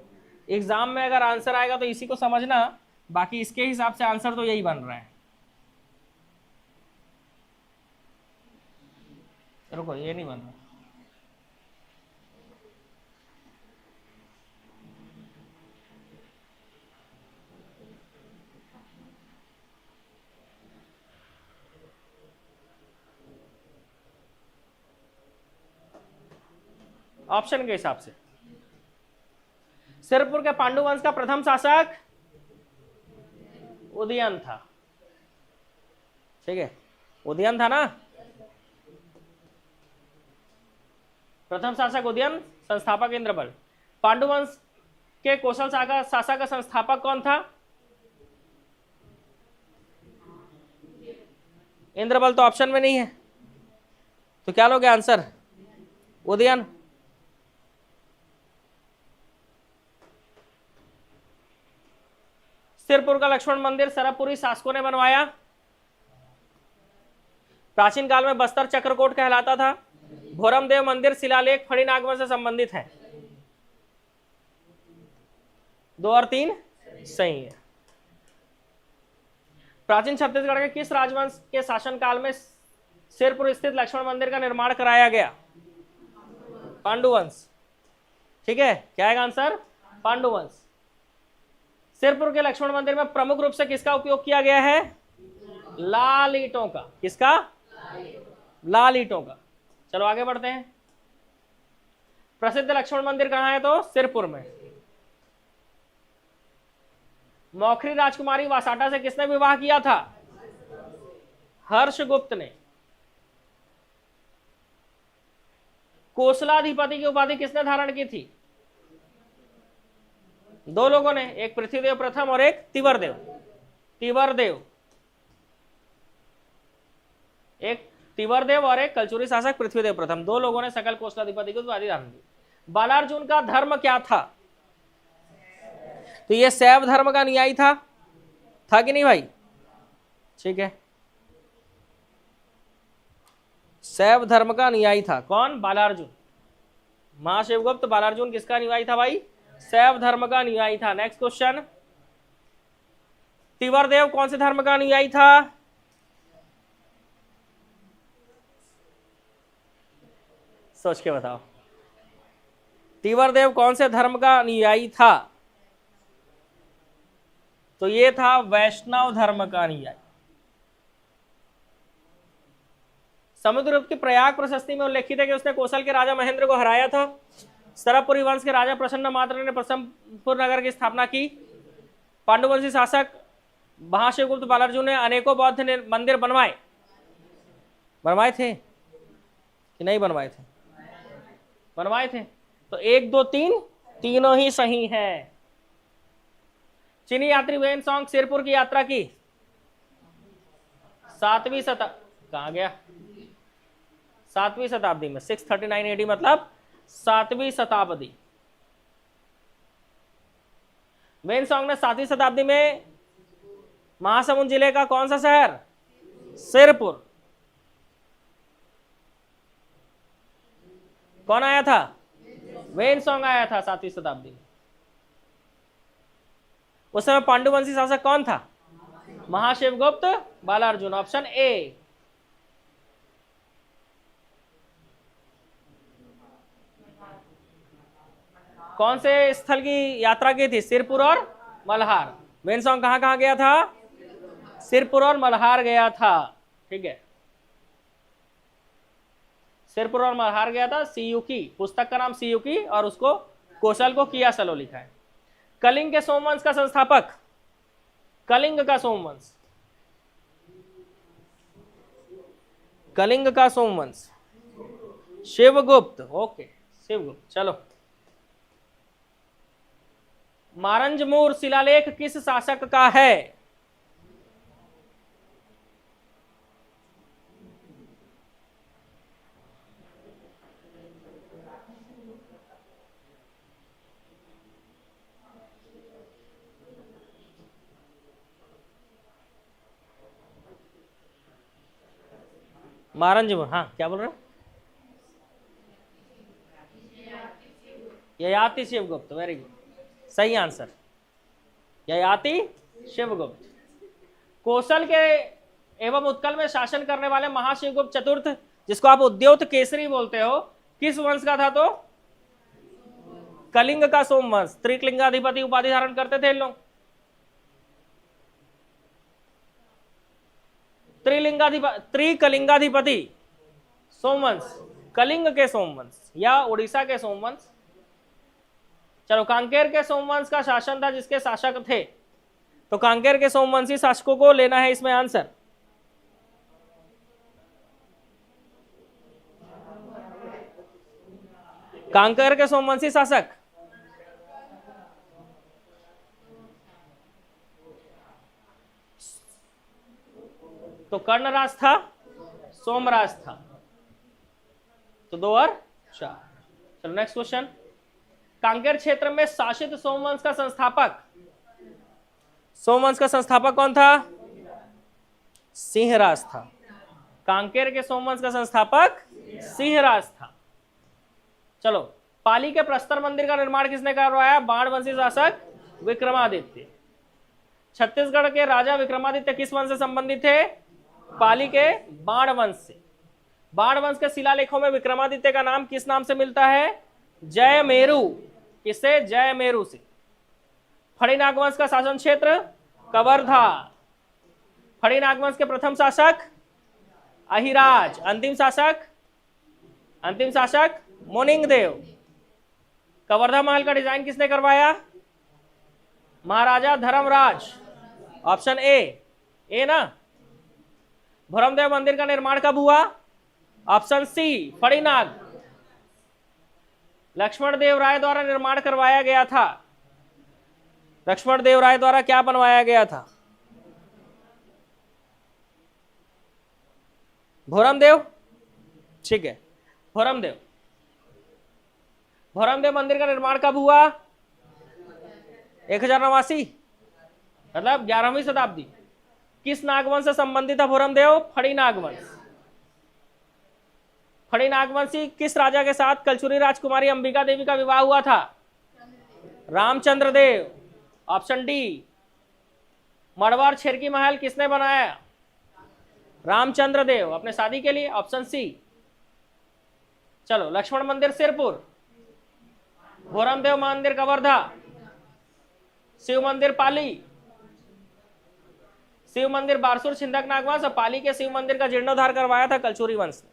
एग्जाम में अगर आंसर आएगा तो इसी को समझना, बाकी इसके हिसाब से आंसर तो यही बन रहा है। रुको, ये नहीं बन रहा। ऑप्शन के हिसाब से सिरपुर के पांडुवंश का प्रथम शासक उदयन था, ठीक है। उदयन था ना, प्रथम शासक उदयन, संस्थापक इंद्रबल। पांडुवंश के कौशल शासक का संस्थापक कौन था? इंद्रबल तो ऑप्शन में नहीं है, तो क्या लोगे आंसर? उदयन। सिरपुर का लक्ष्मण मंदिर सरबपुरी शासकों ने बनवाया। प्राचीन काल में बस्तर चक्रकोट कहलाता था। भोरमदेव मंदिर शिलालेख फणि आगमन से संबंधित है। 2 और 3 सही है। प्राचीन छत्तीसगढ़ के किस राजवंश के शासनकाल में सिरपुर स्थित लक्ष्मण मंदिर का निर्माण कराया गया? पांडुवंश, ठीक है। क्या है आंसर? पांडुवंश। सिरपुर के लक्ष्मण मंदिर में प्रमुख रूप से किसका उपयोग किया गया है? लाल ईंटों का। किसका? लाल ईंटों का। चलो आगे बढ़ते हैं। प्रसिद्ध लक्ष्मण मंदिर कहां है? तो सिरपुर में। मौखरी राजकुमारी वासाटा से किसने विवाह किया था? हर्षगुप्त ने। कोसलाधिपति की उपाधि किसने धारण की थी? 2 लोगों ने, एक पृथ्वीदेव प्रथम और एक तिवरदेव। तिवरदेव, एक तिवरदेव और एक कलचुरी शासक पृथ्वीदेव प्रथम, 2 लोगों ने सकल कोसलाधिपति की उपाधि धारण की। बालार्जुन का धर्म क्या था? तो ये शैव धर्म का अनुयायी था कि नहीं भाई? ठीक है। शैव धर्म का अनुयायी था कौन? बालार्जुन। महाशिवगुप्त बालार्जुन किसका अनुयायी था भाई? शैव धर्म का अनुयायी था। नेक्स्ट क्वेश्चन, तिवरदेव कौन से धर्म का अनुयायी था? सोच के बताओ, तिवरदेव कौन से धर्म का अनुयायी था? तो ये था वैष्णव धर्म का अनुयायी। समुद्रगुप्त की प्रयाग प्रशस्ति में उल्लेखित है कि उसने कौशल के राजा महेंद्र को हराया था। सरबपुरी वंश के राजा प्रसन्न मात्र ने प्रसन्नपुर नगर की स्थापना की। पांडुवंशी शासक महाशिवगुप्त बालार्जुन ने अनेकों बौद्ध मंदिर बनवाए थे कि नहीं बनवाए थे? बनवाए थे। तो 1 2 3 तीनों ही सही है। चीनी यात्री वेनसोंग सिरपुर की यात्रा की 7वीं शताब्दी, कहां गया? 7वीं शताब्दी में, 639 AD मतलब 7वीं शताब्दी। वेनसोंग ने 7वीं शताब्दी में महासमुंद जिले का कौन सा शहर? सिरपुर। कौन आया था? वेनसोंग आया था 7वीं शताब्दी में। उस समय पांडुवंशी शासक कौन था? Mahashivgupta Balarjun, option A. कौन से स्थल की यात्रा की थी? सिरपुर और मल्हार। वेनसोंग कहां कहां गया था? सिरपुर और मल्हार गया था। ठीक है, सिरपुर और मल्हार गया था। सीयूकी, पुस्तक का नाम सीयूकी, और उसको कौशल को किया सलो लिखा है। कलिंग के सोमवंश का संस्थापक, कलिंग का सोमवंश, कलिंग का सोमवंश शिवगुप्त। ओके, शिवगुप्त। चलो, मारंजमूर शिलालेख किस शासक का है? मारंजमूर, हाँ क्या बोल रहे हो? ययाति शिवगुप्त, वेरी गुड, सही आंसर, ययाति शिवगुप्त। कौशल के एवं उत्कल में शासन करने वाले महाशिवगुप्त चतुर्थ, जिसको आप उद्योत केसरी बोलते हो, किस वंश का था? तो कलिंग का सोमवंश। त्रिकलिंगाधिपति उपाधि धारण करते थे इन लोग। त्रिकलिंगाधिपति सोमवंश, कलिंग के सोमवंश या उड़ीसा के सोमवंश। चलो, कांकेर के सोमवंश का शासन था जिसके शासक थे, तो कांकेर के सोमवंशी शासकों को लेना है इसमें आंसर। कांकेर के सोमवंशी शासक तो कर्णराज था, सोमराज था। तो 2 और 4। चलो नेक्स्ट क्वेश्चन, कांकेर क्षेत्र में शासित सोमवंश का संस्थापक, सोमवंश का संस्थापक कौन था? सिंहराज था। कांकेर के सोमवंश का संस्थापक सिंहराज था। चलो, पाली के प्रस्तर मंदिर का निर्माण किसने करवाया? बाणवंशी शासक विक्रमादित्य। छत्तीसगढ़ के राजा विक्रमादित्य किस वंश से संबंधित थे? पाली के बाणवंश से। बाणवंश के शिलालेखों में विक्रमादित्य का नाम किस नाम से मिलता है? जयमेरु। किससे? जयमेरु से। फड़ी नागवंश का शासन क्षेत्र कवर्धा। फड़ी नागवंश के प्रथम शासक अहिराज। अंतिम शासक मोनिंगदेव। कवर्धा महल का डिजाइन किसने करवाया? महाराजा धर्मराज, ऑप्शन ए ना। भरमदेव मंदिर का निर्माण कब हुआ? Option C, फड़ीनाग। लक्ष्मण देव राय द्वारा निर्माण करवाया गया था। लक्ष्मण देव राय द्वारा क्या बनवाया गया था? भोरमदेव, ठीक है, भोरमदेव। भोरमदेव मंदिर का निर्माण कब हुआ? 1089, मतलब 11वीं शताब्दी। किस नागवंश से संबंधित था भोरमदेव? फड़ी नागवंश। फड़ी नागवंशी किस राजा के साथ कलचुरी राजकुमारी अंबिका देवी का विवाह हुआ था? रामचंद्र देव। Option D. मड़वाड़ छेरकी महल किसने बनाया? रामचंद्र देव अपने शादी के लिए। Option C. चलो, लक्ष्मण मंदिर सिरपुर, भोरमदेव मंदिर कवर्धा, शिव मंदिर पाली, शिव मंदिर बारसूर छिंदक नागवंश और पाली के शिव मंदिर का जीर्णोद्धार करवाया था कलचुरी वंश ने।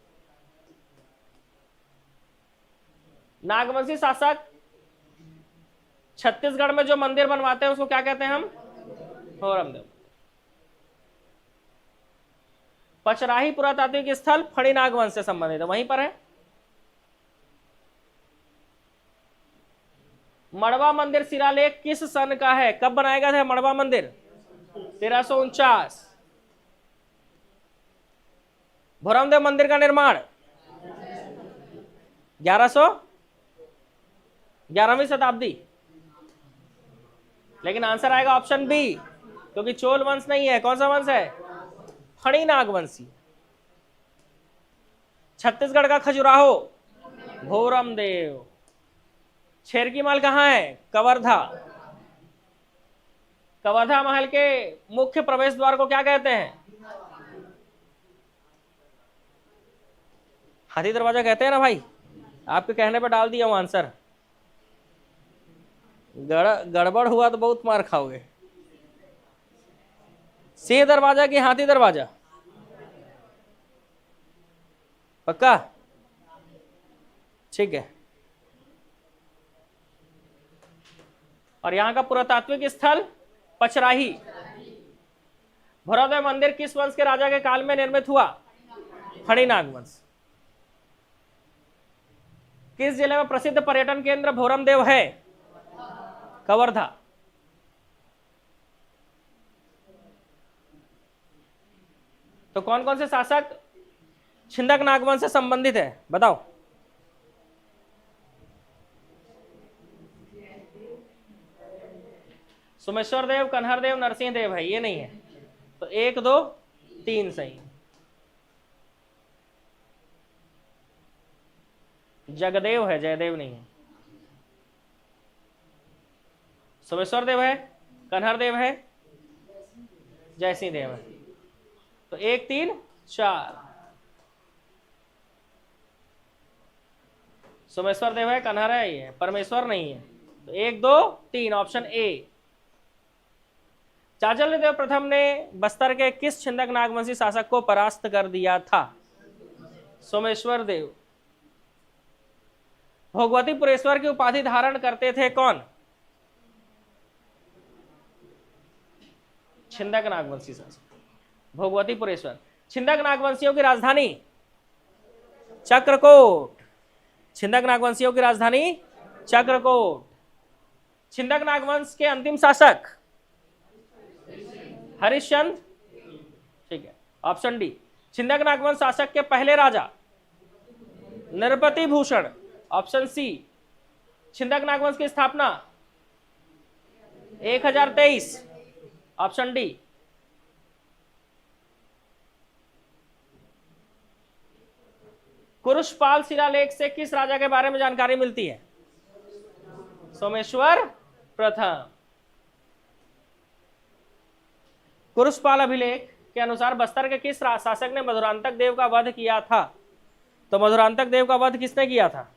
नागवंशी शासक छत्तीसगढ़ में जो मंदिर बनवाते हैं उसको क्या कहते हैं हम? भोरमदेव। पचराही पुरातात्विक स्थल फड़ी नागवंश से संबंधित है, वहीं पर है। मड़वा मंदिर शिलालेख किस सन का है? कब बनाया गया था मड़वा मंदिर? 1349। भोरमदेव मंदिर का निर्माण 1111वीं शताब्दी। लेकिन आंसर आएगा ऑप्शन बी, क्योंकि चोल वंश नहीं है। कौन सा वंश है? फड़ी नागवंशी। छत्तीसगढ़ का खजुराहो भोरमदेव। छेरकी महल कहाँ है? कवर्धा। कवर्धा महल के मुख्य प्रवेश द्वार को क्या कहते हैं? हाथी दरवाजा कहते हैं ना भाई, आपके कहने पर डाल दिया हूं आंसर। गड़बड़ हुआ तो बहुत मार खाओगे। सिंह दरवाजा की हाथी दरवाजा? पक्का? ठीक है। और यहां का पुरातात्विक स्थल पचराही। भोरमदेव मंदिर किस वंश के राजा के काल में निर्मित हुआ? फड़ी नागवंश। किस जिले में प्रसिद्ध पर्यटन केंद्र भोरमदेव है? कवर्धा। तो कौन कौन से शासक छिंदक नागवंश से संबंधित है, बताओ? सोमेश्वर देव, कन्हर देव, नरसिंह देव है, ये नहीं है। तो 1 2 3 सही। जगदेव है, जयदेव नहीं है। सोमेश्वर देव है, कन्हर देव है, जयसिंह देव है। तो 1 3 4। सोमेश्वर देव है, कन्हर है, ये परमेश्वर नहीं है। तो 1 2 3 ऑप्शन ए। चांचल्य देव प्रथम ने बस्तर के किस छिंदक नागवंशी शासक को परास्त कर दिया था? सोमेश्वर देव। भोगवतीपुरेश्वर की उपाधि धारण करते थे कौन? छिंदक नागवंशी शासक भोगवतीपुरेश्वर। छिंदक नागवंशियों की राजधानी? चक्रकोट। छिंदक नागवंशियों की राजधानी चक्रकोट। छिंदक नागवंश के अंतिम शासक? हरिश्चंद्र। ठीक है, ऑप्शन डी। छिंदक नागवंश शासक के पहले राजा? नृपति भूषण। Option C. छिंदक नागवंश की स्थापना? 1023। Option D. कुरुषपाल शिलालेख से किस राजा के बारे में जानकारी मिलती है? सोमेश्वर प्रथम। कुरुषपाल अभिलेख के अनुसार बस्तर के किस शासक ने मधुरांतक देव का वध किया था? तो मधुरांतक देव का वध किसने किया था?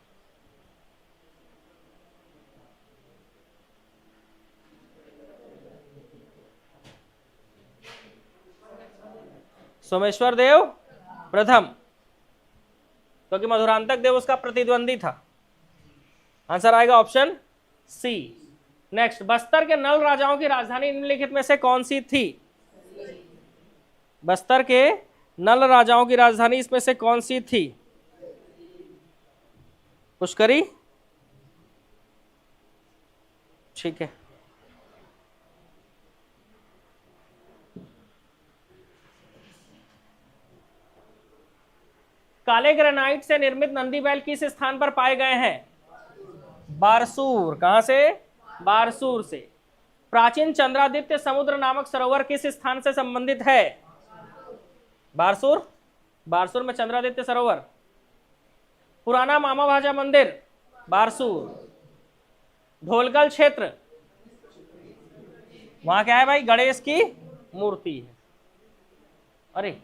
सोमेश्वर देव प्रथम, क्योंकि मधुरांतक देव उसका प्रतिद्वंदी था। आंसर आएगा ऑप्शन सी। नेक्स्ट, बस्तर के नल राजाओं की राजधानी निम्नलिखित में से कौन सी थी? बस्तर के नल राजाओं की राजधानी इसमें से कौन सी थी? पुष्करी। ठीक है। काले ग्रेनाइट से निर्मित नंदी बैल किस स्थान पर पाए गए हैं? बारसूर। कहां से? बारसूर से। प्राचीन चंद्रादित्य समुद्र नामक सरोवर किस स्थान से संबंधित है? बारसूर, बारसूर में चंद्रादित्य सरोवर। पुराना मामा भाजा मंदिर, बारसूर। ढोलकल क्षेत्र, वहां क्या है भाई? गणेश की मूर्ति है। अरे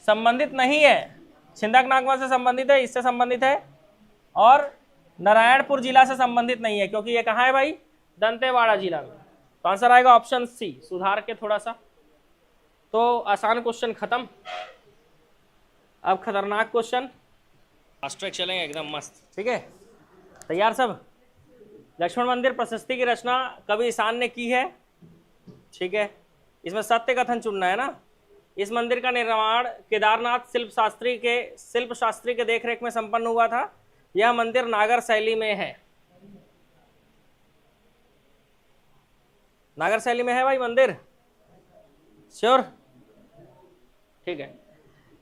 संबंधित नहीं है, छिंदक नागवा से संबंधित है, इससे संबंधित है, और नारायणपुर जिला से संबंधित नहीं है, क्योंकि ये कहाँ है भाई? दंतेवाड़ा जिला में। तो आंसर आएगा ऑप्शन सी। सुधार के थोड़ा सा। तो आसान क्वेश्चन खत्म, अब खतरनाक क्वेश्चन। फास्ट ट्रैक चलेंगे एकदम मस्त, ठीक है? तैयार सब? लक्ष्मण मंदिर प्रशस्ति की रचना कवि ईशान ने की है, ठीक है? इसमें सत्य कथन चुनना है ना। इस मंदिर का निर्माण केदारनाथ शिल्प शास्त्री के देखरेख में संपन्न हुआ था। यह मंदिर नागर शैली में है। नागर शैली में है भाई मंदिर, श्योर? ठीक है,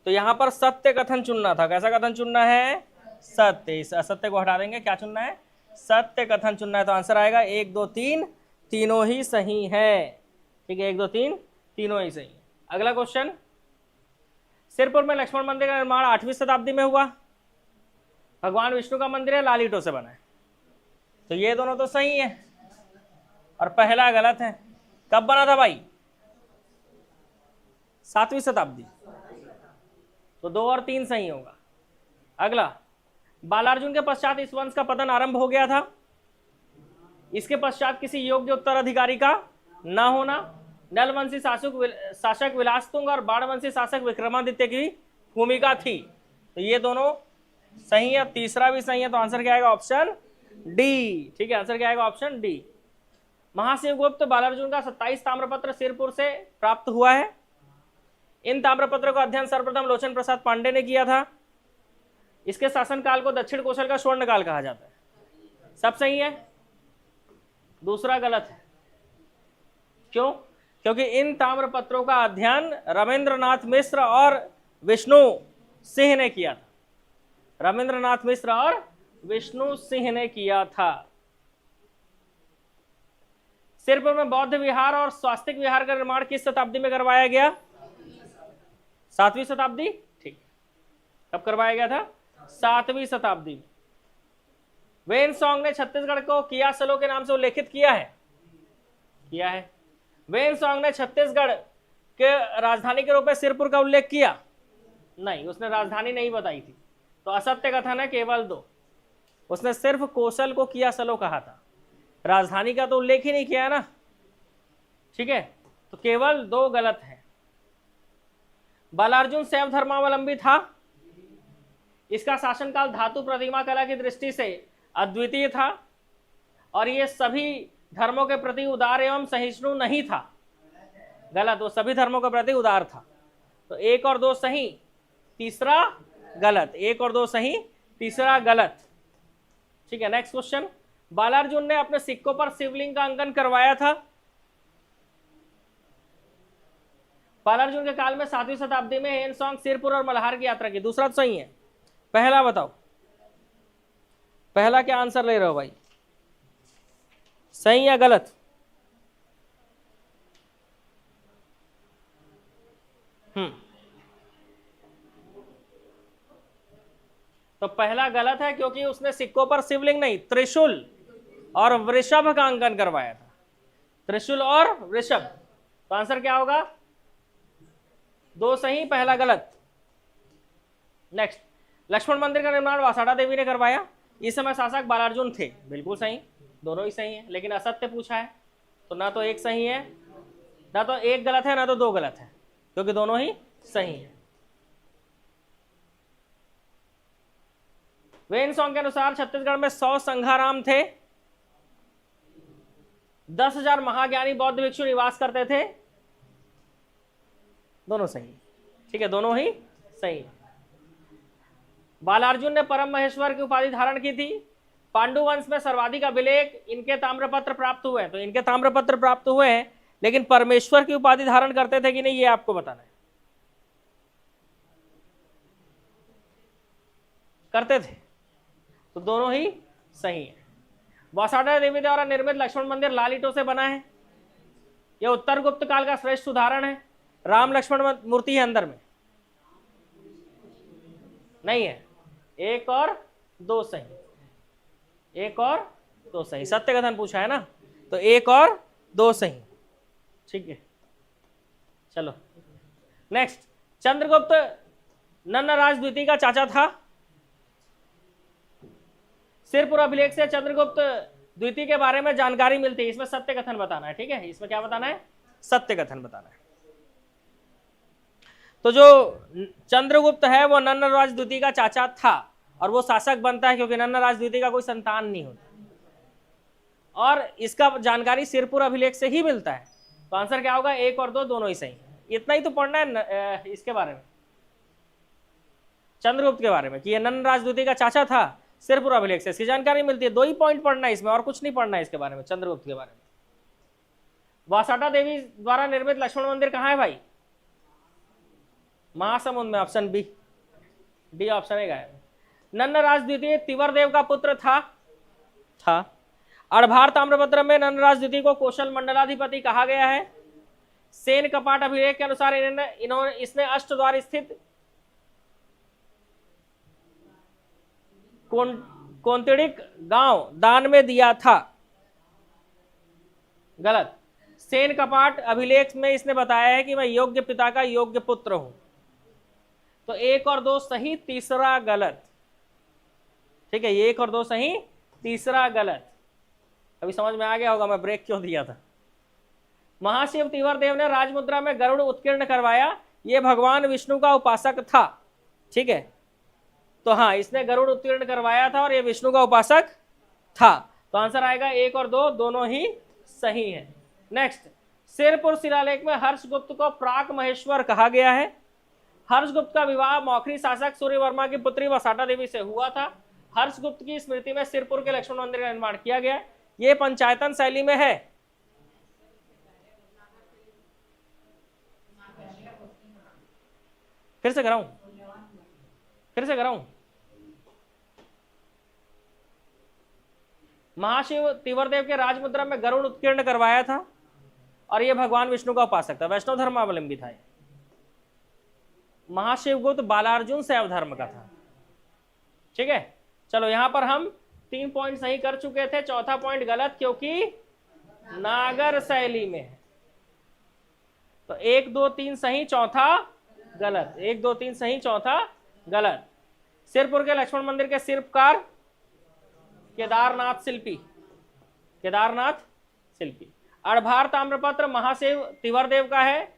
तो यहां पर सत्य कथन चुनना था। कैसा कथन चुनना है? सत्य। इस असत्य को हटा देंगे, क्या चुनना है? सत्य कथन चुनना है। तो आंसर आएगा 1 2 3, तीनों ही सही है, ठीक है? 1 2 3 तीनों ही सही। अगला क्वेश्चन, सिरपुर में लक्ष्मण मंदिर का निर्माण 8वीं शताब्दी में हुआ। भगवान विष्णु का मंदिर है, लाल ईंटों से बना है। तो ये दोनों तो सही है और पहला गलत है। कब बना था भाई? 7वीं शताब्दी। तो 2 और 3 सही होगा। अगला, बालार्जुन के पश्चात इस वंश का पतन आरंभ हो गया था। इसके पश्चात किसी योग्य उत्तराधिकारी का न होना नलवंशी शासक विलासतुंग और बाणवंशी शासक विक्रमादित्य की भूमिका थी। तो ये दोनों सही है, तीसरा भी सही है। तो आंसर क्या आएगा? ऑप्शन डी, ठीक है? आंसर क्या आएगा? Option D. महाशिवगुप्त बालार्जुन का 27 ताम्रपत्र सिरपुर से प्राप्त हुआ है। इन ताम्रपत्रों का अध्ययन सर्वप्रथम लोचन प्रसाद पांडे ने किया था। इसके शासनकाल को दक्षिण कौशल का स्वर्ण काल कहा जाता है। सब सही है, दूसरा गलत है। क्यों? क्योंकि इन ताम्रपत्रों का अध्ययन रमेंद्रनाथ मिश्र और विष्णु सिंह ने किया था। रमेंद्रनाथ मिश्र और विष्णु सिंह ने किया था। सिरपुर में बौद्ध विहार और स्वास्तिक विहार का निर्माण किस शताब्दी में करवाया गया? 7वीं शताब्दी, ठीक। कब करवाया गया था? 7वीं शताब्दी में। वेनसोंग ने छत्तीसगढ़ को कियासलो के नाम से उल्लेखित किया है। किया है। वेनसोंग ने छत्तीसगढ़ के राजधानी के रूप में सिरपुर का उल्लेख किया? नहीं, उसने राजधानी नहीं बताई थी। तो असत्य कथन है केवल 2। उसने सिर्फ कौशल को कियासलो कहा था, राजधानी का तो उल्लेख ही नहीं किया है ना, ठीक है? तो केवल 2 गलत है। बालार्जुन शैव धर्मावलंबी था। इसका शासनकाल धातु प्रतिमा कला की दृष्टि से अद्वितीय था और ये सभी धर्मों के प्रति उदार एवं सहिष्णु नहीं था। गलत, वो सभी धर्मों के प्रति उदार था। तो 1 और 2 सही, तीसरा गलत। 1 और 2 सही, तीसरा गलत, ठीक है? नेक्स्ट क्वेश्चन, बालार्जुन ने अपने सिक्कों पर शिवलिंग का अंकन करवाया था। बालार्जुन के काल में 7वीं शताब्दी में हेनसोंग सिरपुर और मल्हार की यात्रा की। दूसरा तो सही है, पहला बताओ, पहला क्या आंसर ले रहे हो भाई? सही या गलत? तो पहला गलत है, क्योंकि उसने सिक्कों पर शिवलिंग नहीं, त्रिशूल और वृषभ का अंकन करवाया था। त्रिशूल और वृषभ। तो आंसर क्या होगा? 2 सही, पहला गलत। नेक्स्ट, लक्ष्मण मंदिर का निर्माण वासाड़ा देवी ने करवाया। इस समय शासक बालार्जुन थे। बिल्कुल सही, दोनों ही सही है, लेकिन असत्य पूछा है। तो ना तो 1 सही है, ना तो 1 गलत है, ना तो 2 गलत है, क्योंकि दोनों ही सही है। वेनसोंग के अनुसार छत्तीसगढ़ में 100 संघाराम थे। 10,000 महाज्ञानी बौद्ध भिक्षु निवास करते थे। दोनों सही, ठीक है? दोनों ही सही। बालार्जुन ने परम महेश्वर की उपाधि धारण की थी। पांडु वंश में सर्वाधिक अभिलेख इनके ताम्रपत्र प्राप्त हुए हैं। तो इनके ताम्रपत्र प्राप्त हुए हैं, लेकिन परमेश्वर की उपाधि धारण करते थे कि नहीं, ये आपको बताना है। करते थे, तो दोनों ही सही है। वासाडा देवी द्वारा निर्मित लक्ष्मण मंदिर लाल ईंटों से बना है। यह उत्तर गुप्त काल का श्रेष्ठ उदाहरण है। राम लक्ष्मण मूर्ति है अंदर में, नहीं है। एक और दो सही, एक और दो सही, सत्य कथन पूछा है ना, तो एक और दो सही, ठीक है। चलो नेक्स्ट, चंद्रगुप्त नन्नराज द्वितीय का चाचा था। सिरपुर अभिलेख से चंद्रगुप्त द्वितीय के बारे में जानकारी मिलती है, इसमें सत्य कथन बताना है, ठीक है। इसमें क्या बताना है? सत्य कथन बताना है। तो जो चंद्रगुप्त है वो नन्नराज द्वितीय का चाचा था, और वो शासक बनता है क्योंकि नन्नराज द्वितीय का कोई संतान नहीं होता, और इसका जानकारी सिरपुर अभिलेख से ही मिलता है। तो आंसर क्या होगा? एक और दो दोनों ही सही। इतना ही तो पढ़ना है इसके बारे में, चंद्रगुप्त के बारे में, कि ये नन्नराज द्वितीय का चाचा था। सिरपुर अभिलेख से इसकी जानकारी मिलती है। 2 ही पॉइंट पढ़ना है इसमें, और कुछ नहीं पढ़ना है इसके बारे में, चंद्रगुप्त के बारे में। वासाडा देवी द्वारा निर्मित लक्ष्मण मंदिर कहाँ है भाई? महासमुंद में, ऑप्शन बी, डी ऑप्शन है गायब। नन्नराज द्वितीय तिवरदेव का पुत्र था। अड़भार ताम्रपत्र में नन्नराज द्वितीय को कौशल मंडलाधिपति कहा गया है। सेन कपाट अभिलेख के अनुसार इसने अष्टद्वार स्थित कोंतिड़िक गांव दान में दिया था। गलत। सेन कपाट अभिलेख में इसने बताया है कि मैं योग्य पिता का योग्य पुत्र हूं। तो एक और दो सही, तीसरा गलत, ठीक है। ये एक और दो सही, तीसरा गलत। अभी समझ में आ गया होगा मैं ब्रेक क्यों दिया था। महाशिव तिवरदेव ने राजमुद्रा में गरुड़ उत्कीर्ण करवाया। ये भगवान विष्णु का उपासक था, ठीक है। तो हाँ, इसने गरुड़ उत्कीर्ण करवाया था और ये विष्णु का उपासक था। तो आंसर आएगा एक और दो दोनों ही सही है। नेक्स्ट, सिरपुर शिलालेख में हर्षगुप्त को प्राक महेश्वर कहा गया है। हर्षगुप्त का विवाह मौखरी शासक सूर्यवर्मा की पुत्री वसाटा देवी से हुआ था। हर्षगुप्त की स्मृति में सिरपुर के लक्ष्मण मंदिर का निर्माण किया गया। ये पंचायतन शैली में है। फिर से कराऊं? महाशिव तिवरदेव के राजमुद्रा में गरुड़ उत्कीर्ण करवाया था और यह भगवान विष्णु का उपासक था, वैष्णव धर्मावलंबी था। महाशिव गुप्त बालार्जुन से अवधर्म का था, ठीक है। चलो यहां पर हम 3 पॉइंट सही कर चुके थे, चौथा पॉइंट गलत क्योंकि नागर शैली में है। तो 1 2 3 सही, चौथा गलत। 1 2 3 सही, चौथा गलत। सिरपुर के लक्ष्मण मंदिर के शिल्पकार केदारनाथ शिल्पी। अड़भार ताम्रपत्र महाशिव तिवरदेव का है,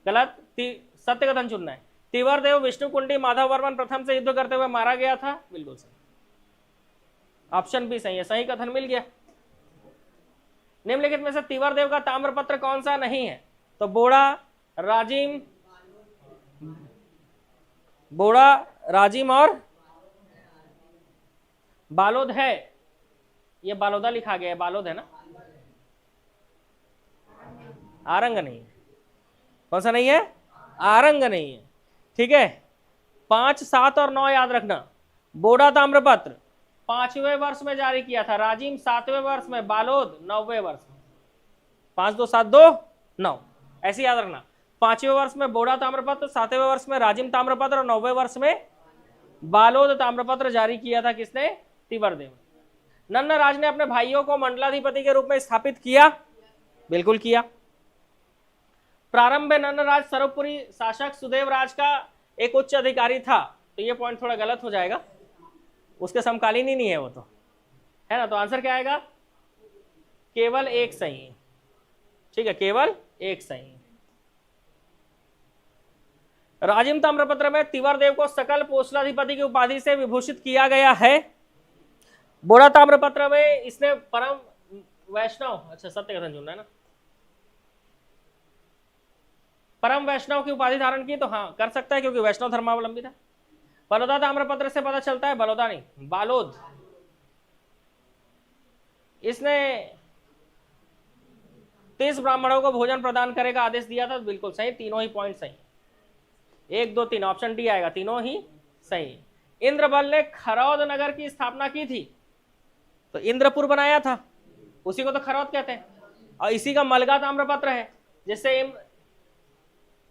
गलत। सत्य कथन चुनना है। तिवरदेव विष्णु कुंडी माधव वर्मन प्रथम से युद्ध करते हुए मारा गया था, बिल्कुल सही। ऑप्शन बी सही है, सही कथन मिल गया। निम्नलिखित में से तिवरदेव का ताम्रपत्र कौन सा नहीं है? तो बोड़ा, राजिम और बालोद है। ये बालोदा लिखा गया है, बालोद है ना, आरंग नहीं है। कौन सा नहीं है? आरंग नहीं है, ठीक है। 5 7 और 9 याद रखना। बोड़ा ताम्रपत्र 5वें वर्ष में जारी किया था, राजिम 7वें वर्ष में, बालोद 9वें वर्ष में। 5 2 7 2 9 ऐसे याद रखना। 5वें वर्ष में बोड़ा ताम्रपत्र, 7वें वर्ष में राजिम ताम्रपत्र और 9वें वर्ष में बालोद ताम्रपत्र जारी किया था किसने? तिवरदेव। नन्नराज ने अपने भाइयों को मंडलाधिपति के रूप में स्थापित किया, बिल्कुल किया। प्रारंभ में नन्नराज सर्वपुरी शासक सुदेव राज का एक उच्च अधिकारी था। तो ये पॉइंट थोड़ा गलत हो जाएगा, उसके समकालीन ही नहीं है वो, तो है ना। तो आंसर क्या आएगा? केवल एक सही, ठीक है, केवल एक सही। राजिम ताम्रपत्र में तिवरदेव को सकल पोषणाधिपति की उपाधि से विभूषित किया गया है। बोड़ा ताम्रपत्र में इसने परम वैष्णव, अच्छा सत्य कथन चुनना है ना, परम वैष्णव की उपाधि धारण की। तो हाँ कर सकता है क्योंकि वैष्णव धर्मावलंबी था। बलौदा ताम्रपत्र से पता चलता है, बलौदा नहीं बालोद, इसने 30 ब्राह्मणों को भोजन प्रदान करने का आदेश दिया था, बिल्कुल सही। तीनों ही पॉइंट सही, 1 2 3 ऑप्शन डी आएगा, तीनों ही सही। इंद्रबल ने खरौद नगर की स्थापना की थी। तो इंद्रपुर बनाया था, उसी को तो खरौत कहते हैं, और इसी का मलगा ताम्रपत्र है, जिससे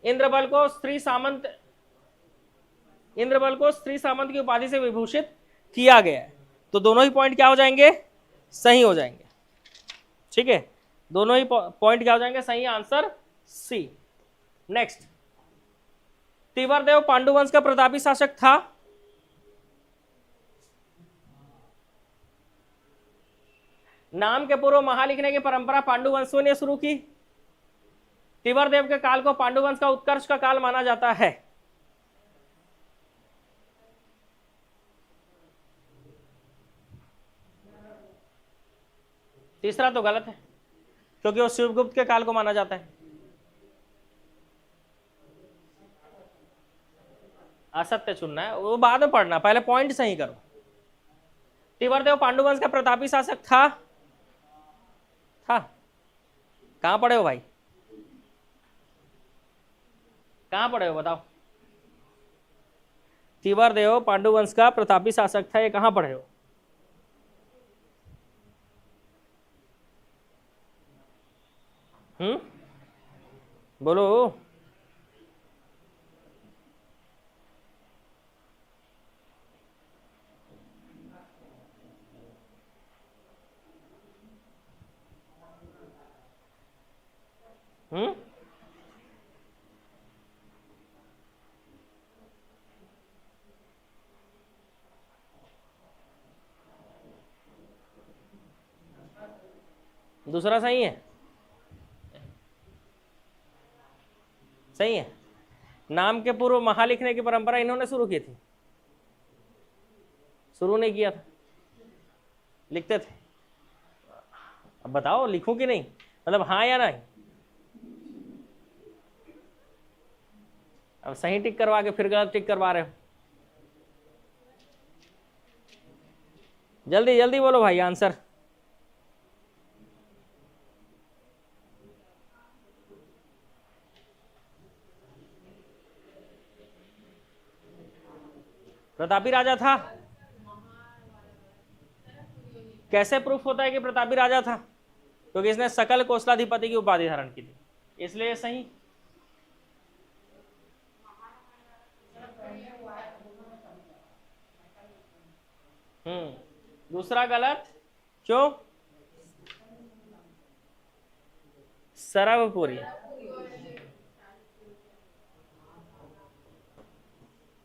इंद्रबल को स्त्री सामंत की उपाधि से विभूषित किया गया है। तो दोनों ही पॉइंट क्या हो जाएंगे, सही हो जाएंगे। ठीक है, दोनों ही पॉइंट क्या हो जाएंगे, सही, answer C. Next, Tivardev Panduvansh का प्रतापी शासक था। नाम के पूर्व महा लिखने की परंपरा पांडुवंशियों ने शुरू की। तिवरदेव के काल को पांडुवंश का उत्कर्ष का काल माना जाता है। तीसरा तो गलत है, क्योंकि वो शिवगुप्त के काल को माना जाता है। असत्य चुनना है, वो बाद में पढ़ना, पहले पॉइंट सही करो। तिवरदेव पांडुवंश का प्रतापी शासक था। कहां पढ़े हो भाई, कहां पढ़े हो बताओ। तिवरदेव पांडुवंश का प्रतापी शासक था, ये कहां पढ़े हो। बोलो। दूसरा सही है, सही है। नाम के पूर्व महा लिखने की परंपरा इन्होंने शुरू की थी, शुरू नहीं किया था, लिखते थे। अब बताओ लिखूं कि नहीं, मतलब हाँ या नहीं। अब सही टिक करवा के फिर गलत टिक करवा रहे हो। जल्दी जल्दी बोलो भाई आंसर। प्रतापी राजा था। कैसे प्रूफ होता है कि प्रतापी राजा था, क्योंकि इसने सकल कोसलाधिपति की उपाधि धारण की थी, इसलिए सही। दूसरा गलत, क्यों। सरवपुरी,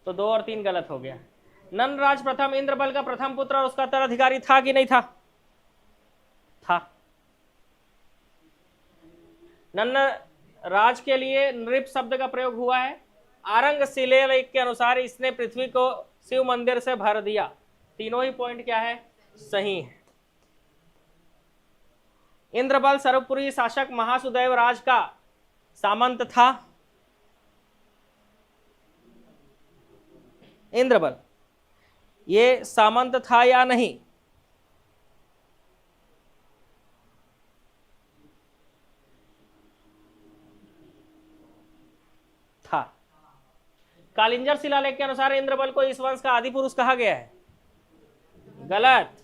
तो 2 और 3 गलत हो गया। नंदराज प्रथम इंद्रबल का प्रथम पुत्र और उसका उत्तराधिकारी था कि नहीं था। नंदराज के लिए नृप शब्द का प्रयोग हुआ है। आरंग शिलालेख के अनुसार इसने पृथ्वी को शिव मंदिर से भर दिया। तीनों ही पॉइंट क्या है, सही है। इंद्रबल सर्वपुरी शासक महासुदेव राज का सामंत था। इंद्रबल ये सामंत था या नहीं। था। कालिंजर शिलालेख के अनुसार इंद्रबल को इस वंश का आदि पुरुष कहा गया है। गलत।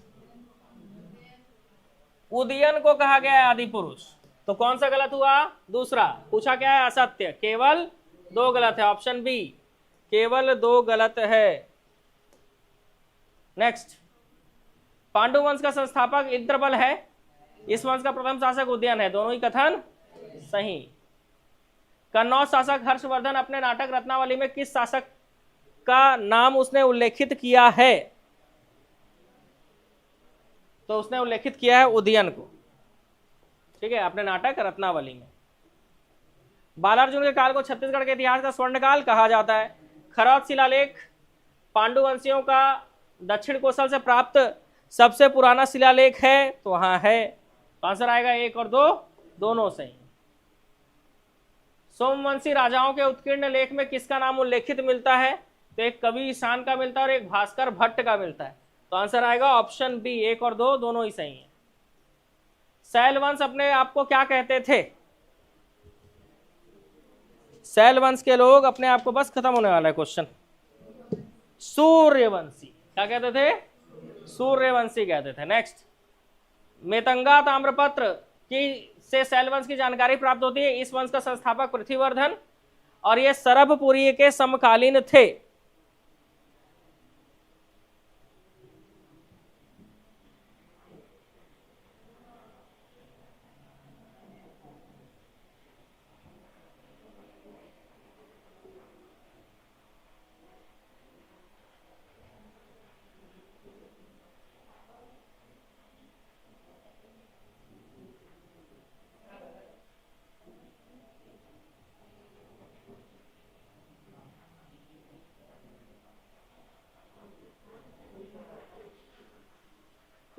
उदयन को कहा गया है आदि पुरुष, तो कौन सा गलत हुआ, दूसरा। पूछा क्या है, असत्य। केवल 2 गलत है, ऑप्शन बी, केवल 2 गलत है। नेक्स्ट, पांडु वंश का संस्थापक इंद्रबल है, इस वंश का प्रथम शासक उदयन है। दोनों ही कथन सही। कन्नौज शासक हर्षवर्धन अपने नाटक रत्नावली में किस शासक का नाम उसने उल्लेखित किया है। तो उसने उल्लेखित किया है उदयन को, ठीक है, अपने नाटक रत्नावली में। बालार्जुन के काल को छत्तीसगढ़ के इतिहास का स्वर्णकाल कहा जाता है। खरौत शिलालेख पांडुवंशियों का दक्षिण कोसल से प्राप्त सबसे पुराना शिलालेख है, तो हाँ है। आंसर आएगा 1 और 2, दोनों सही। सोमवंशी राजाओं के उत्कीर्ण लेख में किसका नाम उल्लेखित मिलता है। तो एक कवि ईशान का मिलता है और एक भास्कर भट्ट का मिलता है, तो आंसर आएगा ऑप्शन बी, 1 और 2 दोनों ही सही है। शैलवंश अपने आप को क्या कहते थे। शैलवंश के लोग अपने आप को, बस खत्म होने वाला है क्वेश्चन, सूर्यवंशी क्या कहते थे, सूर्यवंशी कहते थे। नेक्स्ट, मेतंगा ताम्रपत्र की से शैल वंश की जानकारी प्राप्त होती है। इस वंश का संस्थापक पृथ्वीवर्धन और ये सरभपुरी के समकालीन थे।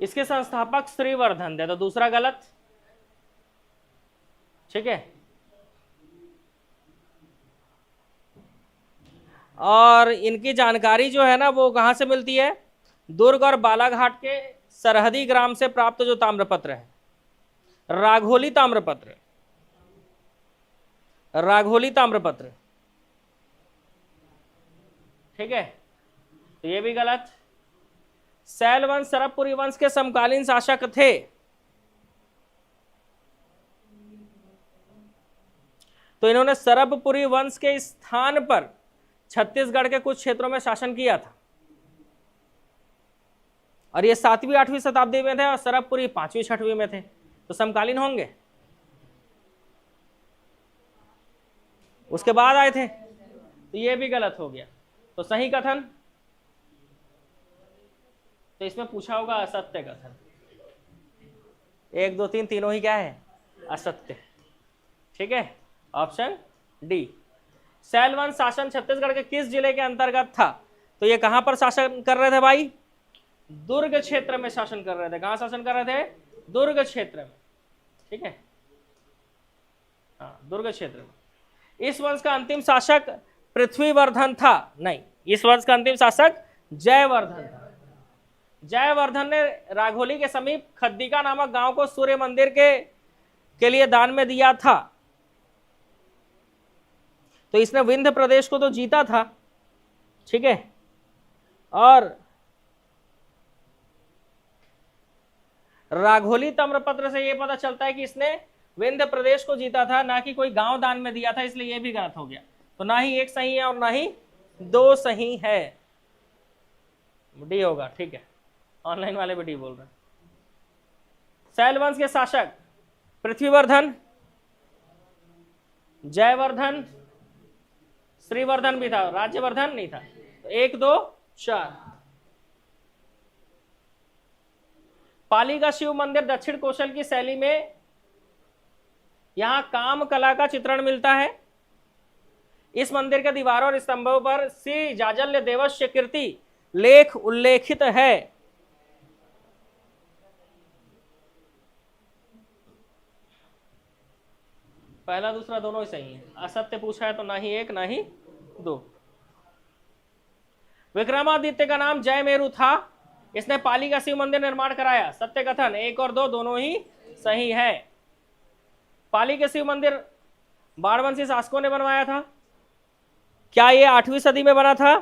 इसके संस्थापक श्रीवर्धन थे, तो दूसरा गलत। ठीक है, और इनकी जानकारी जो है ना वो कहां से मिलती है? दुर्ग और बालाघाट के सरहदी ग्राम से प्राप्त जो ताम्रपत्र है, राघोली ताम्रपत्र, राघोली ताम्रपत्र। ठीक है, तो ये भी गलत। शैल वंश सरभपुरी वंश के समकालीन शासक थे। तो इन्होंने सरभपुरी वंश के स्थान पर छत्तीसगढ़ के कुछ क्षेत्रों में शासन किया था, और ये 7वीं 8वीं शताब्दी में थे और सरभपुरी 5वीं 6वीं में थे, तो समकालीन होंगे। उसके बाद आए थे, तो ये भी गलत हो गया। तो सही कथन, तो इसमें पूछा होगा असत्य कथन। 1 2 3 तीनों ही क्या है? असत्य। ठीक है, ऑप्शन डी। शैल वंश शासन छत्तीसगढ़ के किस जिले के अंतर्गत था? तो ये कहां पर शासन कर रहे थे भाई? दुर्ग क्षेत्र में शासन कर रहे थे। कहां शासन कर रहे थे? दुर्ग क्षेत्र में। ठीक है, हाँ, दुर्ग क्षेत्र में। इस वंश का अंतिम शासक पृथ्वीवर्धन था? नहीं, इस वंश का अंतिम शासक जयवर्धन था। जयवर्धन ने राघोली के समीप खद्दिका नामक गांव को सूर्य मंदिर के लिए दान में दिया था। तो इसने विंध्य प्रदेश को तो जीता था। ठीक है, और राघोली ताम्रपत्र से यह पता चलता है कि इसने विंध्य प्रदेश को जीता था, ना कि कोई गांव दान में दिया था, इसलिए यह भी गलत हो गया। तो ना ही एक सही है और ना ही 2 सही है, डी होगा। ठीक है, ऑनलाइन वाले भी डी बोल रहे हैं। शैल वंश के शासक पृथ्वीवर्धन, जयवर्धन, श्रीवर्धन भी था, राज्यवर्धन नहीं था। 1 2 4। पाली का शिव मंदिर दक्षिण कौशल की शैली में, यहां काम कला का चित्रण मिलता है। इस मंदिर के दीवारों और स्तंभों पर श्री जाजल्य देवस्य कीर्ति लेख उल्लेखित है। पहला दूसरा दोनों ही सही है। असत्य पूछा है तो ना ही 1 ना ही 2। विक्रमादित्य का नाम जयमेरु था। इसने पाली का शिव मंदिर निर्माण कराया। सत्य कथन 1 और 2 दोनों ही सही है। पाली के शिव मंदिर बाणवंशी शासकों ने बनवाया था। क्या ये 8वीं सदी में बना था?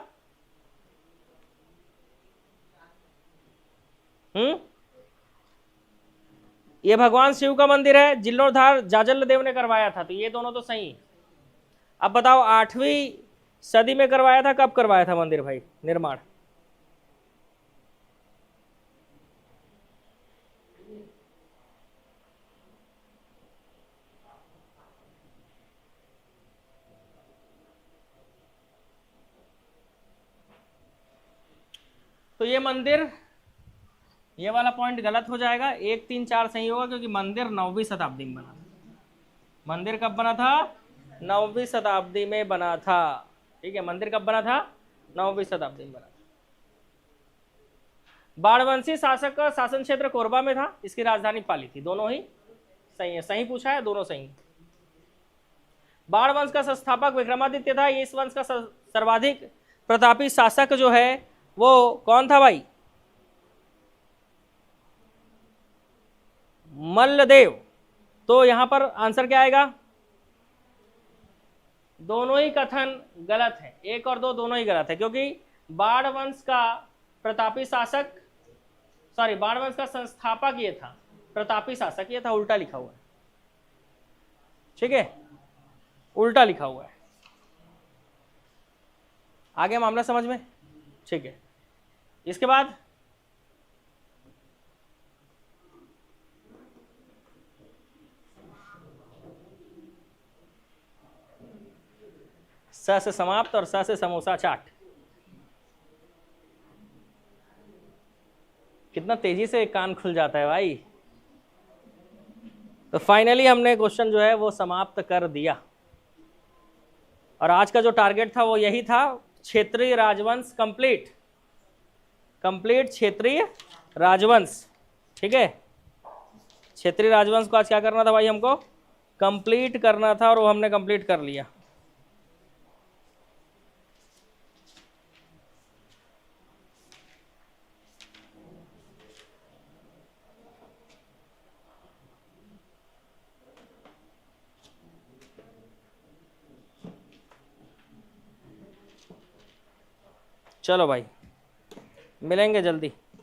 ये भगवान शिव का मंदिर है, जीर्णोद्धार जाजल्य देव ने करवाया था। तो ये दोनों तो सही। अब बताओ 8वीं सदी में करवाया था, कब करवाया था मंदिर भाई निर्माण? तो ये मंदिर, ये वाला पॉइंट गलत हो जाएगा। 1 3 4 सही होगा, क्योंकि मंदिर 9वीं शताब्दी में बना था। मंदिर कब बना था? 9वीं शताब्दी में बना था। ठीक है, मंदिर कब बना था? 9वीं शताब्दी में बना था। बाणवंशी शासक का शासन क्षेत्र कोरबा में था। इसकी राजधानी पाली थी। दोनों ही सही है। सही पूछा है, दोनों सही। बाणवंश का संस्थापक विक्रमादित्य था। इस वंश का सर्वाधिक प्रतापी शासक जो है वो कौन था भाई? मल्लदेव। तो यहां पर आंसर क्या आएगा? दोनों ही कथन गलत है। 1 और 2 दोनों ही गलत है, क्योंकि बाणवंश का प्रतापी शासक, बाणवंश का संस्थापक ये था। प्रतापी शासक, ये था, उल्टा लिखा हुआ है, ठीक है, उल्टा लिखा हुआ है। आगे मामला समझ में, ठीक है। इसके बाद स से समाप्त और स से समोसा चाट। कितना तेजी से कान खुल जाता है भाई। तो फाइनली हमने क्वेश्चन जो है वो समाप्त कर दिया, और आज का जो टारगेट था वो यही था, क्षेत्रीय राजवंश कंप्लीट, क्षेत्रीय राजवंश, ठीक है। क्षेत्रीय राजवंश को आज क्या करना था भाई, हमको कंप्लीट करना था, और वो हमने कंप्लीट कर लिया। चलो भाई, मिलेंगे जल्दी।